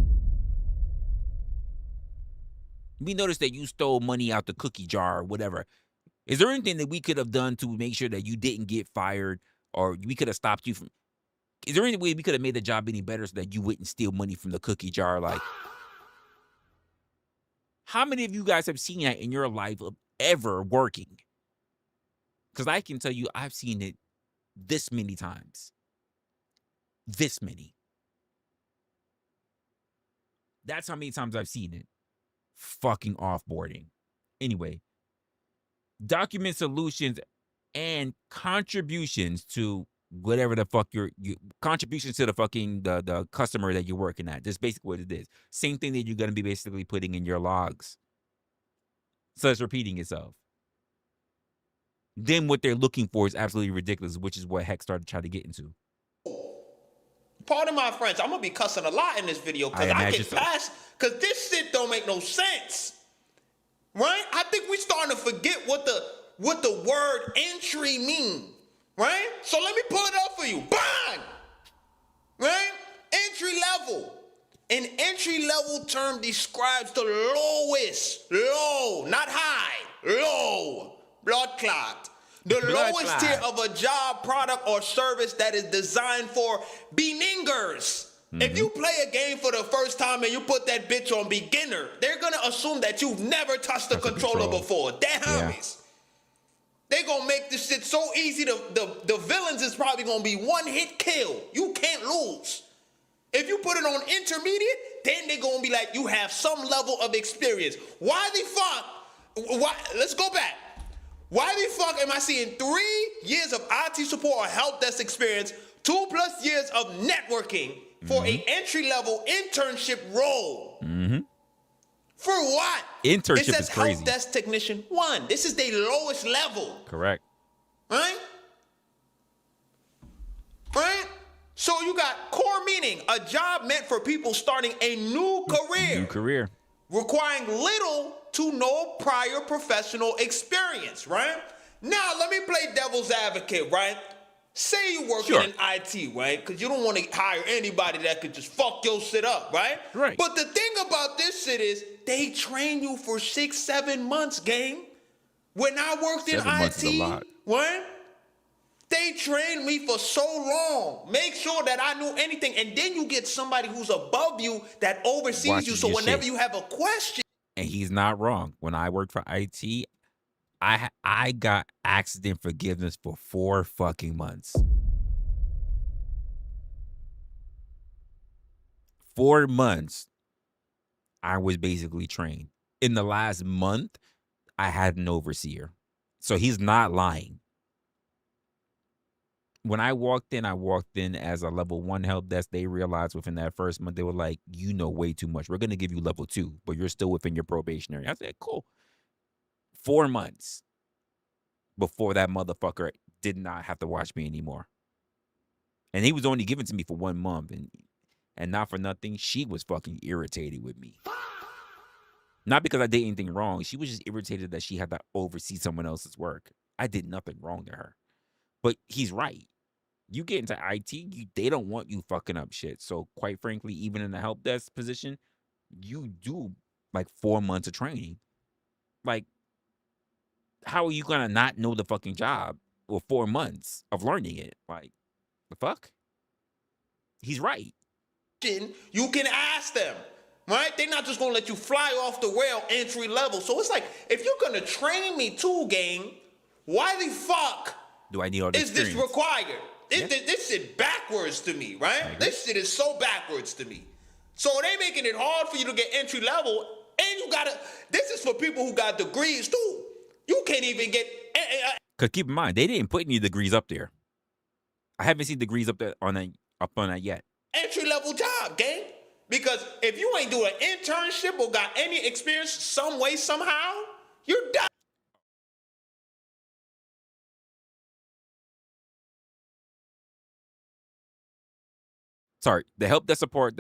We noticed that you stole money out the cookie jar or whatever. Is there anything that we could have done to make sure that you didn't get fired, or we could have stopped you from? Is there any way we could have made the job any better so that you wouldn't steal money from the cookie jar? Like, how many of you guys have seen that in your life of ever working? Because I can tell you, I've seen it this many times. This many. That's how many times I've seen it. Fucking offboarding. Anyway, document solutions and contributions to whatever the fuck your contributions to the fucking the customer that you're working at. That's basically what it is. Same thing that you're gonna be basically putting in your logs. So it's repeating itself. Then what they're looking for is absolutely ridiculous, which is what Hec started trying to get into. Pardon my French, I'm gonna be cussing a lot in this video because I get past, because this shit don't make no sense. Right? I think we starting to forget what the word entry mean. Right? So let me pull it up for you. Bang! Right? Entry level. An entry level term describes the lowest, low, not high, low, blood clot. The lowest tier of a job, product, or service that is designed for beginners. If you play a game for the first time and you put that bitch on beginner, they're going to assume that you've never touched the controller before. They're They gonna make this shit so easy. The villains is probably gonna be one hit kill. You can't lose. If you put it on intermediate, then they gonna be like, you have some level of experience. Why the fuck? Why? Let's go back. Why the fuck am I seeing 3 years of IT support or help desk experience, 2+ years of networking for a entry-level internship role? For what? Internship it says is crazy. Help desk technician 1. This is the lowest level. Correct. Right? Right? So you got core meaning, a job meant for people starting a new career. New career. Requiring little to no prior professional experience, right? Now, let me play devil's advocate, right? Say you're working in IT, right? Because you don't want to hire anybody that could just fuck your shit up, right? Right. But the thing about this shit is they train you for 6-7 months, gang. When I worked in 7 months is a lot. right? They trained me for so long. Make sure that I knew anything. And then you get somebody who's above you that oversees Watches you. So your whenever shit. you have a question. And he's not wrong. When I worked for IT, I got accident forgiveness for 4 fucking months. 4 months, I was basically trained. In the last month, I had an overseer. So he's not lying. When I walked in as a level 1 help desk. They realized within that first month, they were like, you know way too much. We're going to give you level 2, but you're still within your probationary. I said, cool. 4 months before that motherfucker did not have to watch me anymore. And he was only given to me for 1 month. And not for nothing, she was fucking irritated with me. Not because I did anything wrong. She was just irritated that she had to oversee someone else's work. I did nothing wrong to her. But he's right. You get into IT, they don't want you fucking up shit. So quite frankly, even in the help desk position, you do like 4 months of training. Like, how are you gonna not know the fucking job with 4 months of learning it? Like, the fuck? He's right. You can ask them, right? They're not just gonna let you fly off the rail entry level. So it's like, if you're gonna train me too, gang, why the fuck do I need all this is this experience? required? This shit backwards to me, right? This shit is so backwards to me. So they making it hard for you to get entry level, and you gotta. This is for people who got degrees too. You can't even get. Cause keep in mind, they didn't put any degrees up there. I haven't seen degrees up on that yet. Entry level job, gang. Because if you ain't doing an internship or got any experience some way, somehow, you're done. Sorry, the help desk support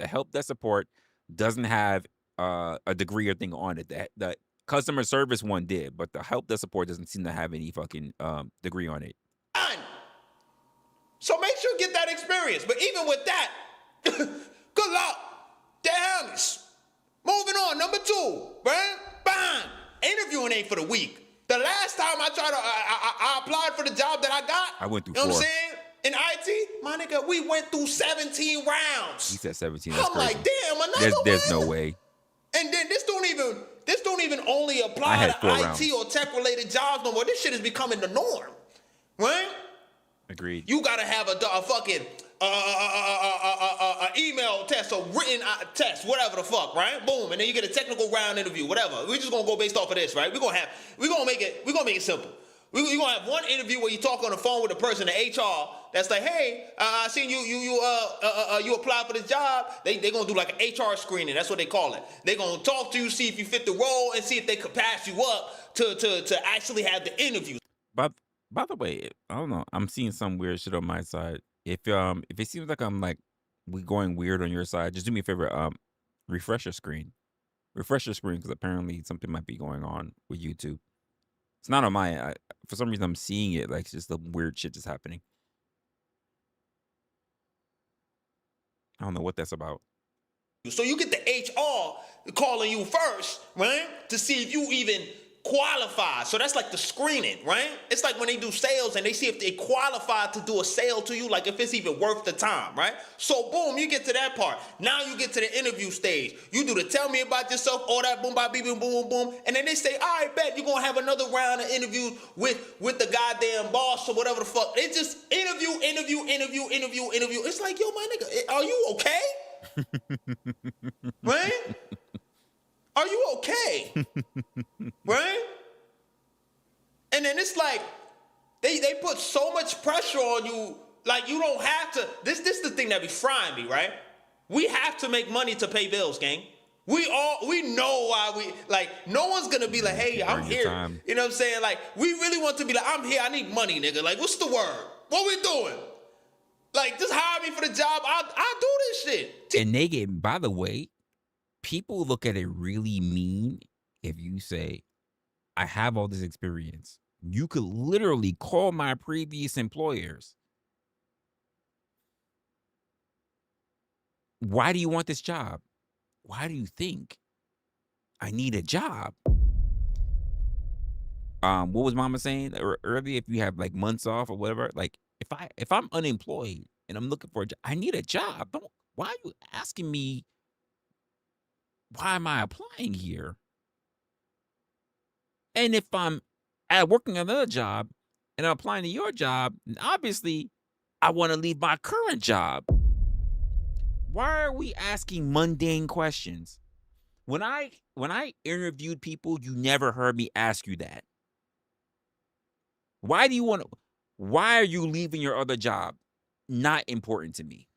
doesn't have a degree or thing on it. The customer service one did, but the help desk support doesn't seem to have any fucking degree on it. So make sure you get that experience. But even with that, good luck. Damn it. Moving on, number 2, right? Bang. Interviewing ain't for the weak. The last time I applied for the job that I got, I went through 4. You know what I'm saying? In IT, my nigga, we went through 17 rounds. He said 17. That's I'm crazy. like, damn, another There's one? no way. And then this don't even only apply to IT or tech-related jobs no more. This shit is becoming the norm, right? Agreed. You gotta have a fucking email test or written test, whatever the fuck, right? Boom, and then you get a technical round interview, whatever. We're just gonna go based off of this, right? We're gonna make it simple. We're gonna have one interview where you talk on the phone with a person, the HR, that's like, hey, I seen you applied for this job. They gonna do like an HR screening. That's what they call it. They gonna talk to you, see if you fit the role, and see if they could pass you up to actually have the interview. But by the way, I don't know. I'm seeing some weird shit on my side. If it seems like we going weird on your side, just do me a favor. Refresh your screen. Refresh your screen because apparently something might be going on with YouTube. It's not on my. For some reason, I'm seeing it like it's just the weird shit just happening. I don't know what that's about. So you get the HR calling you first, right? To see if you even qualify. So that's like the screening, right? It's like when they do sales and they see if they qualify to do a sale to you, like if it's even worth the time, right? So boom, you get to that part. Now you get to the interview stage. You do the tell me about yourself, all that boom, bop, beep, boom, boom, boom. And then they say, all right, bet you're going to have another round of interviews with the goddamn boss or whatever the fuck. They just interview. It's like, yo, my nigga, are you okay? Right? Are you okay? Right? And then it's like they put so much pressure on you, like you don't have to. This is the thing that be frying me, right? We have to make money to pay bills, gang. We know why we like. No one's gonna be like, hey, I'm here. You know what I'm saying? Like, we really want to be like, I'm here. I need money, nigga. Like, what's the word? What we doing? Like, just hire me for the job. I'll do this shit. And they get, by the way, people look at it really mean if you say, I have all this experience. You could literally call my previous employers. Why do you want this job? Why do you think I need a job? What was Mama saying earlier? If you have like months off or whatever, like if I'm unemployed and I'm looking for a job, I need a job. Why are you asking me? Why am I applying here? And if I'm working another job and I'm applying to your job, obviously I want to leave my current job. Why are we asking mundane questions? When I interviewed people, you never heard me ask you that. Why are you leaving your other job? Not important to me.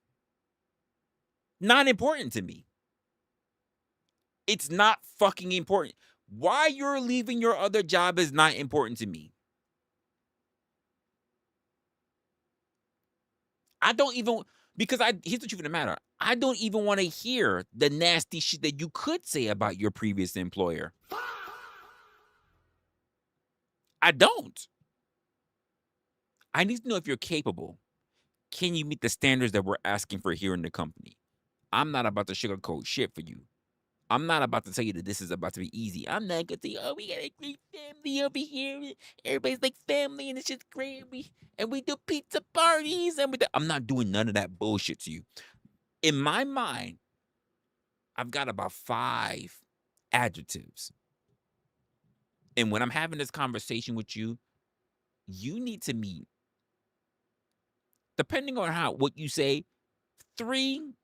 Not important to me. It's not fucking important. Why you're leaving your other job is not important to me. I don't even, because here's the truth of the matter. I don't even want to hear the nasty shit that you could say about your previous employer. I don't. I need to know if you're capable. Can you meet the standards that we're asking for here in the company? I'm not about to sugarcoat shit for you. I'm not about to tell you that this is about to be easy. I'm not going to say, oh, we got a great family over here. Everybody's like family and it's just great. And we do pizza parties. I'm not doing none of that bullshit to you. In my mind, I've got about 5 adjectives. And when I'm having this conversation with you, you need to meet, depending on what you say, 3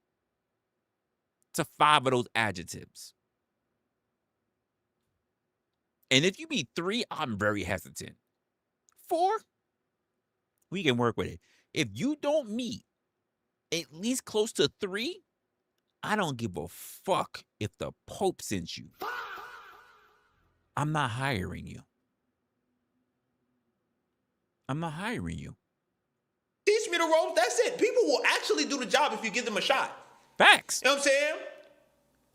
to 5 of those adjectives. And if you meet 3, I'm very hesitant. 4, we can work with it. If you don't meet at least close to 3, I don't give a fuck if the Pope sent you. I'm not hiring you. I'm not hiring you. Teach me the ropes. That's it. People will actually do the job if you give them a shot. Facts. You know what I'm saying?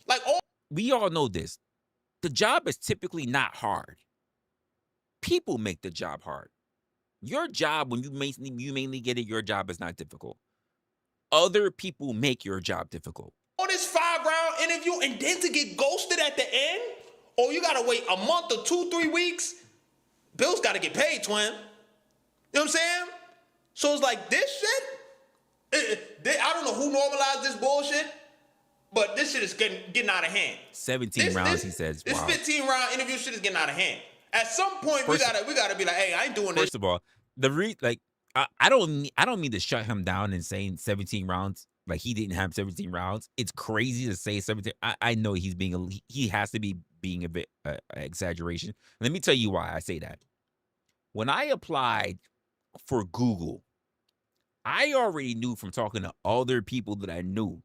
Like, we all know this. The job is typically not hard. People make the job hard. Your job, when you mainly get it, your job is not difficult. Other people make your job difficult. On this 5-round interview and then to get ghosted at the end, or you gotta wait a month or 2-3 weeks, bills gotta get paid, twin. You know what I'm saying? So it's like this shit, I don't know who normalized this bullshit, but this shit is getting out of hand. 17 rounds, he says. This wow. 15-round interview shit is getting out of hand. At some point, we gotta be like, hey, I ain't doing this. First of all, I don't mean to shut him down and saying 17 rounds. Like, he didn't have 17 rounds. It's crazy to say 17. I know he has to be being a bit exaggeration. Let me tell you why I say that. When I applied for Google, I already knew from talking to other people that I knew,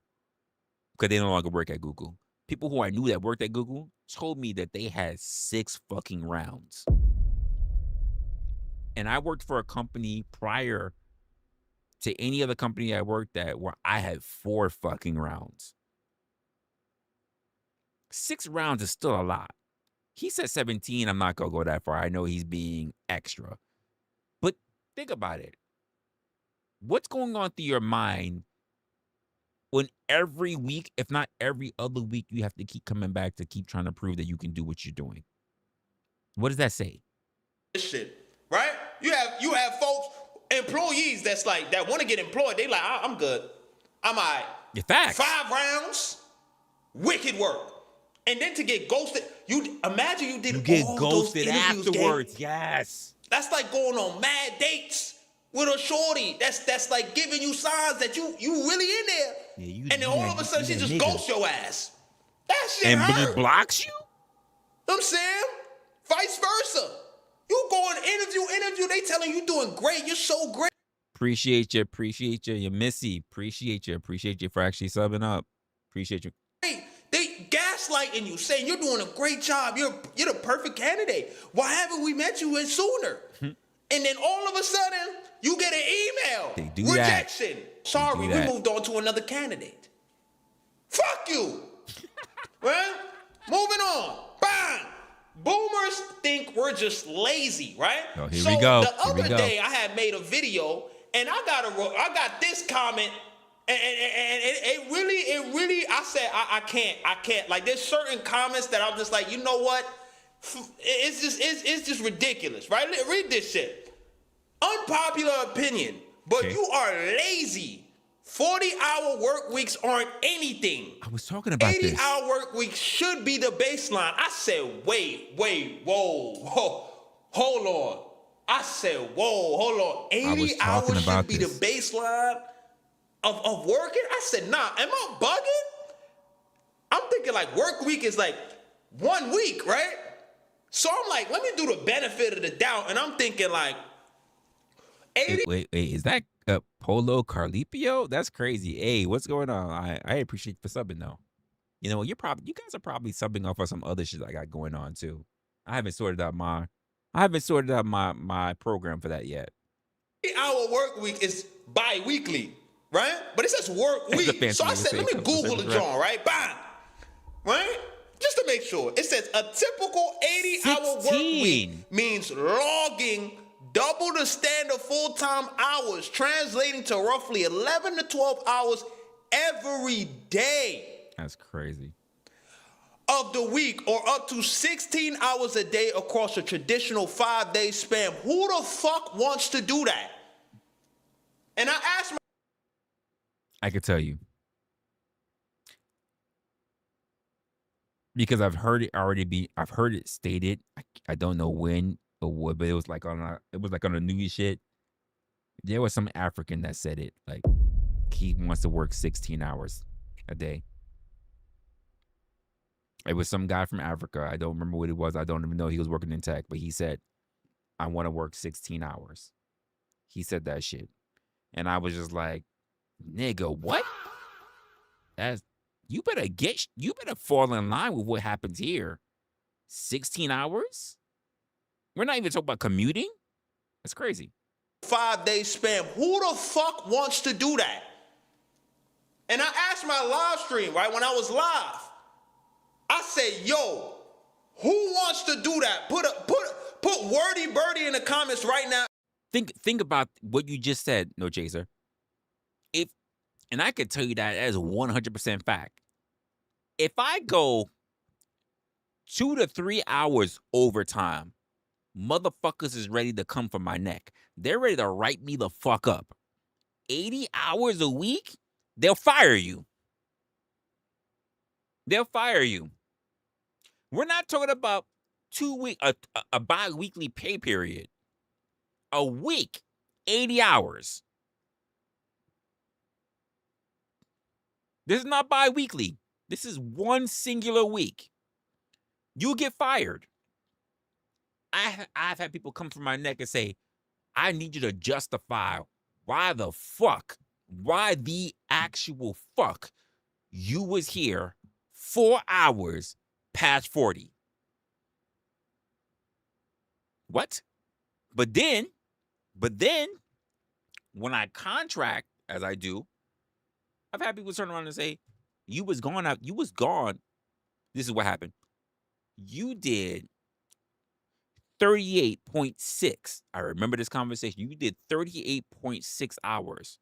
because they no longer work at Google. People who I knew that worked at Google told me that they had 6 fucking rounds. And I worked for a company prior to any other company I worked at where I had 4 fucking rounds. 6 rounds is still a lot. He said 17. I'm not going to go that far. I know he's being extra. But think about it. What's going on through your mind when every week, if not every other week, you have to keep coming back to keep trying to prove that you can do what you're doing? What does that say? This shit, right? You have folks, employees that's like that want to get employed. They like, I'm good. I'm all right. Your facts. 5 rounds, wicked work. And then to get ghosted, you imagine you did all those interviews afterwards. gang. Yes. That's like going on mad dates with a shorty. That's like giving you signs that you really in there. Yeah, and then all of a sudden she just ghosts your ass. That shit and hurt. he blocks you? You know what I'm saying? Vice versa. You go and interview, they telling you doing great. You're so great. Appreciate you. You're Missy. Appreciate you for actually subbing up. Appreciate you. They gaslighting you, saying you're doing a great job. You're the perfect candidate. Why haven't we met you in sooner? And then all of a sudden, you get an email. They do rejection. that. Sorry, do we that. moved on to another candidate. Fuck you. Right? Moving on. Bang. Boomers think we're just lazy, right? Oh, here we go. The Here we other go. day, I had made a video, and I got this comment, and it really, I said, I can't. Like, there's certain comments that I'm just like, you know what? It's just ridiculous, right? Read this shit. Unpopular opinion, but you are lazy. 40-hour work weeks aren't anything. I was talking about this. 80-hour work weeks should be the baseline. I said, wait, whoa, hold on. I said, whoa, hold on. 80 hours should be the baseline of working? I said, nah, am I bugging? I'm thinking like work week is like 1 week, right? So I'm like, let me do the benefit of the doubt. And I'm thinking like, 80. Wait, is that Polo Carlipio? That's crazy. Hey, what's going on? I appreciate you for subbing though. You know, you guys are probably subbing off of some other shit I got going on too. I haven't sorted out my program for that yet. 80-hour work week is bi-weekly, right? But it says work week. So I said, let me Google the John, right? Bang! Right? Just to make sure. It says a typical 80-hour work week means logging double the standard full-time hours, translating to roughly 11 to 12 hours every day. That's crazy. Of the week, or up to 16 hours a day across a traditional 5-day span. Who the fuck wants to do that? And I asked my... I could tell you. Because I've heard it stated. I don't know when or what, but it was like on a news shit. There was some African that said it. Like, he wants to work 16 hours a day. It was some guy from Africa. I don't remember what it was. I don't even know. He was working in tech, but he said, I want to work 16 hours. He said that shit. And I was just like, nigga, what? You better fall in line with what happens here. 16 hours? We're not even talking about commuting? That's crazy. 5-day span. Who the fuck wants to do that? And I asked my live stream, right, when I was live. I said, yo, who wants to do that? Put wordy birdie in the comments right now. Think about what you just said, No Chaser. And I could tell you that as a 100% fact. If I go 2 to 3 hours overtime, motherfuckers is ready to come for my neck. They're ready to write me the fuck up. 80 hours a week, they'll fire you. They'll fire you. We're not talking about 2 week a bi-weekly pay period. A week, 80 hours. This is not bi-weekly. This is one singular week. You'll get fired. I've had people come from my neck and say, I need you to justify why the actual fuck you was here 4 hours past 40. What? But then, when I contract, as I do, I've had people turn around and say, you was gone. This is what happened. You did 38.6. I remember this conversation. You did 38.6 hours.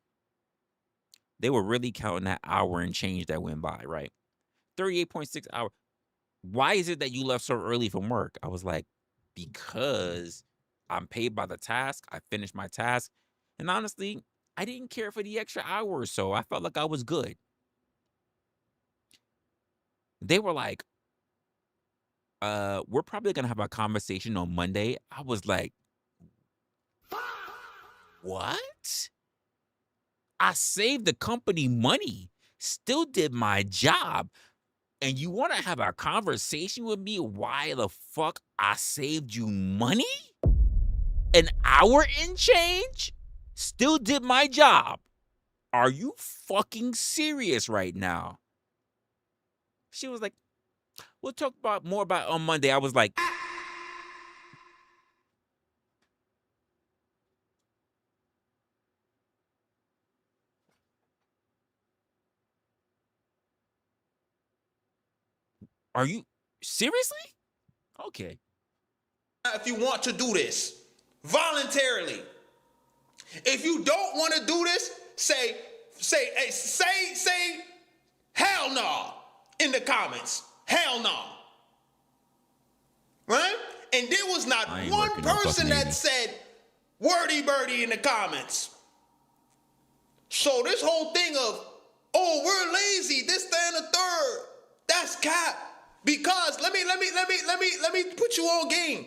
They were really counting that hour and change that went by, right? 38.6 hours. Why is it that you left so early from work? I was like, because I'm paid by the task. I finished my task. And honestly, I didn't care for the extra hours, so I felt like I was good. They were like, we're probably gonna have a conversation on Monday. I was like, what? I saved the company money, still did my job, and you want to have a conversation with me why the fuck I saved you money? An hour in change? Still did my job. Are you fucking serious right now? She was like, we'll talk more about on Monday. I was like, are you seriously? Okay. If you want to do this voluntarily, if you don't want to do this, say hell no in the comments. Hell no. Right? And there was not one person that said wordy birdie in the comments. So this whole thing of, oh, we're lazy, this, that, and the third, that's cap. Because let me put you on game.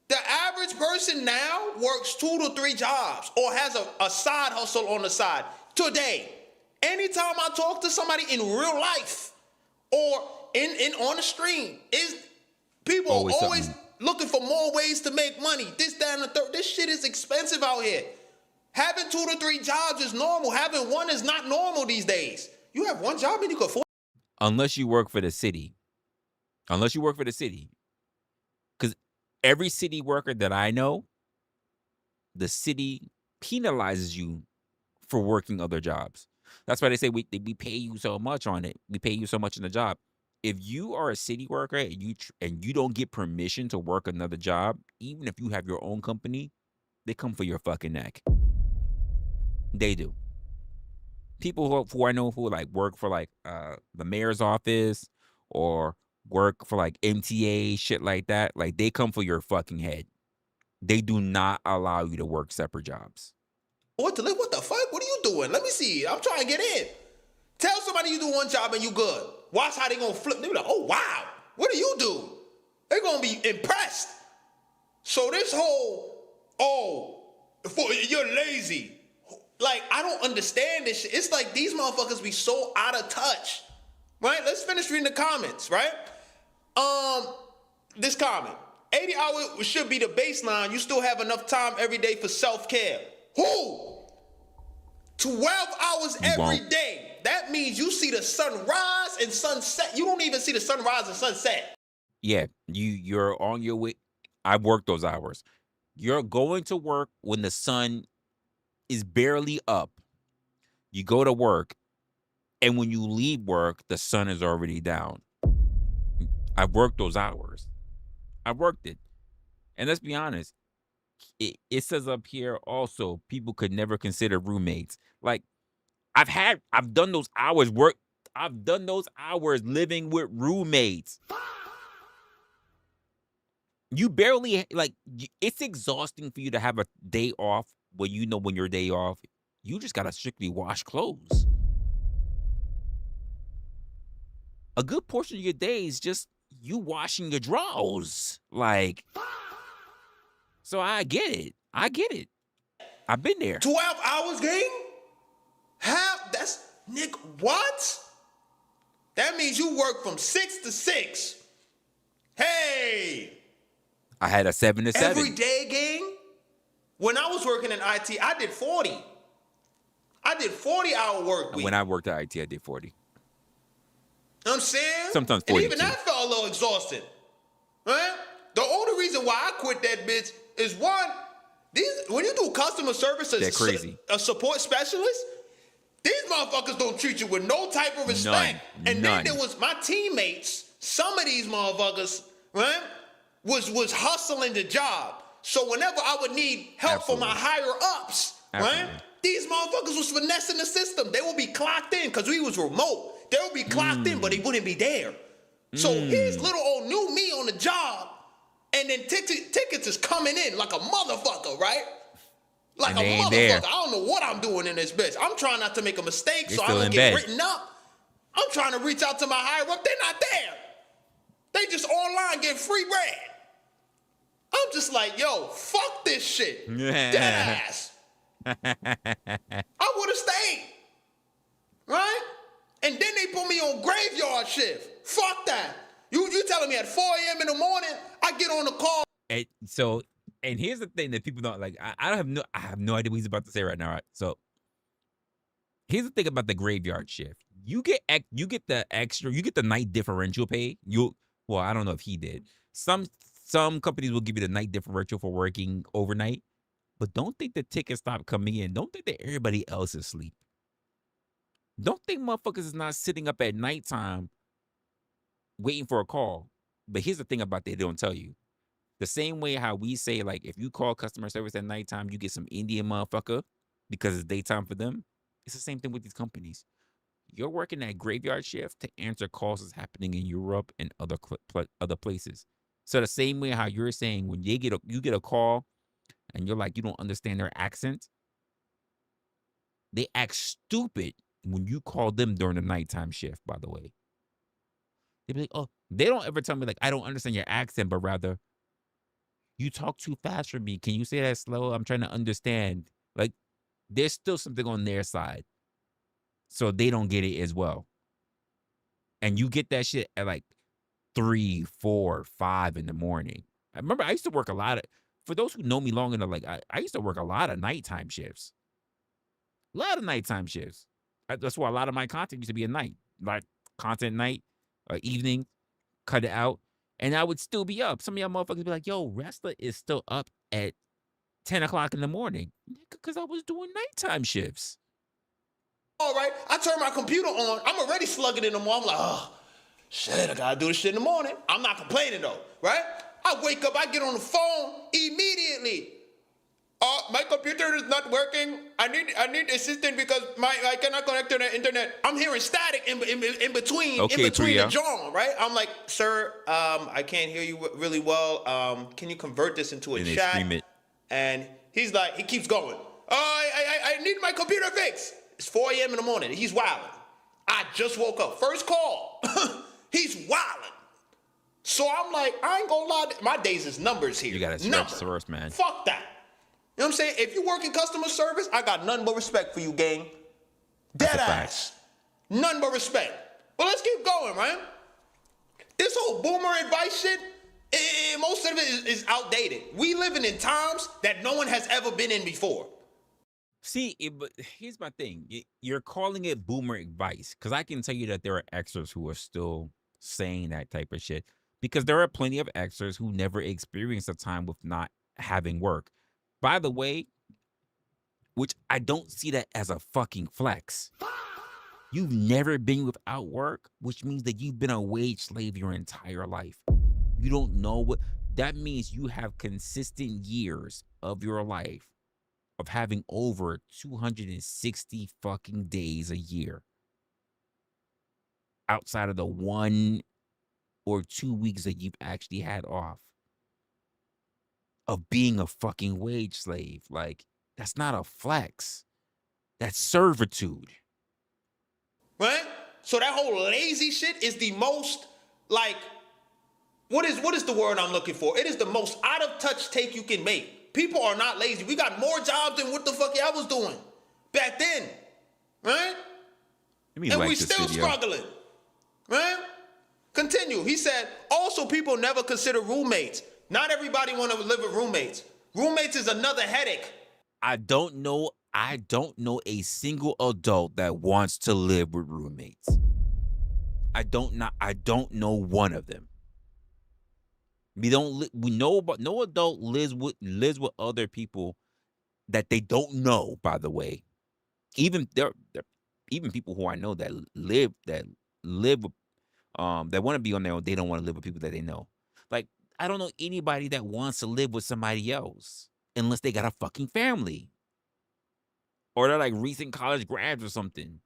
The average person now works 2 to 3 jobs or has a side hustle on the side. Today, anytime I talk to somebody in real life or on the stream, people always looking for more ways to make money. This, that, and the third. This shit is expensive out here. Having 2 to 3 jobs is normal. Having one is not normal these days. You have one job and you can afford. Unless you work for the city. Unless you work for the city. Because every city worker that I know, the city penalizes you for working other jobs. That's why they say we pay you so much on it. We pay you so much in the job. If you are a city worker and you don't get permission to work another job, even if you have your own company, they come for your fucking neck. They do. People who I know who like work for like the mayor's office or work for like MTA, shit like that, like they come for your fucking head. They do not allow you to work separate jobs. What the fuck? What are you doing? Let me see. I'm trying to get in. Tell somebody you do one job and you good. Watch how they gonna flip. They be like, oh wow, what do you do? They're gonna be impressed. So this whole, you're lazy. Like, I don't understand this shit. It's like these motherfuckers be so out of touch. Right? Let's finish reading the comments, right? This comment. 80 hours should be the baseline. You still have enough time every day for self-care. Who? 12 hours every day. That means you see the sunrise and sunset. You don't even see the sunrise and sunset. Yeah, you're on your way. I work those hours. You're going to work when the sun is barely up. You go to work, and when you leave work, the sun is already down. I worked those hours. I worked it. And let's be honest, it says up here also, people could never consider roommates. Like, I've done those hours work. I've done those hours living with roommates. You barely, like, it's exhausting for you to have a day off when you know when your day off, you just got to strictly wash clothes. A good portion of your day is just you washing your drawers. Like, so I get it. I get it. I've been there. 12 hours, gang? Nick, what? That means you work from 6 to 6. Hey! I had a 7 to 7. Every day, gang? When I was working in IT, I did 40. I did 40-hour work week. When I worked at IT, I did 40. You know what I'm saying? Sometimes 40. And even that felt a little exhausted. Right? The only reason why I quit that bitch is one, when you do customer service as crazy. A support specialist, these motherfuckers don't treat you with no type of respect. Then there was my teammates, some of these motherfuckers, right, was hustling the job. So whenever I would need help from my higher ups, right, these motherfuckers was finessing the system. They would be clocked in because we was remote. They would be clocked in, but they wouldn't be there. So here's little old new me on the job, And then tickets is coming in like a motherfucker, right? Like And a they ain't motherfucker. there. I don't know what I'm doing in this bitch. I'm trying not to make a mistake They so I still don't in get bed. written up. I'm trying to reach out to my higher up. They're not there. They just online get free bread. I'm just like, yo, fuck this shit. Dead ass. I would have stayed. Right? And then they put me on graveyard shift. Fuck that. You telling me at 4 a.m. in the morning, I get on the call. And so, and here's the thing that people don't like. I have no idea what he's about to say right now. Right? So, here's the thing about the graveyard shift. You get the extra, you get the night differential pay. Well, I don't know if he did. Some companies will give you the night differential for working overnight, but don't think the tickets stop coming in. Don't think that everybody else is asleep. Don't think motherfuckers is not sitting up at nighttime waiting for a call. But here's the thing about they don't tell you. The same way how we say, like, if you call customer service at nighttime, you get some Indian motherfucker because it's daytime for them. It's the same thing with these companies. You're working that graveyard shift to answer calls that's happening in Europe and other places. So the same way how you're saying when you get a call and you're like, you don't understand their accent, they act stupid when you call them during the nighttime shift, by the way. They be like, oh, they don't ever tell me, like, I don't understand your accent, but rather, you talk too fast for me. Can you say that slow? I'm trying to understand. Like, there's still something on their side. So they don't get it as well. And you get that shit at like 3, 4, 5 in the morning. I remember I used to work a lot of, for those who know me long enough, like I used to work a lot of nighttime shifts. A lot of nighttime shifts. That's why a lot of my content used to be at night. Like content night, evening, cut it out. And I would still be up. Some of y'all motherfuckers be like, yo, Resla is still up at 10 o'clock in the morning. Because I was doing nighttime shifts. All right, I turn my computer on. I'm already slugging in the morning. I'm like, oh, shit, I gotta do this shit in the morning. I'm not complaining though, right? I wake up, I get on the phone immediately. My computer is not working. I need assistance because I cannot connect to the internet. I'm hearing static in between the John, right? I'm like, sir, I can't hear you really well. Can you convert this into a chat? Scream it. And he's like, he keeps going. I need my computer fixed. It's 4 a.m. in the morning. He's wilding. I just woke up. First call. He's wilding. So I'm like, I ain't gonna lie. My days is numbers here. You gotta stretch first, man. Fuck that. You know what I'm saying? If you work in customer service, I got nothing but respect for you, gang. Dead ass. Nothing but respect. But let's keep going, right? This whole boomer advice shit, most of it is outdated. We living in times that no one has ever been in before. See, but here's my thing. You're calling it boomer advice because I can tell you that there are extras who are still saying that type of shit because there are plenty of extras who never experienced a time with not having work. By the way, which I don't see that as a fucking flex. You've never been without work, which means that you've been a wage slave your entire life. You don't know what that means. You have consistent years of your life of having over 260 fucking days a year outside of the 1 or 2 weeks that you've actually had off of being a fucking wage slave. Like, that's not a flex. That's servitude. Right? So that whole lazy shit is the most, like, what is the word I'm looking for? It is the most out of touch take you can make. People are not lazy. We got more jobs than what the fuck I was doing back then, right? And we still struggling, right? Continue. He said, also people never consider roommates. Not everybody want to live with roommates. Roommates is another headache. I don't know a single adult that wants to live with roommates. I don't know one of them. We know about no adult lives with other people that they don't know, by the way. Even there even people who I know that live with that want to be on their own, they don't want to live with people that they know. Like, I don't know anybody that wants to live with somebody else unless they got a fucking family. Or they're like recent college grads or something.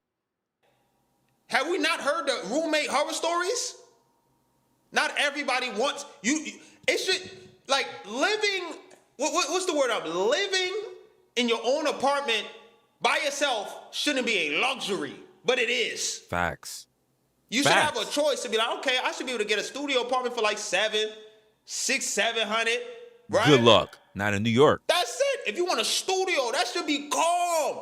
Have we not heard the roommate horror stories? Not everybody wants you. It should. Like living, what's the word? Living in your own apartment by yourself shouldn't be a luxury, but it is. Facts. You should have a choice to be like, okay, I should be able to get a studio apartment for like $700, $700, right? Good luck. Not in New York. That's it. If you want a studio, that should be calm,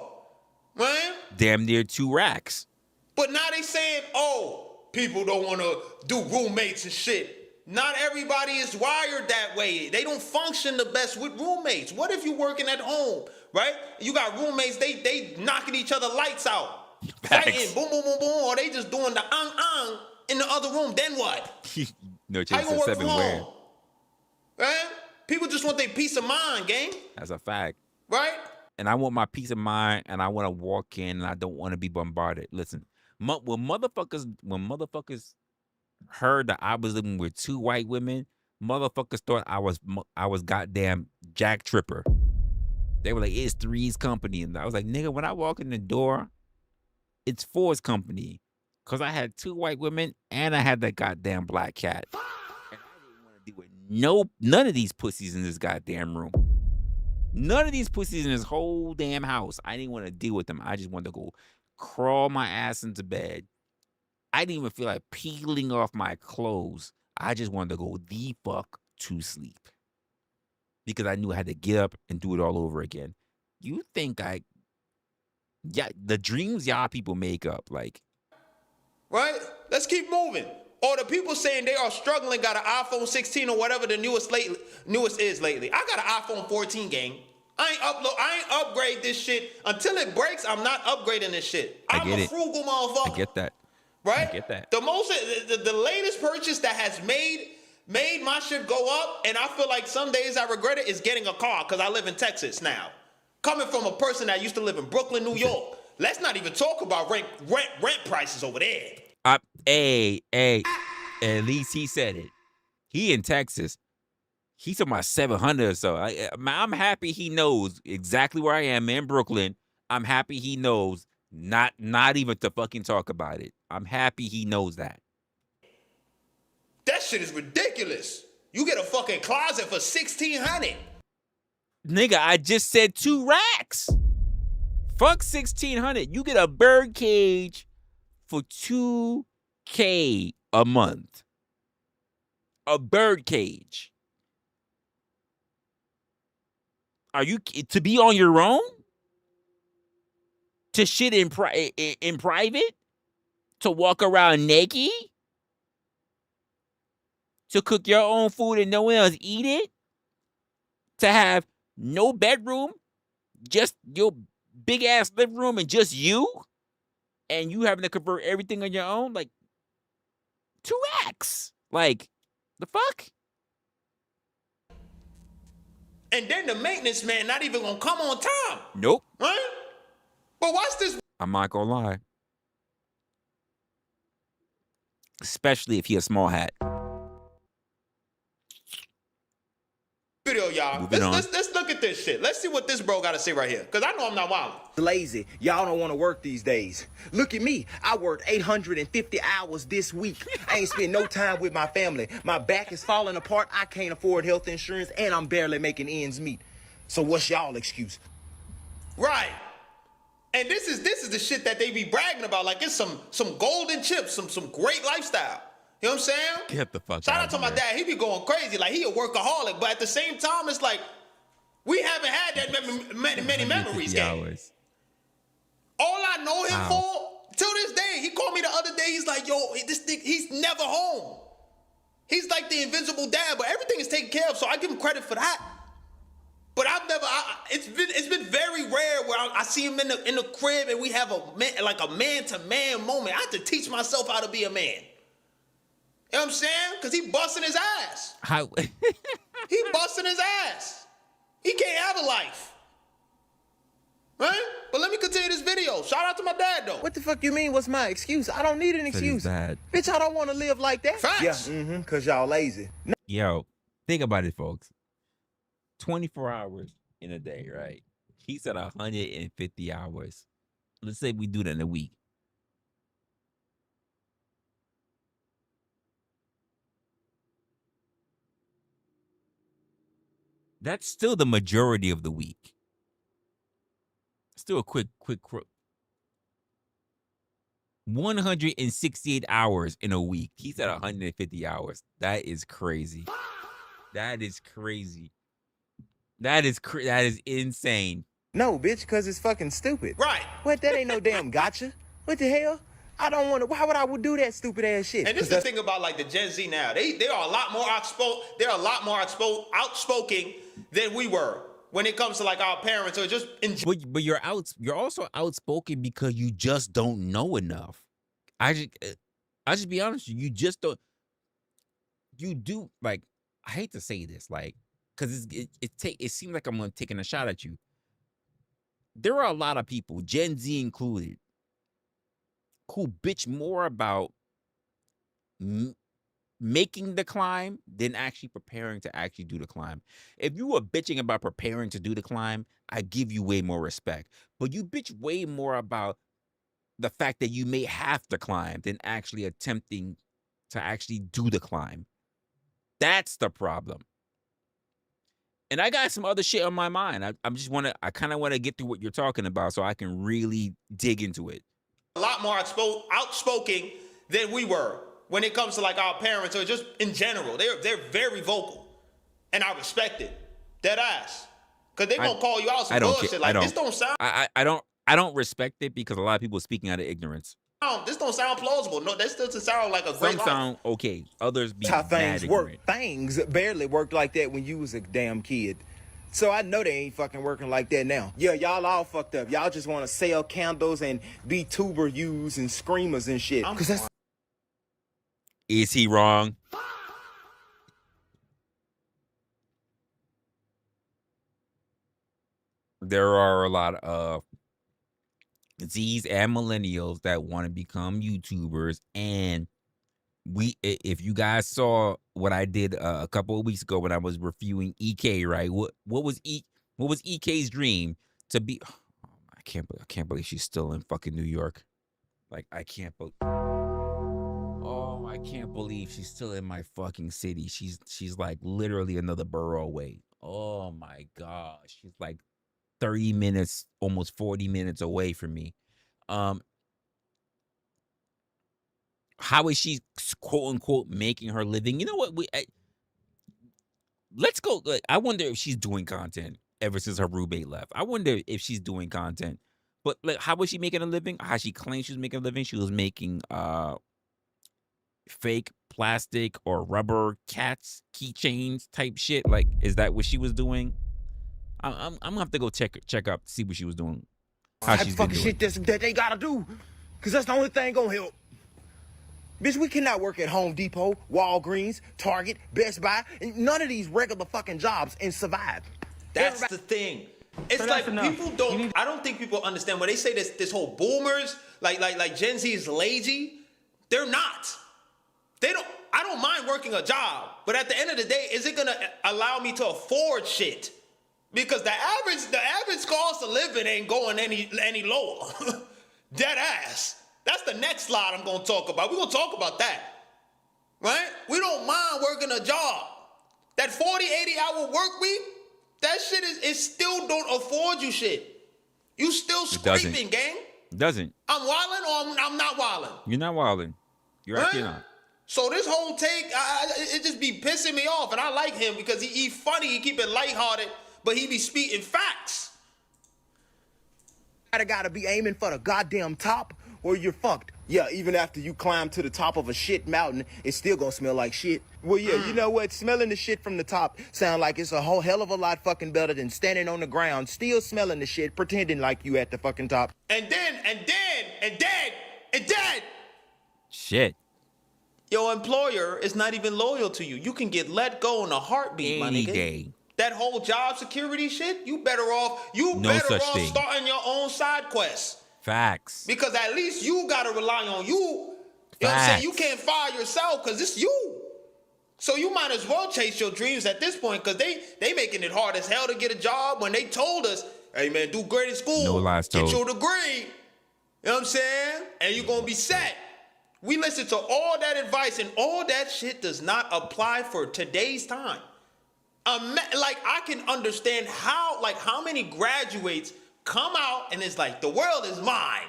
right? Damn near 2 racks. But now they saying, oh, people don't want to do roommates and shit. Not everybody is wired that way. They don't function the best with roommates. What if you're working at home, right? You got roommates, they knocking each other lights out. Fighting, boom, boom, boom, boom, or they just doing the in the other room. Then what? No How you chance gonna of work 7 from where. home? Right? People just want their peace of mind, gang. That's a fact. Right? And I want my peace of mind, and I want to walk in, and I don't want to be bombarded. Listen, when motherfuckers heard that I was living with 2 white women, motherfuckers thought I was goddamn Jack Tripper. They were like, it's Three's company. And I was like, nigga, when I walk in the door, it's Four's company. Because I had 2 white women and I had that goddamn black cat. And I didn't want to deal with none of these pussies in this goddamn room. None of these pussies in this whole damn house. I didn't want to deal with them. I just wanted to go crawl my ass into bed. I didn't even feel like peeling off my clothes. I just wanted to go the fuck to sleep. Because I knew I had to get up and do it all over again. You think the dreams y'all people make up, like. Right? Let's keep moving. Or the people saying they are struggling, got an iPhone 16 or whatever the newest is lately. I got an iPhone 14, gang. I ain't upgrade this shit. Until it breaks, I'm not upgrading this shit. I'm a frugal motherfucker. I get that. Right? I get that. The latest purchase that has made my shit go up, and I feel like some days I regret it, is getting a car because I live in Texas now. Coming from a person that used to live in Brooklyn, New York. Let's not even talk about rent prices over there. Hey, at least he said it. He in Texas. He's talking about 700 or so. I'm happy he knows exactly where I am in Brooklyn. I'm happy he knows not even to fucking talk about it. I'm happy he knows that. That shit is ridiculous. You get a fucking closet for $1,600. Nigga, I just said 2 racks. Fuck $1,600. You get a bird cage for $2K a month. A bird cage. Are you to be on your own? To shit in private? To walk around naked? To cook your own food and no one else eat it? To have no bedroom? Just your big ass living room and just you? And you having to convert everything on your own? Like, 2X. Like, the fuck? And then the maintenance man not even gonna come on time. Nope. Right? But watch this. I'm not gonna lie. Especially if he a small hat. Video, y'all. Let's look at this shit. Let's see what this bro got to say right here. Because I know I'm not wild. Lazy. Y'all don't want to work these days. Look at me. I worked 850 hours this week. I ain't spent no time with my family. My back is falling apart. I can't afford health insurance, and I'm barely making ends meet. So what's y'all excuse? Right. And this is the shit that they be bragging about. Like it's some golden chips, some great lifestyle. You know what I'm saying? Get the fuck Shout out to my dad. He be going crazy. Like, he a workaholic. But at the same time, it's like, we haven't had that many memories, gang. All I know him for, till this day, he called me the other day. He's like, yo, this thing, he's never home. He's like the invisible dad, but everything is taken care of, so I give him credit for that. But I've never, it's been very rare where I see him in the crib and we have a man-to-man moment. I have to teach myself how to be a man. You know what I'm saying? Because he busting his ass. He busting his ass. He can't have a life. Right? But let me continue this video. Shout out to my dad, though. What the fuck you mean, what's my excuse? I don't need an excuse. Bitch, I don't want to live like that. Facts. Yeah, because y'all lazy. Yo, think about it, folks. 24 hours in a day, right? He said 150 hours. Let's say we do that in a week. That's still the majority of the week. Still a quick 168 hours in a week. He's at 150 hours. That is crazy. That is crazy. That is insane. No, bitch, because it's fucking stupid. Right. What? That ain't no damn gotcha. What the hell? I don't want to. Why would I do that stupid ass shit? And this is the thing about like the Gen Z now. They are a lot more outspoken than we were when it comes to like our parents or just in. But you're also outspoken because you just don't know enough. I just be honest with you. You just don't. You do, like, I hate to say this, like, because it seems like I'm taking a shot at you. There are a lot of people, Gen Z included, who bitch more about making the climb than actually preparing to actually do the climb. If you were bitching about preparing to do the climb, I give you way more respect. But you bitch way more about the fact that you may have to climb than actually attempting to actually do the climb. That's the problem. And I got some other shit on my mind. I kind of want to get through what you're talking about so I can really dig into it. A lot more outspoken than we were when it comes to like our parents or just in general. They're very vocal, and I respect it. Dead ass, because they gonna call you out some bullshit. Like this don't sound. I don't respect it because a lot of people are speaking out of ignorance. This don't sound plausible. No, that doesn't sound like a great Some sound okay. Others be how things mad work. ignorant. Things barely worked like that when you was a damn kid. So I know they ain't fucking working like that now. Yeah, y'all all fucked up. Y'all just want to sell candles and be tuber used and screamers and shit. Cause that's. Is he wrong? There are a lot of Z's and millennials that want to become YouTubers, and if you guys saw what I did a couple of weeks ago when I was reviewing EK, right? What was EK's dream to be? Oh, I can't believe she's still in fucking New York. Like I can't believe she's still in my fucking city. She's like literally another borough away. Oh my gosh, she's like 30 minutes, almost 40 minutes away from me. How is she quote unquote making her living? You know what? Let's go. I wonder if she's doing content ever since her roommate left. I wonder if she's doing content. But like, how was she making a living? How she claimed she was making a living? She was making fake plastic or rubber cats keychains type shit. Like, is that what she was doing? I'm gonna have to go check up, see what she was doing. How she's fucking shit that they gotta do, cause that's the only thing gonna help. Bitch, we cannot work at Home Depot, Walgreens, Target, Best Buy, and none of these regular fucking jobs and survive. That's the thing. It's like people don't. I don't think people understand when they say this whole boomers, like Gen Z is lazy. They're not. They don't. I don't mind working a job, but at the end of the day, is it gonna allow me to afford shit? Because the average cost of living ain't going any lower. Dead ass. That's the next slide I'm gonna talk about. We're gonna talk about that. Right? We don't mind working a job. That 40, 80-hour work week, that shit it still don't afford you shit. You still scraping, gang. It doesn't. I'm wilding or I'm not wilding. You're not wilding. You're right? actually not. So this whole take, it just be pissing me off. And I like him because he funny, he keep it lighthearted, but he be speaking facts. Gotta be aiming for the goddamn top or you're fucked. Yeah, even after you climb to the top of a shit mountain, it's still gonna smell like shit. Well, yeah, you know what? Smelling the shit from the top sound like it's a whole hell of a lot fucking better than standing on the ground, still smelling the shit, pretending like you at the fucking top. And then. Shit. Your employer is not even loyal to you. You can get let go in a heartbeat, my nigga. Any day. That whole job security shit, you better off starting your own side quest. Facts. Because at least you gotta rely on you. You know what I'm saying? You can't fire yourself because it's you. So you might as well chase your dreams at this point because they making it hard as hell to get a job when they told us, hey man, do great in school. No lies told. Get your degree. You know what I'm saying? And you're gonna be set. We listen to all that advice and all that shit does not apply for today's time. Like, I can understand how many graduates come out and it's like, the world is mine.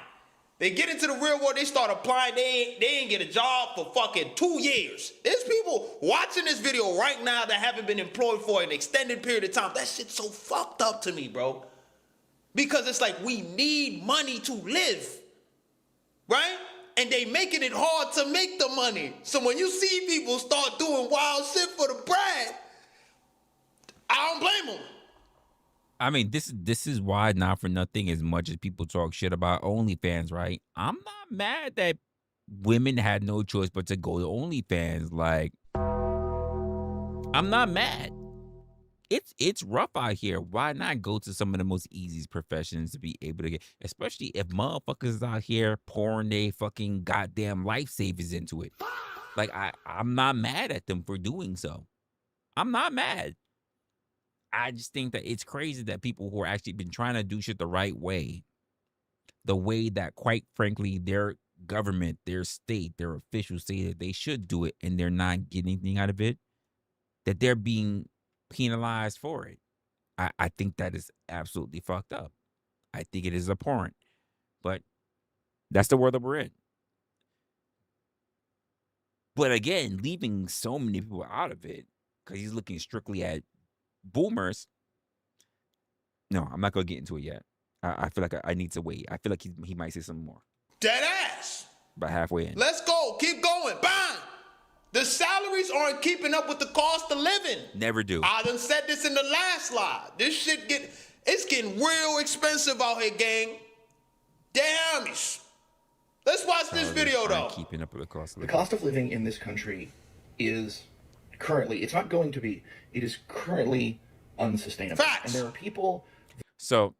They get into the real world, they start applying, they ain't get a job for fucking 2 years. There's people watching this video right now that haven't been employed for an extended period of time. That shit's so fucked up to me, bro. Because it's like, we need money to live, right? And they making it hard to make the money. So when you see people start doing wild shit for the bread, I don't blame them. I mean, this is why, not for nothing, as much as people talk shit about OnlyFans, right? I'm not mad that women had no choice but to go to OnlyFans. Like, I'm not mad. It's rough out here. Why not go to some of the most easiest professions to be able to get, especially if motherfuckers out here pouring their fucking goddamn life savings into it. Like, I'm not mad at them for doing so. I'm not mad. I just think that it's crazy that people who are actually been trying to do shit the right way, the way that, quite frankly, their government, their state, their officials say that they should do it, and they're not getting anything out of it, that they're being penalized for it. I think that is absolutely fucked up. I think it is abhorrent. But that's the world that we're in. But again, leaving so many people out of it, because he's looking strictly at boomers. No, I'm not gonna get into it yet. I feel like I need to wait. I feel like he might say something more. Dead ass. About halfway in. Let's go. Keep going. Bang. The salaries aren't keeping up with the cost of living. Never do. I done said this in the last slide. This shit it's getting real expensive out here, gang. Damn it. Let's watch this video though. Keeping up with the cost of living. The cost of living in this country is currently, it's not going to be, it is currently unsustainable. Facts. And there are people. So,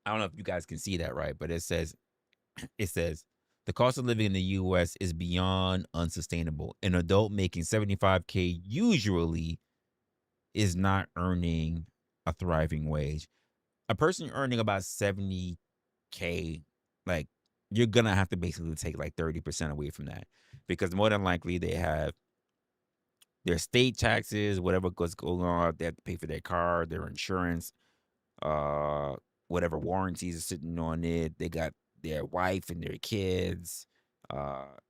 I don't know if you guys can see that, right? But it says, the cost of living in the U.S. is beyond unsustainable. An adult making $75K usually is not earning a thriving wage. A person earning about $70K, like, you're going to have to basically take like 30% away from that. Because more than likely they have their state taxes, whatever goes going on, they have to pay for their car, their insurance, whatever warranties are sitting on it. They got their wife and their kids.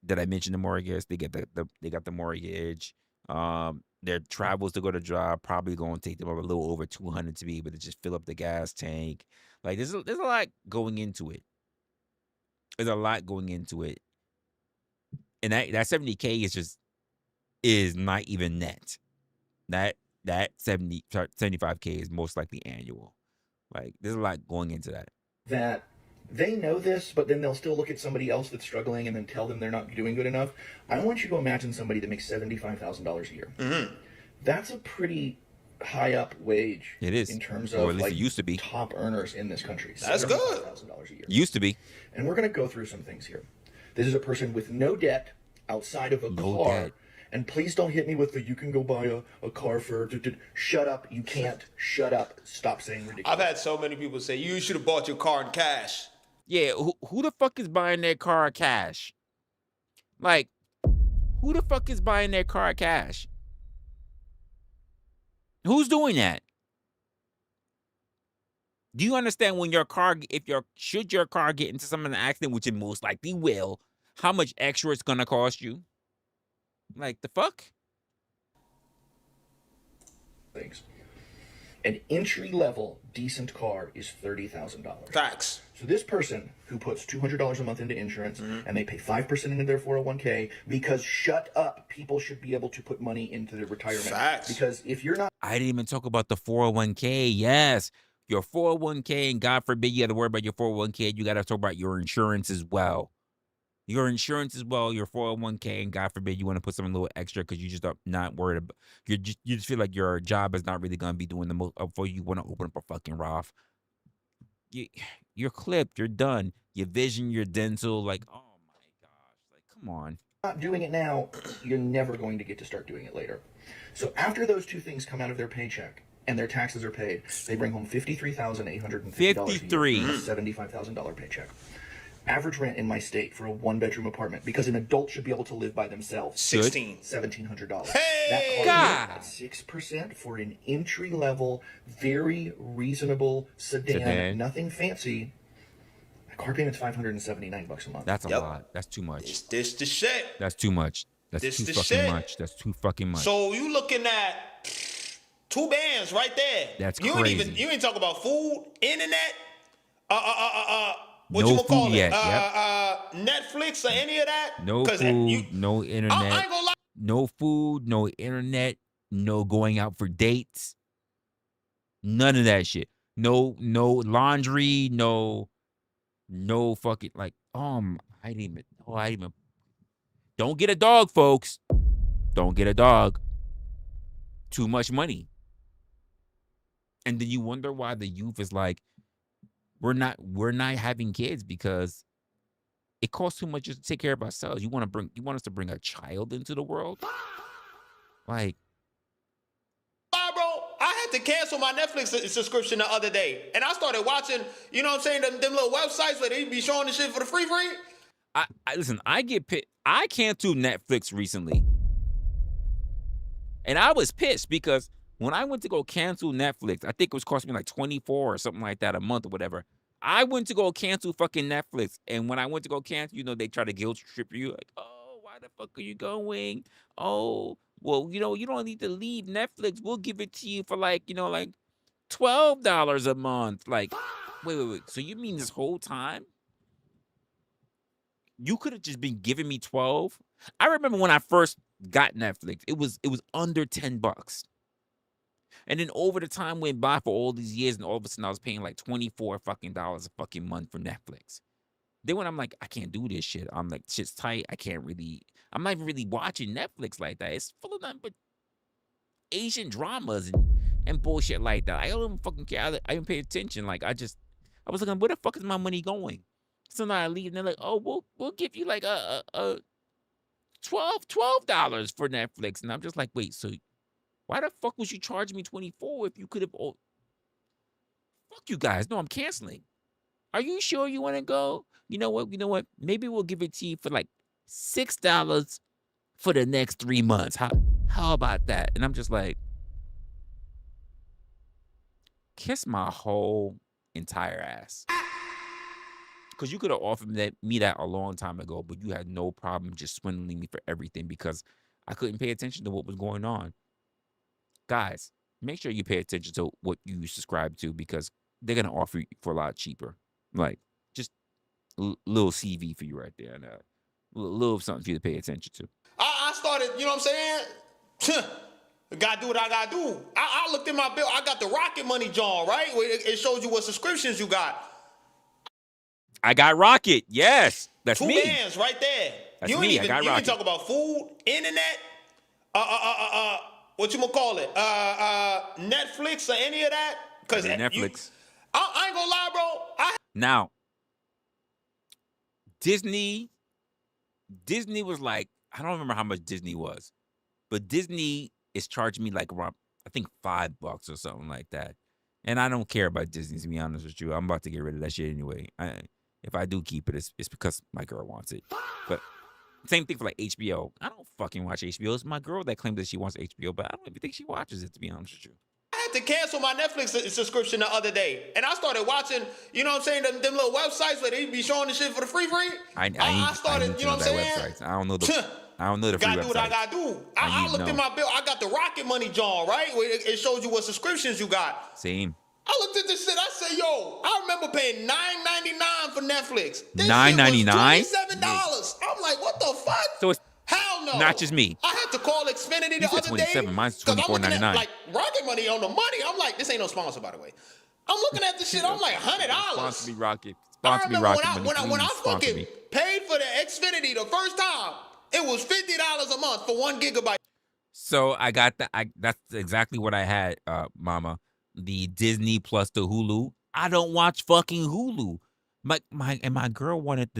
Did I mention the mortgage? They get they got the mortgage. Their travels to go to job probably going to take them a little over $200 to be able to just fill up the gas tank. Like, there's a lot going into it. There's a lot going into it, and that $70K is not even net. That 75K is most likely annual. Like, there's a lot going into that. That they know this, but then they'll still look at somebody else that's struggling and then tell them they're not doing good enough. I want you to imagine somebody that makes $75,000 a year. Mm-hmm. That's a pretty high up wage. It is. In terms or of at least like it used to be. top earners in this country. That's good. $75,000 a year. Used to be. And we're going to go through some things here. This is a person with no debt outside of a car. Debt. And please don't hit me with the, you can go buy a car for, shut up, you can't, shut up, stop saying ridiculous. I've had so many people say, you should have bought your car in cash. Yeah, who the fuck is buying their car cash? Like, who the fuck is buying their car cash? Who's doing that? Do you understand when your car, should your car get into some of the accident, which it most likely will, how much extra it's gonna cost you? Like, the fuck? Things. An entry-level decent car is $30,000. Facts. So this person who puts $200 a month into insurance and they pay 5% into their 401k because shut up, people should be able to put money into their retirement. Facts. Because if you're not, I didn't even talk about the 401k. Yes, your 401k, and God forbid you got to worry about your 401k. You got to talk about your insurance as well. Your insurance as well, your 401k, and God forbid you want to put something a little extra because you just are not worried about, you just feel like your job is not really going to be doing the most for you. Want to open up a fucking Roth. You're clipped. You're done. Your vision, your dental, like, oh my gosh, like, come on. not doing it now, you're never going to get to start doing it later. So after those two things come out of their paycheck and their taxes are paid, they bring home $53,850 a year, a $75,000 paycheck. Average rent in my state for a 1-bedroom apartment, because an adult should be able to live by themselves. $1,700. Hey! That car at 6% for an entry-level, very reasonable sedan, nothing fancy. My car payment's $579 a month. That's a lot. That's too much. This the shit. That's too much. That's This too the fucking shit. much. That's too fucking much. So you looking at 2 bands right there. That's you crazy. You ain't talk about food, internet, what no you food call yet. it? Netflix or any of that? No food, no internet. I ain't gonna lie. No food, no internet, no going out for dates. None of that shit. No laundry, no fucking like I didn't even don't get a dog, folks. Don't get a dog. Too much money. And then you wonder why the youth is like, we're not having kids because it costs too much just to take care of ourselves. You want us to bring a child into the world? Like, Bro, I had to cancel my Netflix subscription the other day. And I started watching, you know what I'm saying, them little websites where they be showing the shit for the free. Listen, I get pissed. I canceled Netflix recently. And I was pissed because when I went to go cancel Netflix, I think it was costing me like $24 or something like that a month or whatever. I went to go cancel fucking Netflix. And when I went to go cancel, they try to guilt trip you. Like, oh, why the fuck are you going? Oh, well, you don't need to leave Netflix. We'll give it to you for like $12 a month. Like, wait. So you mean this whole time you could have just been giving me 12? I remember when I first got Netflix, it was under $10. And then over the time went by for all these years, and all of a sudden I was paying like $24 a fucking month for Netflix. Then when I'm like, I can't do this shit, I'm like, shit's tight. I'm not even really watching Netflix like that. It's full of nothing but Asian dramas and bullshit like that. I don't even fucking care. I don't pay attention. Like, I was looking, where the fuck is my money going? So now I leave and they're like, oh, we'll give you like a $12 for Netflix. And I'm just like, wait, so why the fuck was you charging me $24 if you could have? Oh, fuck you guys. No, I'm canceling. Are you sure you want to go? You know what? Maybe we'll give it to you for like $6 for the next 3 months. How about that? And I'm just like, kiss my whole entire ass. Because you could have offered me that a long time ago, but you had no problem just swindling me for everything because I couldn't pay attention to what was going on. Guys, make sure you pay attention to what you subscribe to because they're going to offer you for a lot cheaper. Like, just a little CV for you right there. And a little something for you to pay attention to. I started, you know what I'm saying? Gotta do what I gotta do. I looked at my bill. I got the Rocket Money, John, right? Where it shows you what subscriptions you got. I got Rocket. Yes. That's 2 me. bands right there. That's you me. Ain't I got you Rocket. ain't talk about food, internet, what you gonna call it? Netflix or any of that? Because Netflix. I ain't gonna lie, bro. Now, Disney was like, I don't remember how much Disney was, but Disney is charging me like around, I think $5 or something like that. And I don't care about Disney, to be honest with you. I'm about to get rid of that shit anyway. If I do keep it, it's because my girl wants it. But same thing for like HBO. I don't fucking watch HBO. It's my girl that claims that she wants HBO, but I don't even think she watches it, to be honest with you. I had to cancel my Netflix subscription the other day. And I started watching, you know what I'm saying, them little websites where they be showing the shit for the free. I started, you know what I'm saying? Websites. I don't know the free gotta websites. do what I gotta do. I looked at my bill. I got the Rocket Money, John, right? Where it shows you what subscriptions you got. Same. I looked at this shit. I said, yo, I remember paying $9.99 for Netflix. This $9.99? shit was $27. I'm like, what the fuck? So it's hell no. not just me. I had to call Xfinity the other day. Mine's $24.99. $24.99. Like Rocket Money on the money. I'm like, this ain't no sponsor, by the way. I'm looking at this shit. I'm like, $100. Sponsor me, Rocket. I Sponsor me, remember Rocket. when I fucking paid for the Xfinity the first time, it was $50 a month for 1 gigabyte. So I got that. That's exactly what I had, Mama. The Disney plus the Hulu. I don't watch fucking Hulu. My girl wanted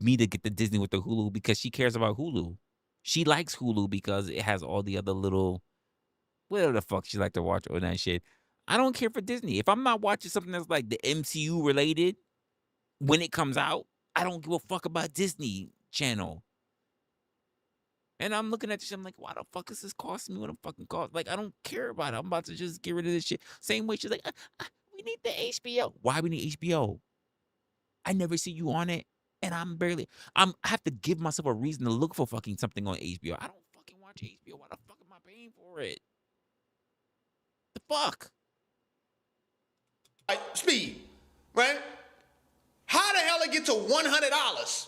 me to get the Disney with the Hulu because she cares about Hulu. She likes Hulu because it has all the other little whatever the fuck she like to watch or that shit. I don't care for Disney. If I'm not watching something that's like the MCU related, when it comes out, I don't give a fuck about Disney Channel. And I'm looking at this shit, I'm like, why the fuck is this costing me what it fucking cost? Like, I don't care about it. I'm about to just get rid of this shit. Same way she's like, we need the HBO. Why we need HBO? I never see you on it. And I have to give myself a reason to look for fucking something on HBO. I don't fucking watch HBO. Why the fuck am I paying for it? The fuck? Like, Speed, right? How the hell it get to $100?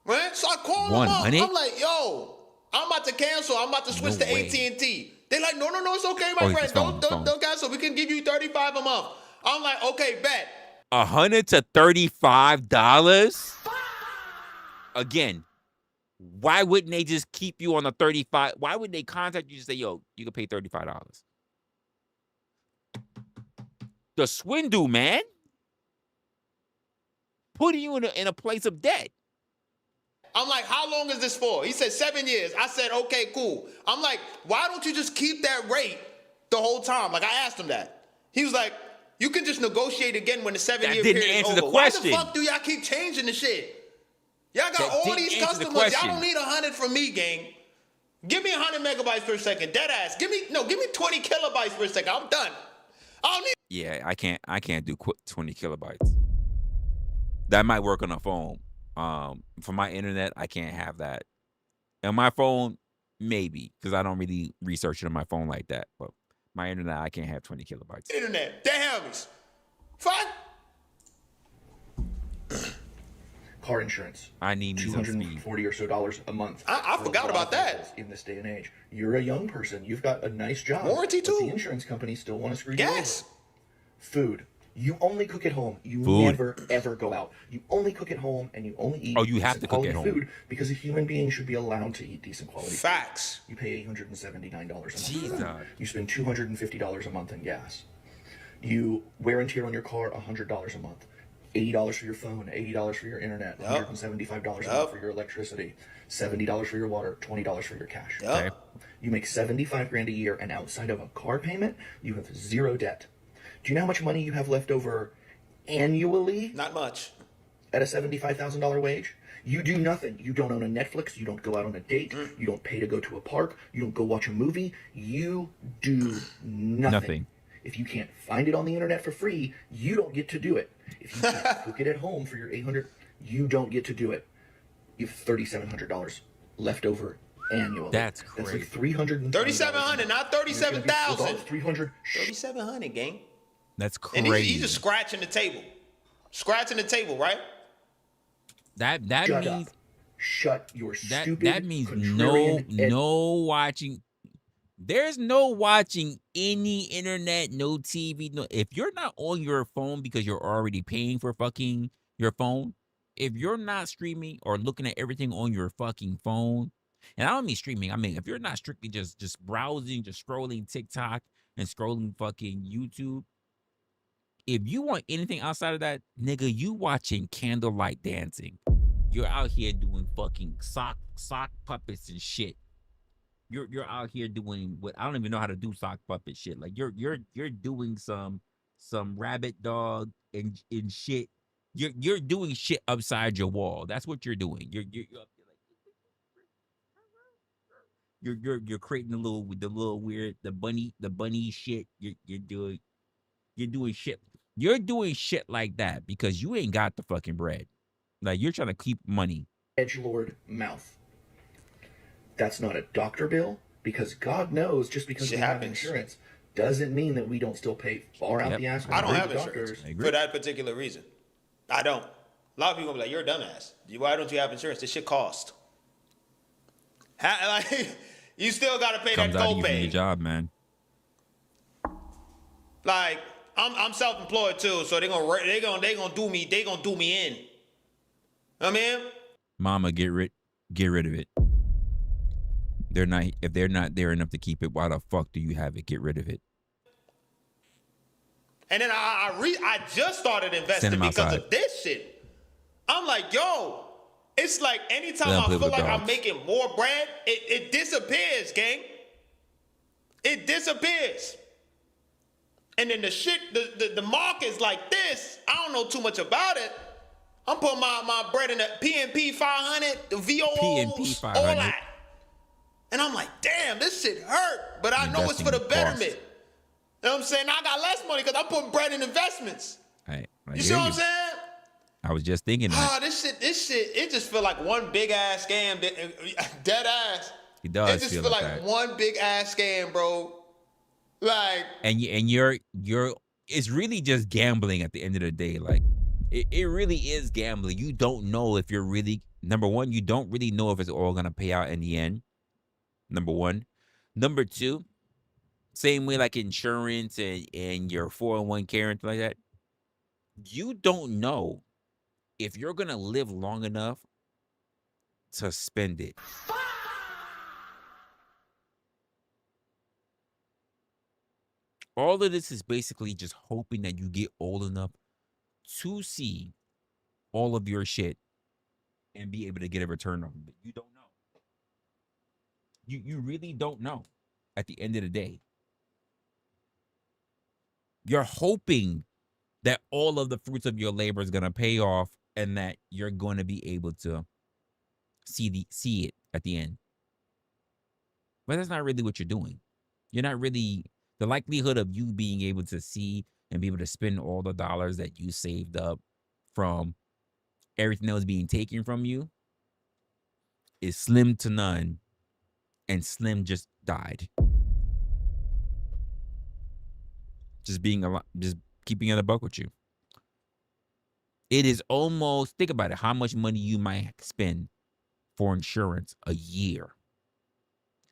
Right? So I call them up. 100? I'm like, yo, I'm about to cancel. I'm about to switch No to way. AT&T. They like, no, it's okay, my Oh, friend. his phone. Don't cancel. We can give you $35 a month. I'm like, okay, bet. $100 to $35? Again, why wouldn't they just keep you on the 35? Why would they contact you and say, yo, you can pay $35? The swindle, man. Putting you in a place of debt. I'm like, how long is this for? He said 7 years. I said, okay, cool. I'm like, why don't you just keep that rate the whole time? Like, I asked him that. He was like, you can just negotiate again when the 7-year period is over. Why the fuck do y'all keep changing the shit? Y'all got all these customers. Y'all don't need 100 from me, gang. Give me 100 megabytes per second. Dead ass. Give me 20 kilobytes per second. I'm done. I don't need. Yeah, I can't do 20 kilobytes. That might work on a phone. For my internet, I can't have that. And my phone, maybe, because I don't really research it on my phone like that. But my internet, I can't have 20 kilobytes. Internet. They have me. Fine. Car insurance. I need me some speed. $240 or so a month. I forgot about that. In this day and age, you're a young person. You've got a nice job. Warranty too. But the insurance companies still want to screw you Gas. over. Food. You only cook at home. You Food. never ever go out. You only cook at home, and you only eat. Oh, you have decent to cook at quality home. food because a human being should be allowed to eat decent quality. Facts. Food. You pay $879 a month. Jesus. For that. You spend $250 a month in gas. You wear and tear on your car $100 a month. $80 for your phone, $80 for your internet, $175 a month for your electricity, $70 for your water, $20 for your cash. Okay. You make $75,000 a year, and outside of a car payment, you have zero debt. Do you know how much money you have left over annually? Not much. At a $75,000 wage? You do nothing. You don't own a Netflix. You don't go out on a date. You don't pay to go to a park. You don't go watch a movie. You do nothing. If you can't find it on the internet for free, you don't get to do it. If you can't cook it at home for your $800, you don't get to do it. You have $3,700 left over annually. That's crazy. That's like $300. 3,700, not 37,000. 300. 3,700, gang. That's And crazy. he's just scratching the table. Scratching the table, right? That Shut means up. Shut your stupid. that means contrarian no watching. There's no watching any internet, no TV. No, if you're not on your phone because you're already paying for fucking your phone, if you're not streaming or looking at everything on your fucking phone, and I don't mean streaming, I mean if you're not strictly just browsing, just scrolling TikTok and scrolling fucking YouTube, if you want anything outside of that, nigga, you watching candlelight dancing. You're out here doing fucking sock puppets and shit. You're out here doing what I don't even know how to do sock puppet shit. Like you're doing some rabbit dog and shit. You're doing shit upside your wall. That's what you're doing. You're creating the little weird the bunny shit. You're doing shit. You're doing shit like that because you ain't got the fucking bread. Like you're trying to keep money. edgelord mouth. That's not a doctor bill, because God knows just because we have insurance doesn't mean that we don't still pay far out the ass. I don't have insurance for that particular reason. I don't. A lot of people be like, you're a dumbass. Why don't you have insurance? This shit costs. Like, you still got to pay Comes that out of you from copay. your job, man. Like, I'm self-employed too, so they gonna do me in. I mean, Mama, get rid of it. If they're not there enough to keep it, why the fuck do you have it? Get rid of it. and then I just started investing because of this shit. I'm like, yo, it's like anytime I feel like I'm making more bread, it disappears, gang. It disappears. And then the shit, the market's like this. I don't know too much about it, I'm putting my bread in the PNP 500, the VOOs, PNP all 500. that. And I'm like, damn, this shit hurt. But I know it's for the betterment. You know what I'm saying? Now I got less money because I'm putting bread in investments. You see what I'm saying? I was just thinking that. Oh, this shit, it just feel like one big ass scam. Dead ass. It does. It just feel like that. one big ass scam, bro. Like, and you're it's really just gambling at the end of the day. Like, it really is gambling. You don't know if you're really, number one, you don't really know if it's all gonna pay out in the end. Number one. Number two, same way like insurance and your 401k and like that. You don't know if you're gonna live long enough to spend it. All of this is basically just hoping that you get old enough to see all of your shit and be able to get a return on it. You don't know. You really don't know at the end of the day. You're hoping that all of the fruits of your labor is going to pay off and that you're going to be able to see it at the end. But that's not really what you're doing. You're not really, the likelihood of you being able to see and be able to spend all the dollars that you saved up from everything that was being taken from you is slim to none. And Slim just died. Just keeping it a buck with you. It is almost, think about it, how much money you might spend for insurance a year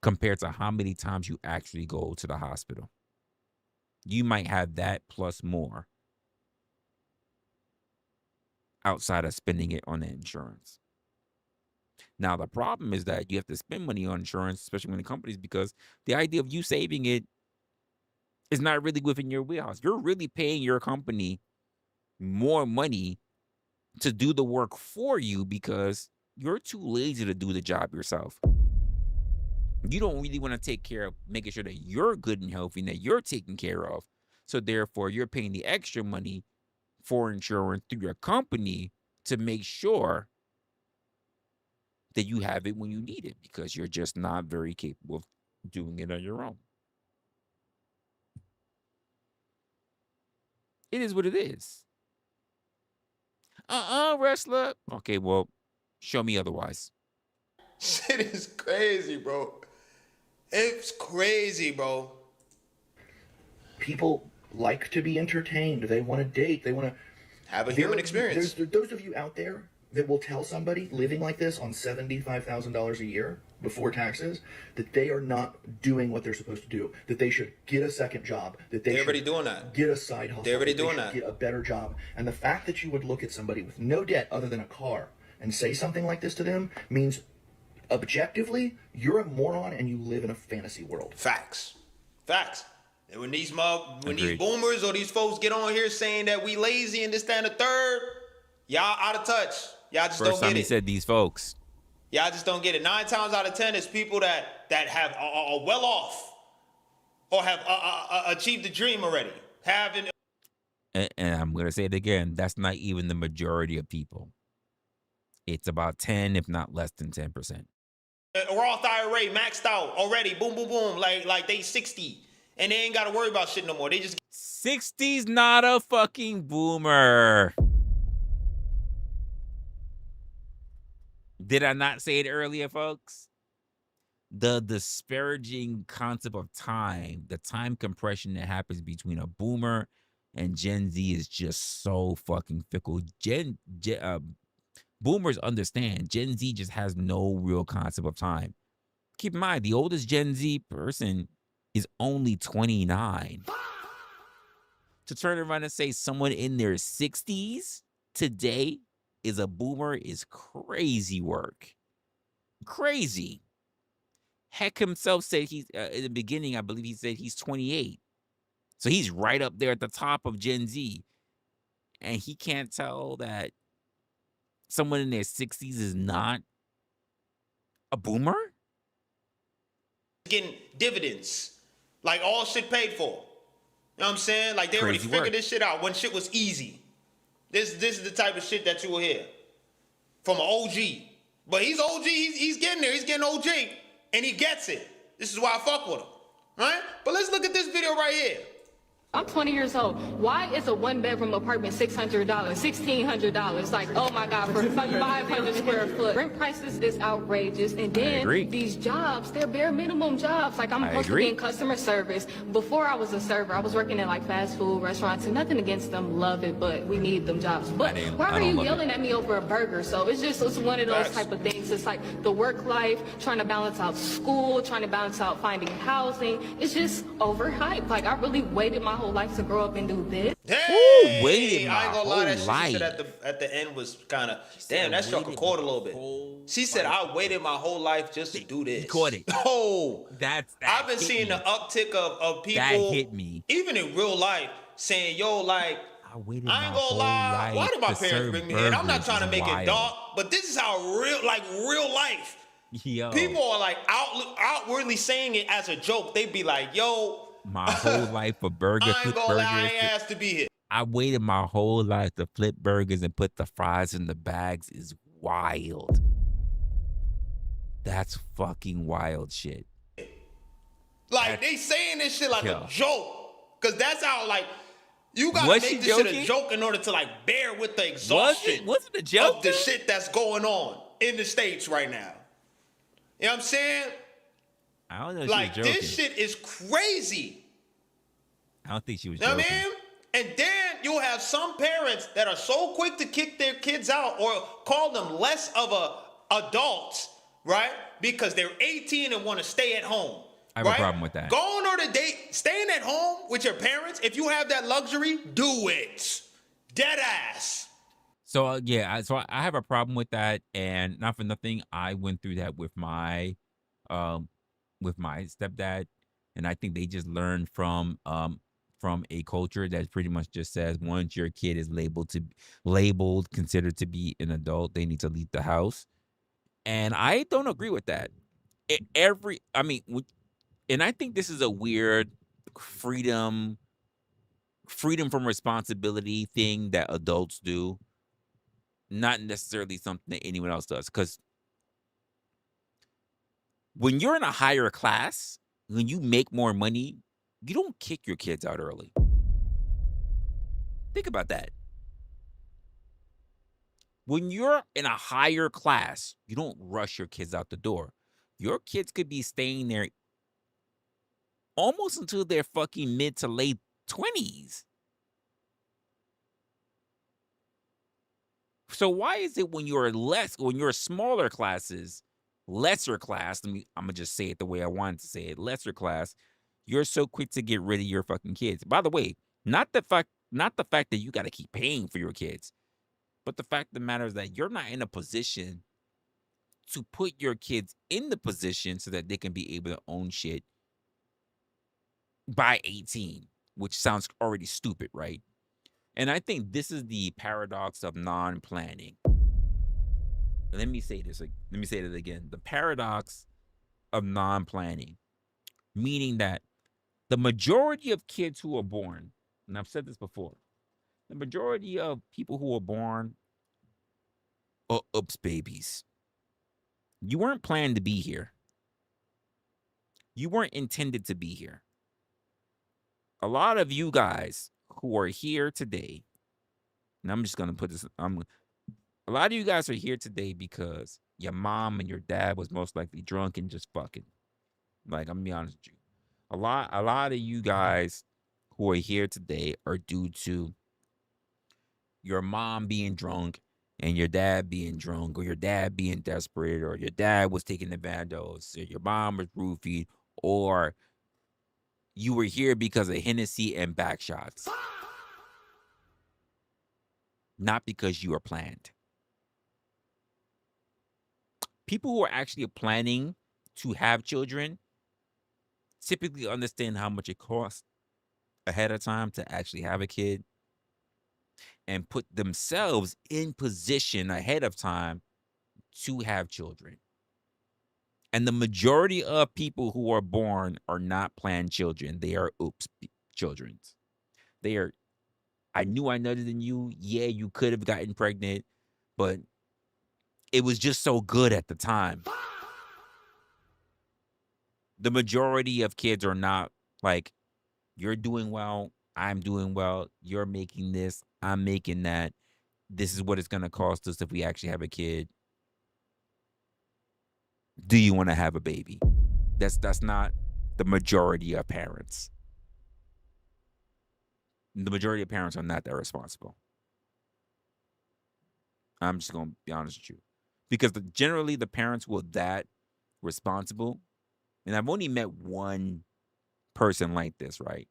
compared to how many times you actually go to the hospital. You might have that plus more outside of spending it on the insurance. Now, the problem is that you have to spend money on insurance, especially when the companies, because the idea of you saving it is not really within your wheelhouse. You're really paying your company more money to do the work for you because you're too lazy to do the job yourself. You don't really want to take care of making sure that you're good and healthy and that you're taken care of. So therefore, you're paying the extra money for insurance through your company to make sure that you have it when you need it because you're just not very capable of doing it on your own. It is what it is. Resla. Okay, well, show me otherwise. Shit is crazy, bro. It's crazy, bro. People like to be entertained. They want to date. They want to have a human experience. There's those of you out there that will tell somebody living like this on $75,000 a year before taxes that they are not doing what they're supposed to do, that they should get a second job, that they're already doing that. Get a side hustle. They're already doing that. Get a better job. And the fact that you would look at somebody with no debt other than a car and say something like this to them means objectively you're a moron and you live in a fantasy world. Facts. And when these boomers or these folks get on here saying that we lazy and this, that, and the third, y'all out of touch. Y'all just don't get it. First time he said these folks. Y'all just don't get it. 9 times out of 10, it's people that have are well off or have achieved the dream already. And I'm going to say it again. That's not even the majority of people. It's about 10, if not less than 10%. Roth IRA maxed out already. Boom, boom, boom. Like they 60. And they ain't got to worry about shit no more. They just 60's not a fucking boomer. Did I not say it earlier, folks? The disparaging concept of time, the time compression that happens between a boomer and Gen Z is just so fucking fickle. Boomers understand. Gen Z just has no real concept of time. Keep in mind, the oldest Gen Z person is only 29. To turn around and say someone in their 60s today is a boomer is crazy work. Crazy. Hec himself said he's, in the beginning, I believe he said he's 28. So he's right up there at the top of Gen Z. And he can't tell that someone in their 60s is not a boomer? Getting dividends. Like all shit paid for. You know what I'm saying? Like they already figured this shit out when shit was easy. This is the type of shit that you will hear from an OG. But he's OG, he's getting there, he's getting OG, and he gets it. This is why I fuck with him, right? But let's look at this video right here. I'm 20 years old. Why is a one-bedroom apartment $600, $1,600? Like, oh my God, for 500 square foot. Rent prices is outrageous. And then these jobs, they're bare minimum jobs. Like, I'm supposed to be in customer service. Before I was a server, I was working at like fast food restaurants, and nothing against them, love it, but we need them jobs. But why are you yelling at me over a burger? So it's one of those type of things. It's like the work life, trying to balance out school, trying to balance out finding housing. It's just overhyped. Like, I really waited my whole life to grow up and do this. Hey, waited I ain't gonna my lie, that whole shit she said life. at the end was kind of, damn, that struck a chord a little bit. She said, I waited my whole life just to do this. You caught it. Oh, that I've been seeing me. the uptick of people, That hit me. even in real life, saying, yo, like, I waited I ain't my gonna whole lie, why life did my to parents serve bring me here? I'm not burgers trying to is make it wild. dark, but this is how real life. Yo. People are like outwardly saying it as a joke. They be like, yo, My whole life for burgers, I ain't flip gonna lie, I burgers. ain't asked to be here. I waited my whole life to flip burgers and put the fries in the bags is wild. That's fucking wild shit. Like, they saying this shit like Yo. a joke. Because that's how, like, you gotta Was make she this shit a joking? joke in order to, like, bear with the exhaustion Was it a joke? of the shit that's going on in the States right now. You know what I'm saying? I don't know if Like, she was joking. this shit is crazy. I don't think she was You know joking. what I mean? And then you'll have some parents that are so quick to kick their kids out or call them less of adults, right? Because they're 18 and want to stay at home. I have a problem with that. Going on a date, staying at home with your parents, if you have that luxury, do it. Dead ass. So I have a problem with that, and not for nothing, I went through that with my stepdad, and I think they just learned from a culture that pretty much just says once your kid is labeled considered to be an adult, they need to leave the house, and I don't agree with that. And I think this is a weird freedom from responsibility thing that adults do. Not necessarily something that anyone else does. Because when you're in a higher class, when you make more money, you don't kick your kids out early. Think about that. When you're in a higher class, you don't rush your kids out the door. Your kids could be staying there almost until their fucking mid to late 20s. So why is it when you're smaller classes, lesser class, I'm gonna just say it the way I wanted to say it, lesser class, you're so quick to get rid of your fucking kids. By the way, not the fact that you gotta keep paying for your kids, but the fact of the matter is that you're not in a position to put your kids in the position so that they can be able to own shit by 18, which sounds already stupid, right? And I think this is the paradox of non-planning. Let me say this again. The paradox of non-planning, meaning that the majority of kids who are born, and I've said this before, the majority of people who are born are oops babies. You weren't planned to be here. You weren't intended to be here. A lot of you guys who are here today, and I'm just going to put this, a lot of you guys are here today because your mom and your dad was most likely drunk and just fucking. Like, I'm going to be honest with you. A lot of you guys who are here today are due to your mom being drunk and your dad being drunk, or your dad being desperate, or your dad was taking advantage, or your mom was roofied, or you were here because of Hennessy and back shots. Not because you were planned. People who are actually planning to have children typically understand how much it costs ahead of time to actually have a kid and put themselves in position ahead of time to have children. And the majority of people who are born are not planned children. They are oops children. They are I knew I nutted in you. Yeah, you could have gotten pregnant, but it was just so good at the time. The majority of kids are not like, you're doing well, I'm doing well, you're making this, I'm making that. This is what it's going to cost us if we actually have a kid. Do you want to have a baby? That's not the majority of parents. The majority of parents are not that responsible. I'm just going to be honest with you. Because generally the parents who are that responsible, and I've only met one person like this, right?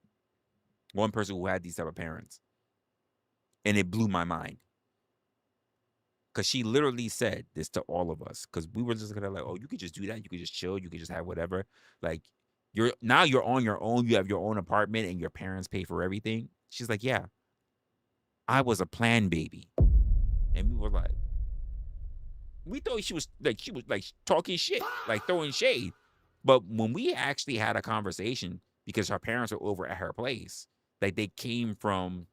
One person who had these type of parents. And it blew my mind. Because she literally said this to all of us. Because we were just kind of like, oh, you could just do that. You could just chill. You could just have whatever. Like, you're on your own. You have your own apartment and your parents pay for everything. She's like, yeah, I was a planned baby. And we were like, we thought she was like talking shit, like throwing shade. But when we actually had a conversation, because her parents were over at her place, like they came from,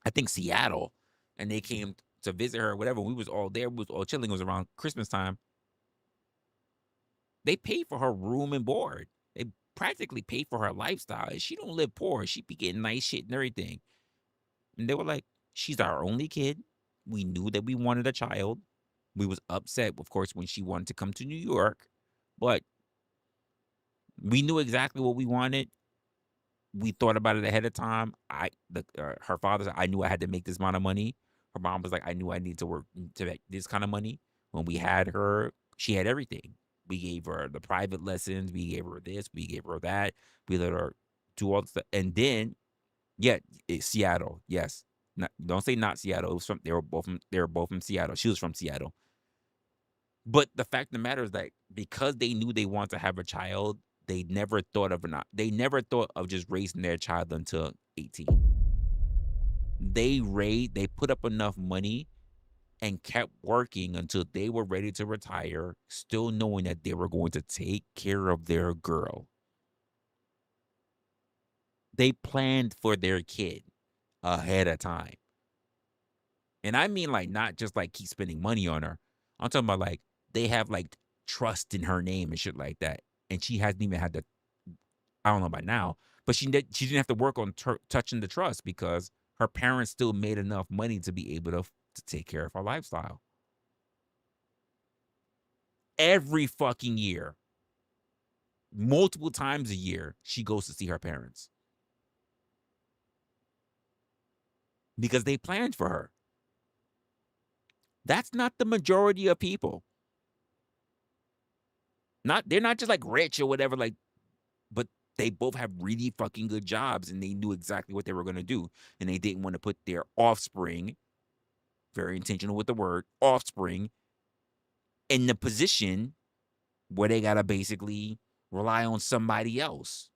I think, Seattle, and they came to visit her or whatever. We was all there. We was all chilling. It was around Christmas time. They paid for her room and board. They practically paid for her lifestyle. And she don't live poor. She be getting nice shit and everything. And they were like, she's our only kid. We knew that we wanted a child. We was upset, of course, when she wanted to come to New York. But we knew exactly what we wanted. We thought about it ahead of time. Her father said, I knew I had to make this amount of money. Her mom was like, I knew I needed to work to make this kind of money. When we had her, she had everything. We gave her the private lessons. We gave her this. We gave her that. We let her do all the stuff. And then, yeah, it's Seattle. Yes. Don't say not Seattle. It was they were both from Seattle. She was from Seattle. But the fact of the matter is that because they knew they wanted to have a child, they never thought of just raising their child until 18. They put up enough money and kept working until they were ready to retire, still knowing that they were going to take care of their girl. They planned for their kid ahead of time. And I mean, like, not just like keep spending money on her. I'm talking about like they have like trust in her name and shit like that. And she hasn't even had to, I don't know about now, but she didn't have to work on touching the trust because her parents still made enough money to be able to take care of her lifestyle. Every fucking year, multiple times a year, she goes to see her parents. Because they planned for her. That's not the majority of people. They're not just like rich or whatever, like, but they both have really fucking good jobs and they knew exactly what they were going to do. And they didn't want to put their offspring, very intentional with the word, offspring, in the position where they got to basically rely on somebody else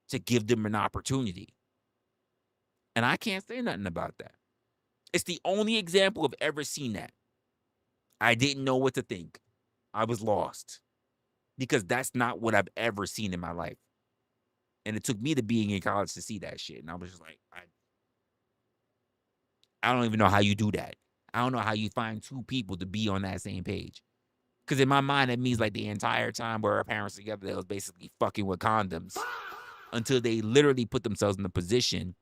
to give them an opportunity. And I can't say nothing about that. It's the only example I've ever seen that. I didn't know what to think. I was lost. Because that's not what I've ever seen in my life. And it took me to being in college to see that shit. And I was just like, I don't even know how you do that. I don't know how you find two people to be on that same page. Because in my mind, it means like the entire time where our parents together, they was basically fucking with condoms. Until they literally put themselves in the position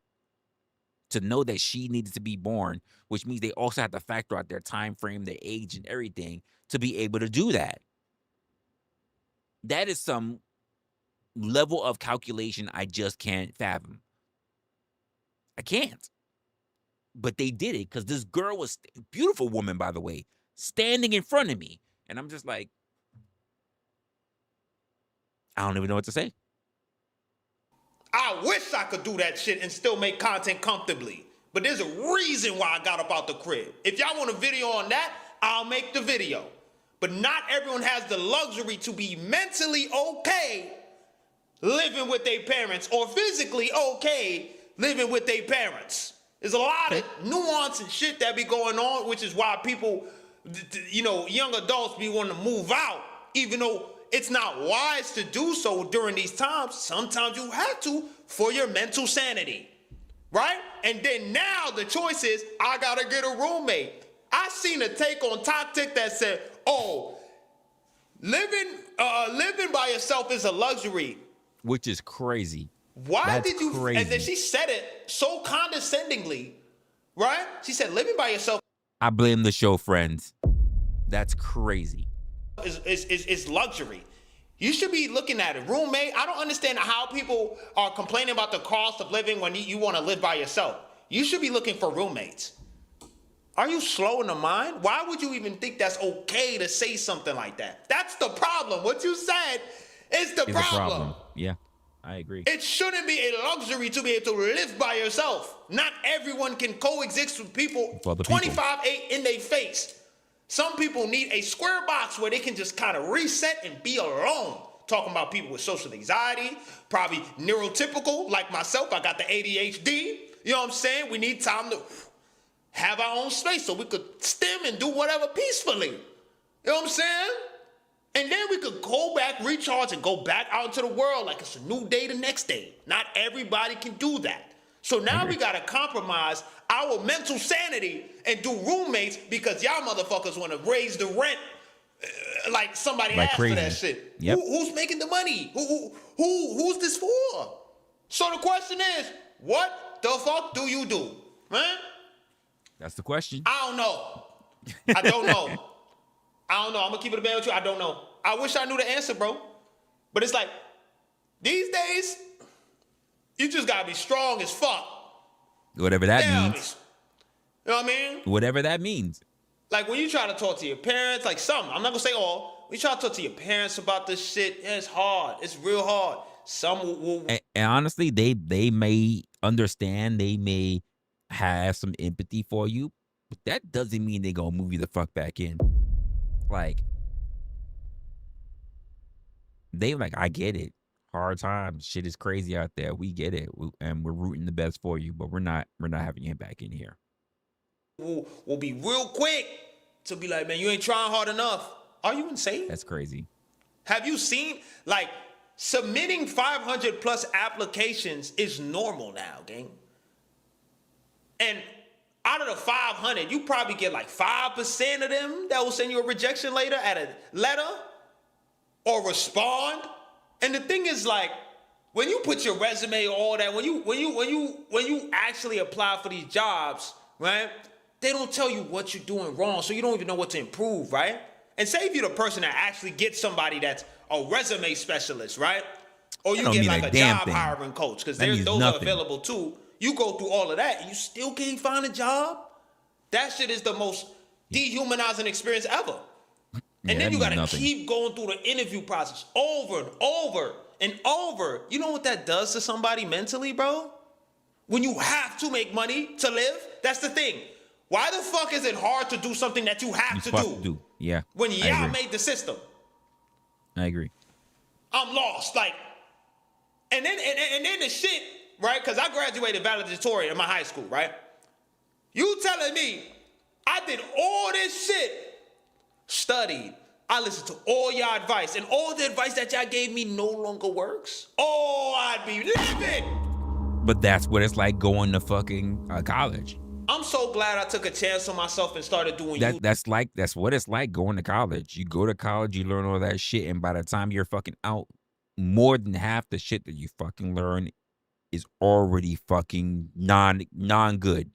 to know that she needed to be born, which means they also have to factor out their time frame, their age, and everything to be able to do that. That is some level of calculation I just can't fathom. I can't. But they did it because this girl was a beautiful woman, by the way, standing in front of me. And I'm just like, I don't even know what to say. I wish I could do that shit and still make content comfortably. But there's a reason why I got up out the crib. If y'all want a video on that, I'll make the video. But not everyone has the luxury to be mentally okay living with their parents or physically okay living with their parents. There's a lot of nuance and shit that be going on, which is why people, young adults be wanting to move out, even though it's not wise to do so during these times. Sometimes you have to for your mental sanity. right? And then now the choice is, I gotta get a roommate. I seen a take on TikTok that said, oh, living by yourself is a luxury. Which is crazy. Why That's did you, crazy. and then she said it so condescendingly, right? She said, living by yourself I blame the show Friends. That's crazy. is luxury. You should be looking at a roommate. I don't understand how people are complaining about the cost of living when you want to live by yourself. You should be looking for roommates. Are you slow in the mind? Why would you even think that's okay to say something like that? That's the problem. What you said is the problem. Yeah, I agree. It shouldn't be a luxury to be able to live by yourself. Not everyone can coexist with people 25/8 in their face. Some people need a square box where they can just kind of reset and be alone. Talking about people with social anxiety, probably neurotypical like myself. I got the ADHD. You know what I'm saying? We need time to have our own space so we could stem and do whatever peacefully. You know what I'm saying? And then we could go back, recharge, and go back out into the world like it's a new day the next day. Not everybody can do that. So now we gotta compromise our mental sanity and do roommates because y'all motherfuckers wanna raise the rent like somebody Like asked crazy. for that shit. Yep. Who's making the money? Who's this for? So the question is, what the fuck do you do, man? That's the question. I don't know. I don't know. I don't know. I'm gonna keep it a band with you. I don't know. I wish I knew the answer, bro. But it's like, these days, you just gotta be strong as fuck. Whatever that Damn means. You know what I mean? Whatever that means. Like when you try to talk to your parents, like some, I'm not gonna say all, when you try to talk to your parents about this shit, yeah, it's hard. It's real hard. Some will And honestly, they may understand, they may have some empathy for you, but that doesn't mean they gonna move you the fuck back in. Like, they like, I get it. Hard times, shit is crazy out there. We get it, and we're rooting the best for you, but we're not having you back in here. will be real quick to be like, man, you ain't trying hard enough. Are you insane? That's crazy. Have you seen, like, submitting 500 plus applications is normal now, gang. And out of the 500, you probably get like 5% of them that will send you a rejection letter or respond. And the thing is, like, when you put your resume, all that, when you actually apply for these jobs, right? They don't tell you what you're doing wrong, so you don't even know what to improve, right? And say if you're the person that actually gets somebody that's a resume specialist, right? Or you get like a job hiring coach, because those are available too. You go through all of that and you still can't find a job? That shit is the most dehumanizing experience ever. And then you gotta keep going through the interview process over and over and over. You know what that does to somebody mentally, bro? When you have to make money to live, that's the thing. Why the fuck is it hard to do something that you have to do? Yeah. When y'all made the system. I agree. I'm lost. Like, and then the shit, right? Because I graduated valedictorian in my high school, right? You telling me I did all this shit, studied, I listened to all y'all advice, and all the advice that y'all gave me no longer works? Oh, I'd be livid. But that's what it's like going to fucking college. I'm so glad I took a chance on myself and started doing That's what it's like going to college. You go to college, you learn all that shit, and by the time you're fucking out, more than half the shit that you fucking learn is already fucking non-good.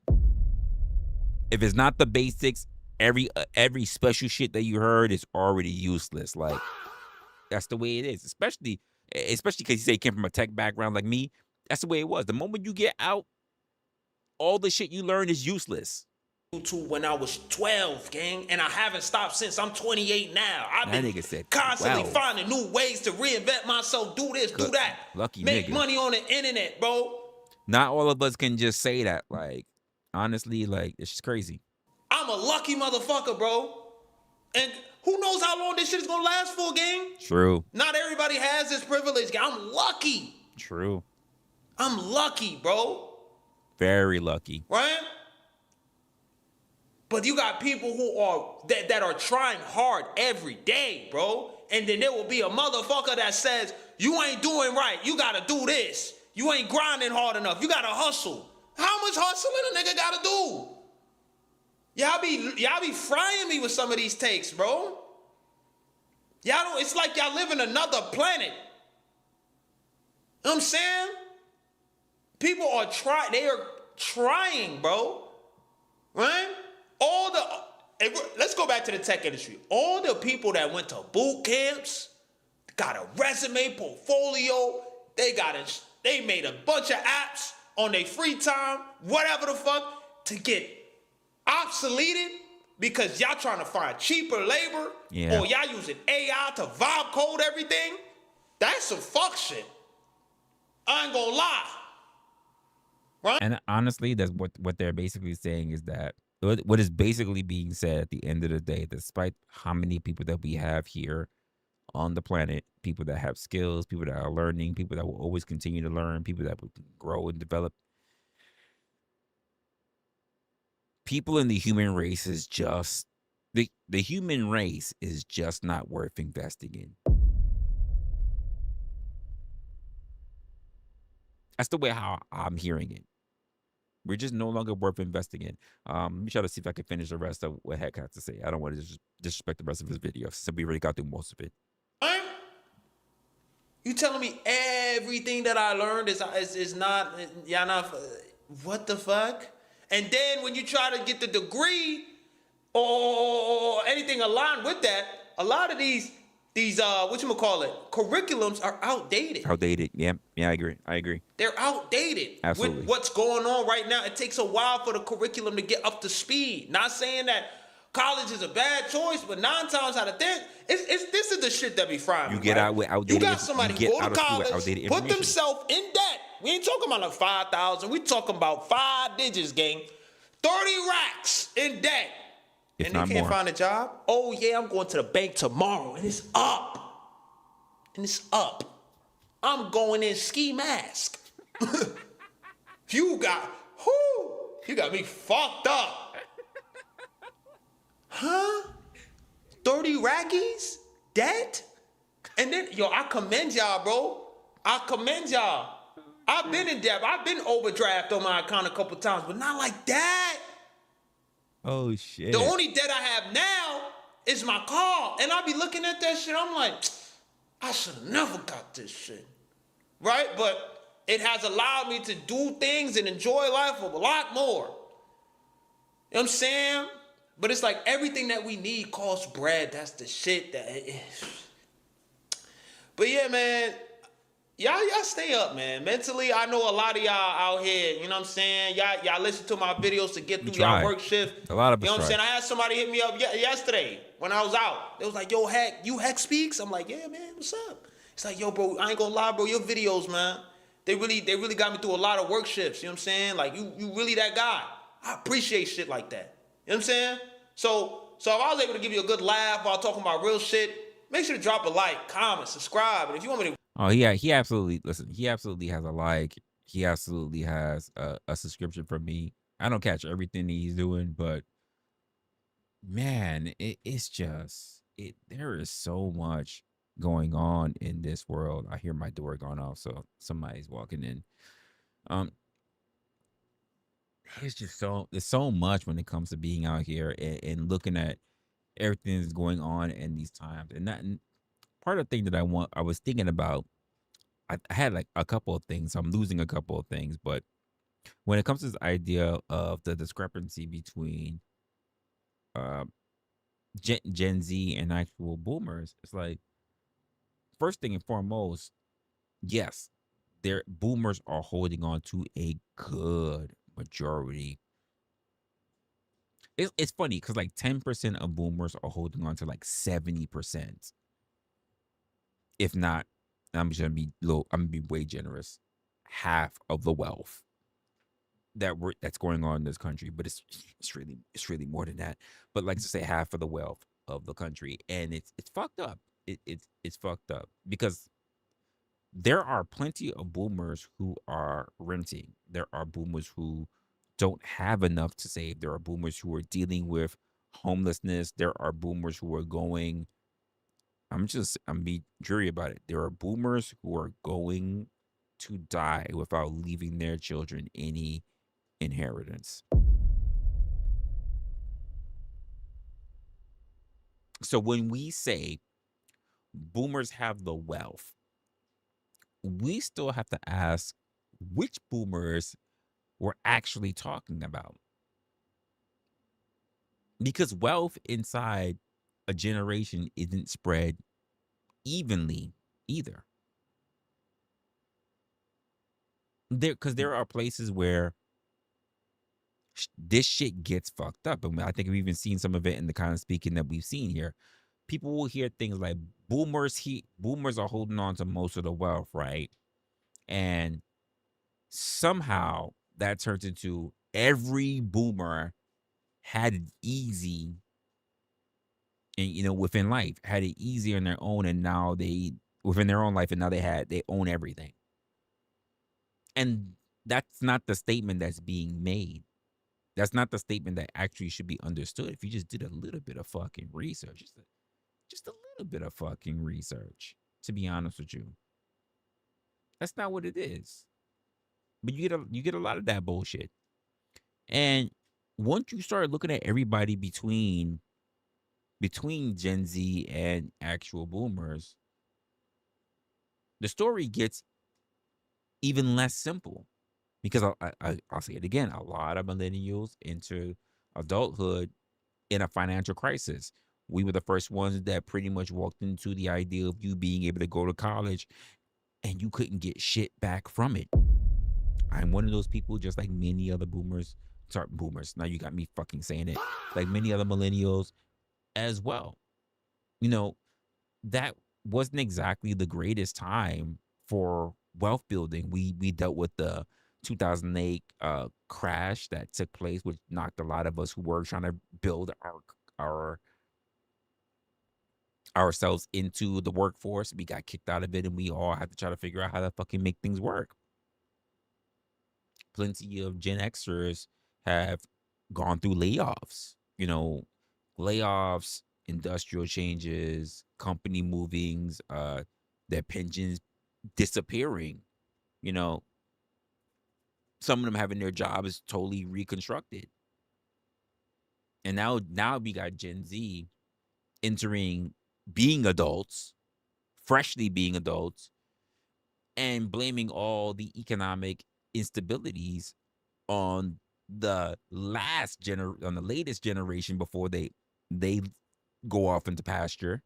If it's not the basics, every special shit that you heard is already useless. Like, that's the way it is. Especially because you say you came from a tech background like me. That's the way it was. The moment you get out, all the shit you learn is useless. When I was 12, gang, and I haven't stopped since. I'm 28 now. I've been constantly finding new ways to reinvent myself, do this, do that. Lucky Make nigga. money on the internet, bro. Not all of us can just say that. Like, honestly, like, it's just crazy. I'm a lucky motherfucker, bro. And who knows how long this shit is gonna last for, gang? True. Not everybody has this privilege, gang. I'm lucky. True. I'm lucky, bro. Very lucky. Right? But you got people who are that are trying hard every day, bro. And then there will be a motherfucker that says, you ain't doing right. You gotta do this. You ain't grinding hard enough. You gotta hustle. How much hustling a nigga gotta do? Y'all be frying me with some of these takes, bro. Y'all don't, it's like y'all live in another planet. You know what I'm saying? People are trying, bro. Right? Let's go back to the tech industry. All the people that went to boot camps, got a resume, portfolio, they made a bunch of apps on their free time, whatever the fuck, to get obsoleted because y'all trying to find cheaper labor, or y'all using AI to vibe code everything. That's some fuck shit. I ain't gonna lie. Right? And honestly, that's what they're basically saying is that what is basically being said at the end of the day, despite how many people that we have here on the planet, people that have skills, people that are learning, people that will always continue to learn, people that will grow and develop. People in the human race is just the human race is just not worth investing in. That's the way how I'm hearing it. We're just no longer worth investing in. Let me try to see if I can finish the rest of what Hec has to say. I don't want to disrespect the rest of his video since we already got through most of it. You telling me everything that I learned is not, y'all not, what the fuck? And then when you try to get the degree or anything aligned with that, a lot of these curriculums are outdated. Outdated, yeah, I agree. They're outdated. Absolutely. With what's going on right now. It takes a while for the curriculum to get up to speed. Not saying that college is a bad choice, but 9 times out of 10, this is the shit that be frying. You get out with outdated. You got somebody who go to college, put information. themselves in debt. We ain't talking about like 5,000. We talking about 5 digits, gang. 30 racks in debt. If and they can't more. find a job. Oh yeah, I'm going to the bank tomorrow, and it's up. I'm going in ski mask. You got me fucked up. Huh? 30 rackies? Debt? And then, I commend y'all, bro. I commend y'all. I've been in debt. I've been overdraft on my account a couple times, but not like that. Oh, shit. The only debt I have now is my car. And I be looking at that shit, I'm like, I should have never got this shit. Right? But it has allowed me to do things and enjoy life a lot more. You know what I'm saying? But it's like everything that we need costs bread. That's the shit that it is. But yeah, man, y'all stay up, man. Mentally, I know a lot of y'all out here, you know what I'm saying? Y'all listen to my videos to get through y'all work shift. A lot of us You know what I'm try. saying? I had somebody hit me up yesterday when I was out. They was like, yo, Hec, you Hec Speaks? I'm like, yeah, man, what's up? It's like, yo, bro, I ain't gonna lie, bro, your videos, man, they really got me through a lot of work shifts, you know what I'm saying? Like, you really that guy. I appreciate shit like that. You know what I'm saying? So if I was able to give you a good laugh while talking about real shit, make sure to drop a like, comment, subscribe, and if you want me to Oh yeah, he absolutely has a like. He absolutely has a subscription from me. I don't catch everything he's doing, but man, it's just there is so much going on in this world. I hear my door going off, so somebody's walking in. It's just there's so much when it comes to being out here and looking at everything that's going on in these times. And part of the thing that I was thinking about, I had like a couple of things. I'm losing a couple of things, but when it comes to this idea of the discrepancy between Gen Z and actual boomers, it's like, first thing and foremost, yes, their boomers are holding on to a good majority. It's funny because like 10% of boomers are holding on to like 70%. If not, I'm gonna be way generous. Half of the wealth that's going on in this country, but it's really more than that. But like to say half of the wealth of the country, and it's fucked up. It's fucked up because there are plenty of boomers who are renting. There are boomers who don't have enough to save. There are boomers who are dealing with homelessness. There are boomers who are going. I'm being dreary about it. There are boomers who are going to die without leaving their children any inheritance. So when we say boomers have the wealth, we still have to ask which boomers we're actually talking about. Because wealth inside a generation isn't spread evenly either. Because there are places where this shit gets fucked up. And I think we've even seen some of it in the kind of speaking that we've seen here. People will hear things like boomers are holding on to most of the wealth, right? And somehow that turns into every boomer had it easy, and within life, had it easy on their own, and now they within their own life, and now they own everything. And that's not the statement that's being made. That's not the statement that actually should be understood. If you just did a little bit of fucking research, just a little bit of fucking research, to be honest with you. That's not what it is. But you get a lot of that bullshit. And once you start looking at everybody between Gen Z and actual boomers, the story gets even less simple. Because I'll say it again, a lot of millennials enter adulthood in a financial crisis. We were the first ones that pretty much walked into the idea of you being able to go to college and you couldn't get shit back from it. I'm one of those people, just like many other boomers. Sorry, boomers. Now you got me fucking saying it. Like many other millennials as well. That wasn't exactly the greatest time for wealth building. We dealt with the 2008 crash that took place, which knocked a lot of us who were trying to build ourselves into the workforce. We got kicked out of it, and we all had to try to figure out how to fucking make things work. Plenty of Gen Xers have gone through layoffs, industrial changes, company movings, their pensions disappearing, some of them having their jobs totally reconstructed. And now we got Gen Z entering being adults, freshly being adults, and blaming all the economic instabilities on the latest generation before they go off into pasture,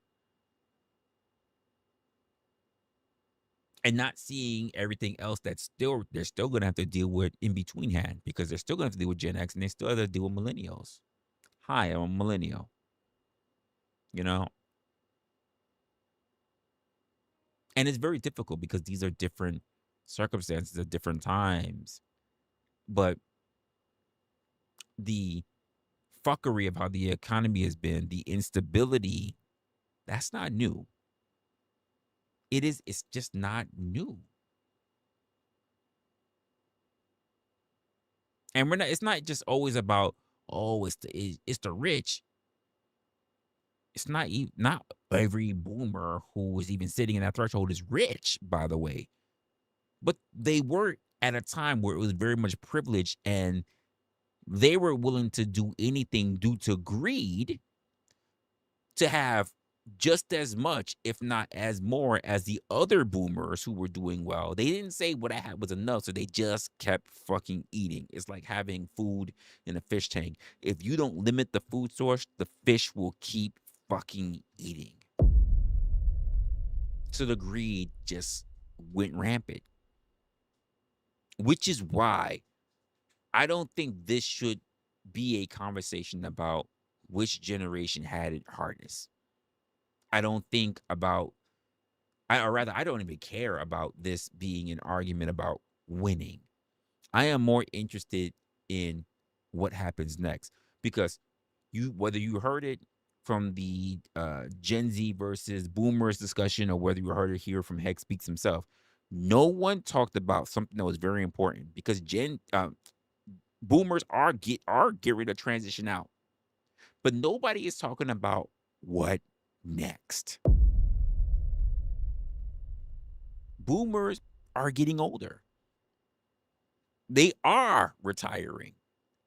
and not seeing everything else they're still gonna have to deal with in between hand, because they're still gonna have to deal with Gen X, and they still have to deal with millennials. Hi, I'm a millennial. And it's very difficult because these are different circumstances at different times. But the fuckery of how the economy has been, the instability, that's not new. It's just not new. And it's not just always about, it's the rich. It's not every boomer who is even sitting in that threshold is rich, by the way. But they were at a time where it was very much privileged, and they were willing to do anything due to greed to have just as much, if not as more, as the other boomers who were doing well. They didn't say what I had was enough, so they just kept fucking eating. It's like having food in a fish tank. If you don't limit the food source, the fish will keep fucking eating. So the greed just went rampant. Which is why I don't think this should be a conversation about which generation had it hardest. I don't think about, or rather, I don't even care about this being an argument about winning. I am more interested in what happens next, because whether you heard it from the Gen Z versus boomers discussion, or whether you heard it here from Hec Speaks himself, no one talked about something that was very important, because boomers are getting ready to transition out, but nobody is talking about what next. Boomers are getting older. They are retiring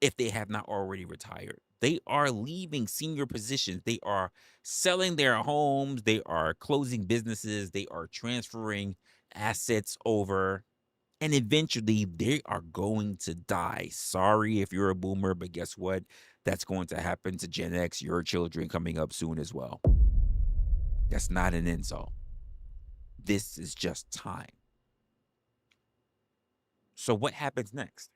if they have not already retired. They are leaving senior positions. They are selling their homes. They are closing businesses. They are transferring assets over. And eventually they are going to die. Sorry if you're a boomer, but guess what? That's going to happen to Gen X, your children coming up soon as well. That's not an insult. This is just time. So what happens next?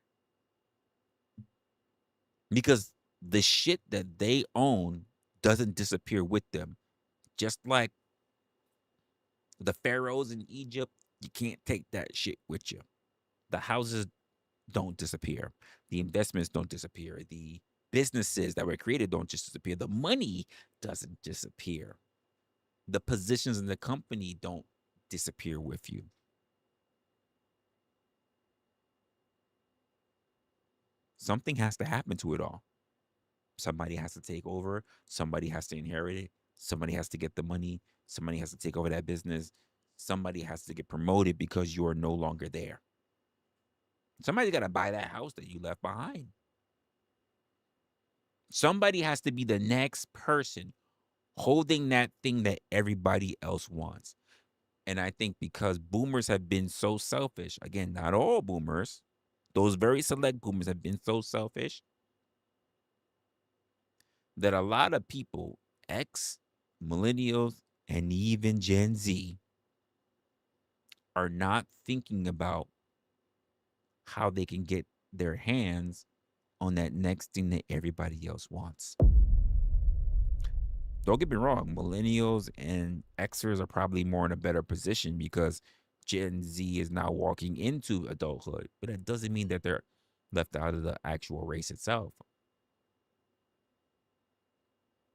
Because the shit that they own doesn't disappear with them. Just like the pharaohs in Egypt, you can't take that shit with you. The houses don't disappear. The investments don't disappear. The businesses that were created don't just disappear. The money doesn't disappear. The positions in the company don't disappear with you. Something has to happen to it all. Somebody has to take over. Somebody has to inherit it. Somebody has to get the money. Somebody has to take over that business. Somebody has to get promoted because you are no longer there. Somebody's got to buy that house that you left behind. Somebody has to be the next person holding that thing that everybody else wants. And I think because boomers have been so selfish, again, not all boomers, those very select boomers have been so selfish that a lot of people, X, millennials, and even Gen Z, are not thinking about how they can get their hands on that next thing that everybody else wants. Don't get me wrong, millennials and Xers are probably more in a better position because Gen Z is now walking into adulthood, but that doesn't mean that they're left out of the actual race itself.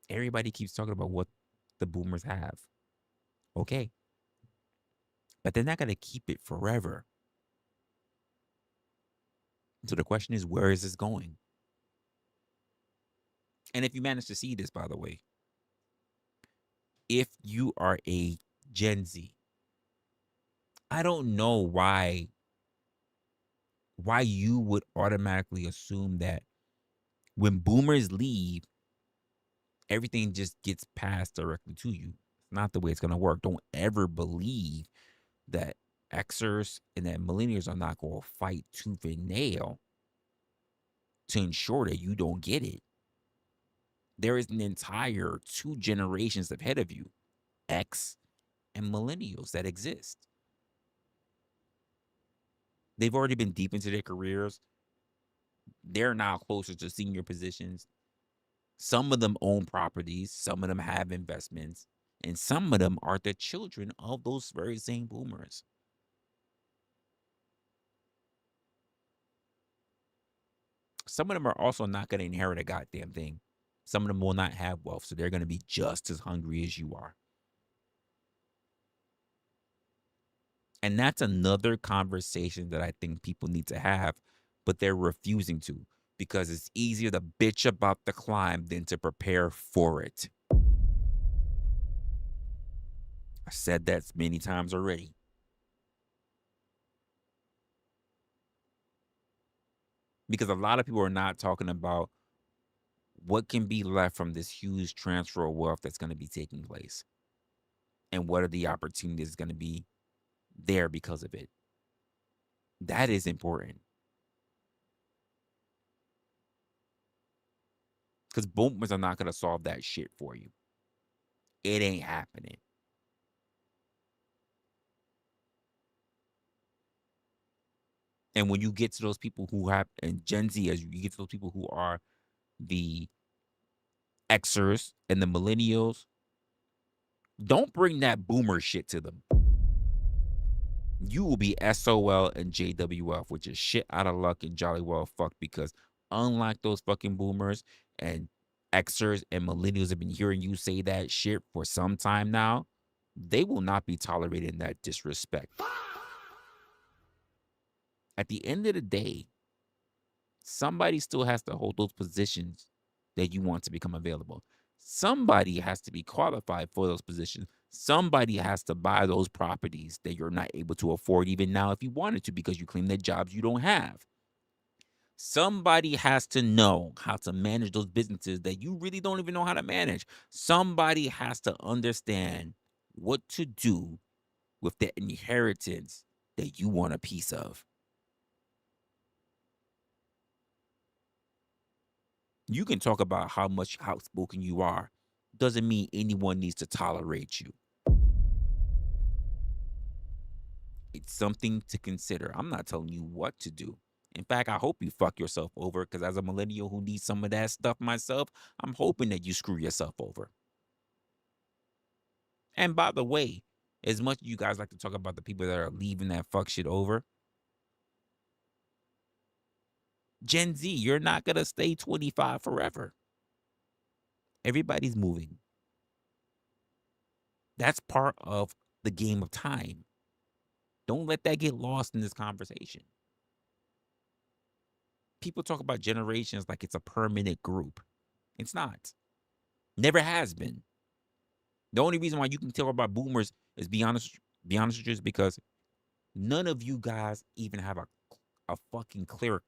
Everybody keeps talking about what the boomers have. Okay. But they're not going to keep it forever. So the question is, where is this going? And if you manage to see this, by the way, if you are a Gen Z, I don't know why you would automatically assume that when boomers leave, everything just gets passed directly to you. It's not the way it's going to work. Don't ever believe that Xers and that millennials are not going to fight tooth and nail to ensure that you don't get it. There is an entire 2 generations ahead of you, X and millennials, that exist. They've already been deep into their careers. They're now closer to senior positions. Some of them own properties. Some of them have investments. And some of them are the children of those very same boomers. Some of them are also not going to inherit a goddamn thing. Some of them will not have wealth, so they're going to be just as hungry as you are. And that's another conversation that I think people need to have, but they're refusing to because it's easier to bitch about the climb than to prepare for it. I said that many times already. Because a lot of people are not talking about what can be left from this huge transfer of wealth that's going to be taking place. And what are the opportunities going to be there because of it. That is important. Because boomers are not going to solve that shit for you. It ain't happening. And when you get to those people who have, and Gen Z, as you get to those people who are the Xers and the millennials, don't bring that boomer shit to them. You will be SOL and JWF, which is shit out of luck and jolly well fucked, because unlike those fucking boomers and Xers and millennials have been hearing you say that shit for some time now, they will not be tolerating that disrespect. At the end of the day, somebody still has to hold those positions that you want to become available. Somebody has to be qualified for those positions. Somebody has to buy those properties that you're not able to afford even now if you wanted to, because you claim that jobs you don't have. Somebody has to know how to manage those businesses that you really don't even know how to manage. Somebody has to understand what to do with the inheritance that you want a piece of. You can talk about how much outspoken you are. Doesn't mean anyone needs to tolerate you. It's something to consider. I'm not telling you what to do. In fact, I hope you fuck yourself over, because as a millennial who needs some of that stuff myself, I'm hoping that you screw yourself over. And by the way, as much as you guys like to talk about the people that are leaving that fuck shit over, Gen Z, you're not going to stay 25 forever. Everybody's moving. That's part of the game of time. Don't let that get lost in this conversation. People talk about generations like it's a permanent group. It's not. Never has been. The only reason why you can tell about boomers is be honest with you, is because none of you guys even have a fucking clear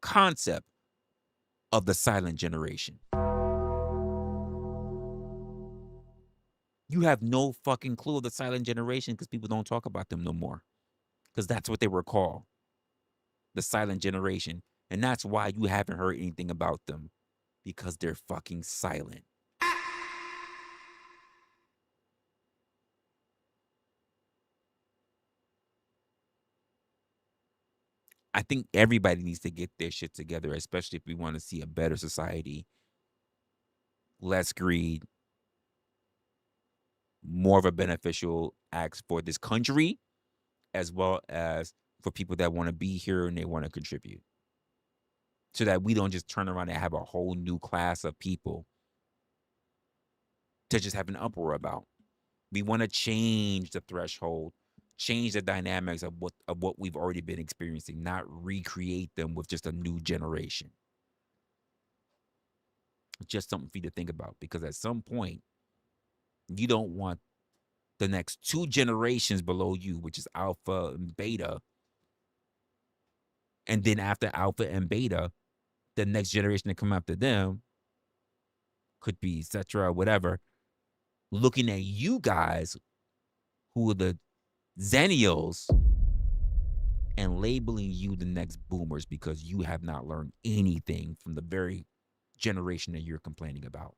concept of the silent generation. You have no fucking clue of the silent generation because people don't talk about them no more. Because that's what they were called. The silent generation. And that's why you haven't heard anything about them. Because they're fucking silent. I think everybody needs to get their shit together, especially if we want to see a better society. Less greed. More of a beneficial acts for this country, as well as for people that want to be here and they want to contribute. So that we don't just turn around and have a whole new class of people to just have an uproar about. We want to change the threshold, change the dynamics of what we've already been experiencing, not recreate them with just a new generation. Just something for you to think about, because at some point, you don't want the next 2 generations below you, which is alpha and beta. And then after alpha and beta, the next generation to come after them could be et cetera, whatever, looking at you guys who are the Zennials and labeling you the next boomers because you have not learned anything from the very generation that you're complaining about.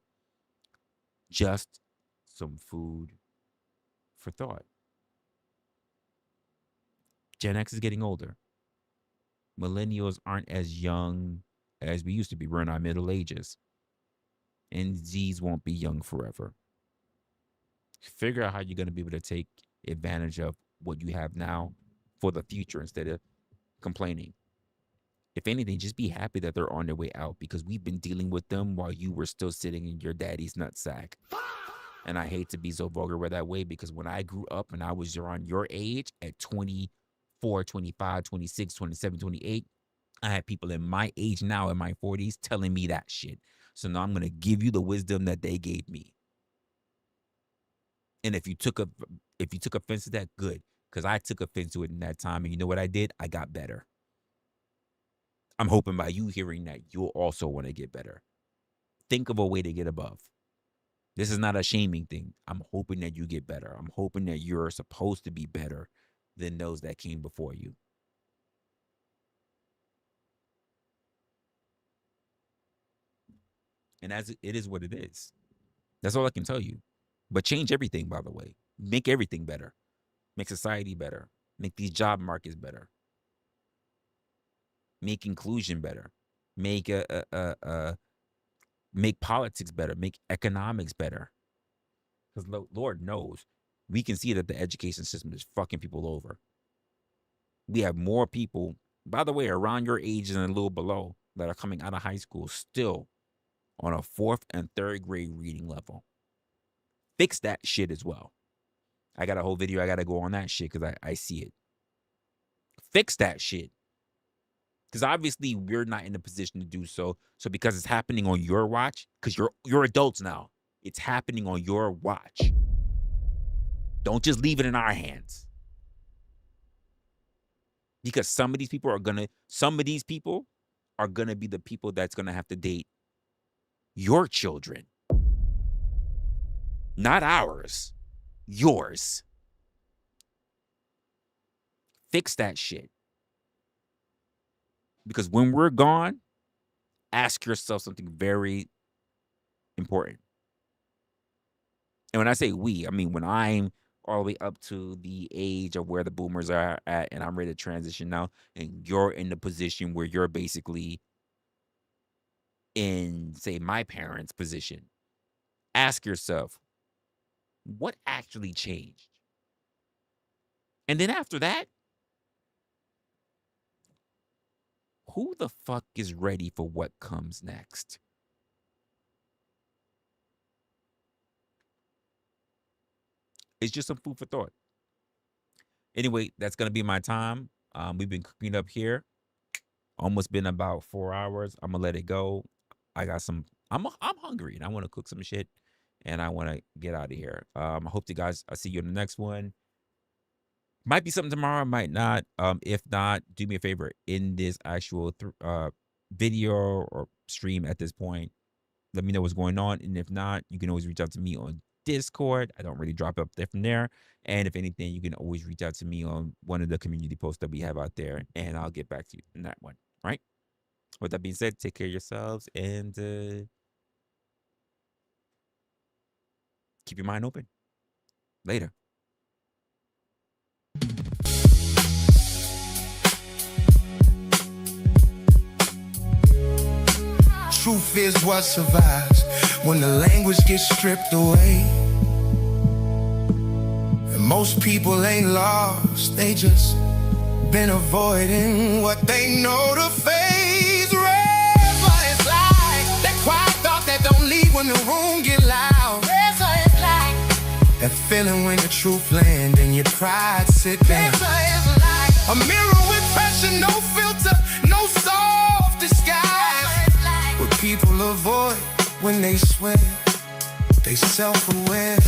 Just some food for thought. Gen X is getting older. Millennials aren't as young as we used to be. We're in our middle ages. And Zs won't be young forever. Figure out how you're going to be able to take advantage of what you have now for the future instead of complaining. If anything, just be happy that they're on their way out, because we've been dealing with them while you were still sitting in your daddy's nutsack. And I hate to be so vulgar with that way, because when I grew up and I was around your age at 24, 25, 26, 27, 28, I had people in my age now in my 40s telling me that shit. So now I'm going to give you the wisdom that they gave me. And if you took offense to that, good, because I took offense to it in that time. And you know what I did? I got better. I'm hoping by you hearing that, you'll also want to get better. Think of a way to get above. This is not a shaming thing. I'm hoping that you get better. I'm hoping that you're supposed to be better than those that came before you. And as it is what it is. That's all I can tell you. But change everything, by the way. Make everything better. Make society better. Make these job markets better. Make inclusion better. Make make politics better. Make economics better. Because Lord knows, we can see that the education system is fucking people over. We have more people, by the way, around your age and a little below, that are coming out of high school still on a 4th and 3rd grade reading level. Fix that shit as well. I got a whole video I got to go on that shit because I see it. Fix that shit. Because obviously we're not in a position to do so. So because it's happening on your watch, because you're adults now, it's happening on your watch. Don't just leave it in our hands. Because some of these people are going to be the people that's going to have to date your children. Not ours. Yours. Fix that shit. Because when we're gone, ask yourself something very important. And when I say we, I mean when I'm all the way up to the age of where the boomers are at and I'm ready to transition now, and you're in the position where you're basically in, say, my parents' position. Ask yourself, what actually changed? And then after that, who the fuck is ready for what comes next? It's just some food for thought. Anyway, that's going to be my time. We've been cooking up here. Almost been about 4 hours. I'm going to let it go. I got some, I'm hungry and I want to cook some shit and I want to get out of here. I hope you guys, I'll see you in the next one. Might be something tomorrow, might not. If not, do me a favor. In this actual video or stream at this point, let me know what's going on. And if not, you can always reach out to me on Discord. I don't really drop up there from there. And if anything, you can always reach out to me on one of the community posts that we have out there, and I'll get back to you in that one. All right? With that being said, take care of yourselves and keep your mind open. Later. Truth is what survives when the language gets stripped away. And most people ain't lost, they just been avoiding what they know to face. Resla is like that quiet thought that don't leave when the room get loud. Resla is like that feeling when the truth land and your pride sit down. Resla is like a mirror with pressure, no filter, no soft disguise. What people avoid when they swear they self-aware.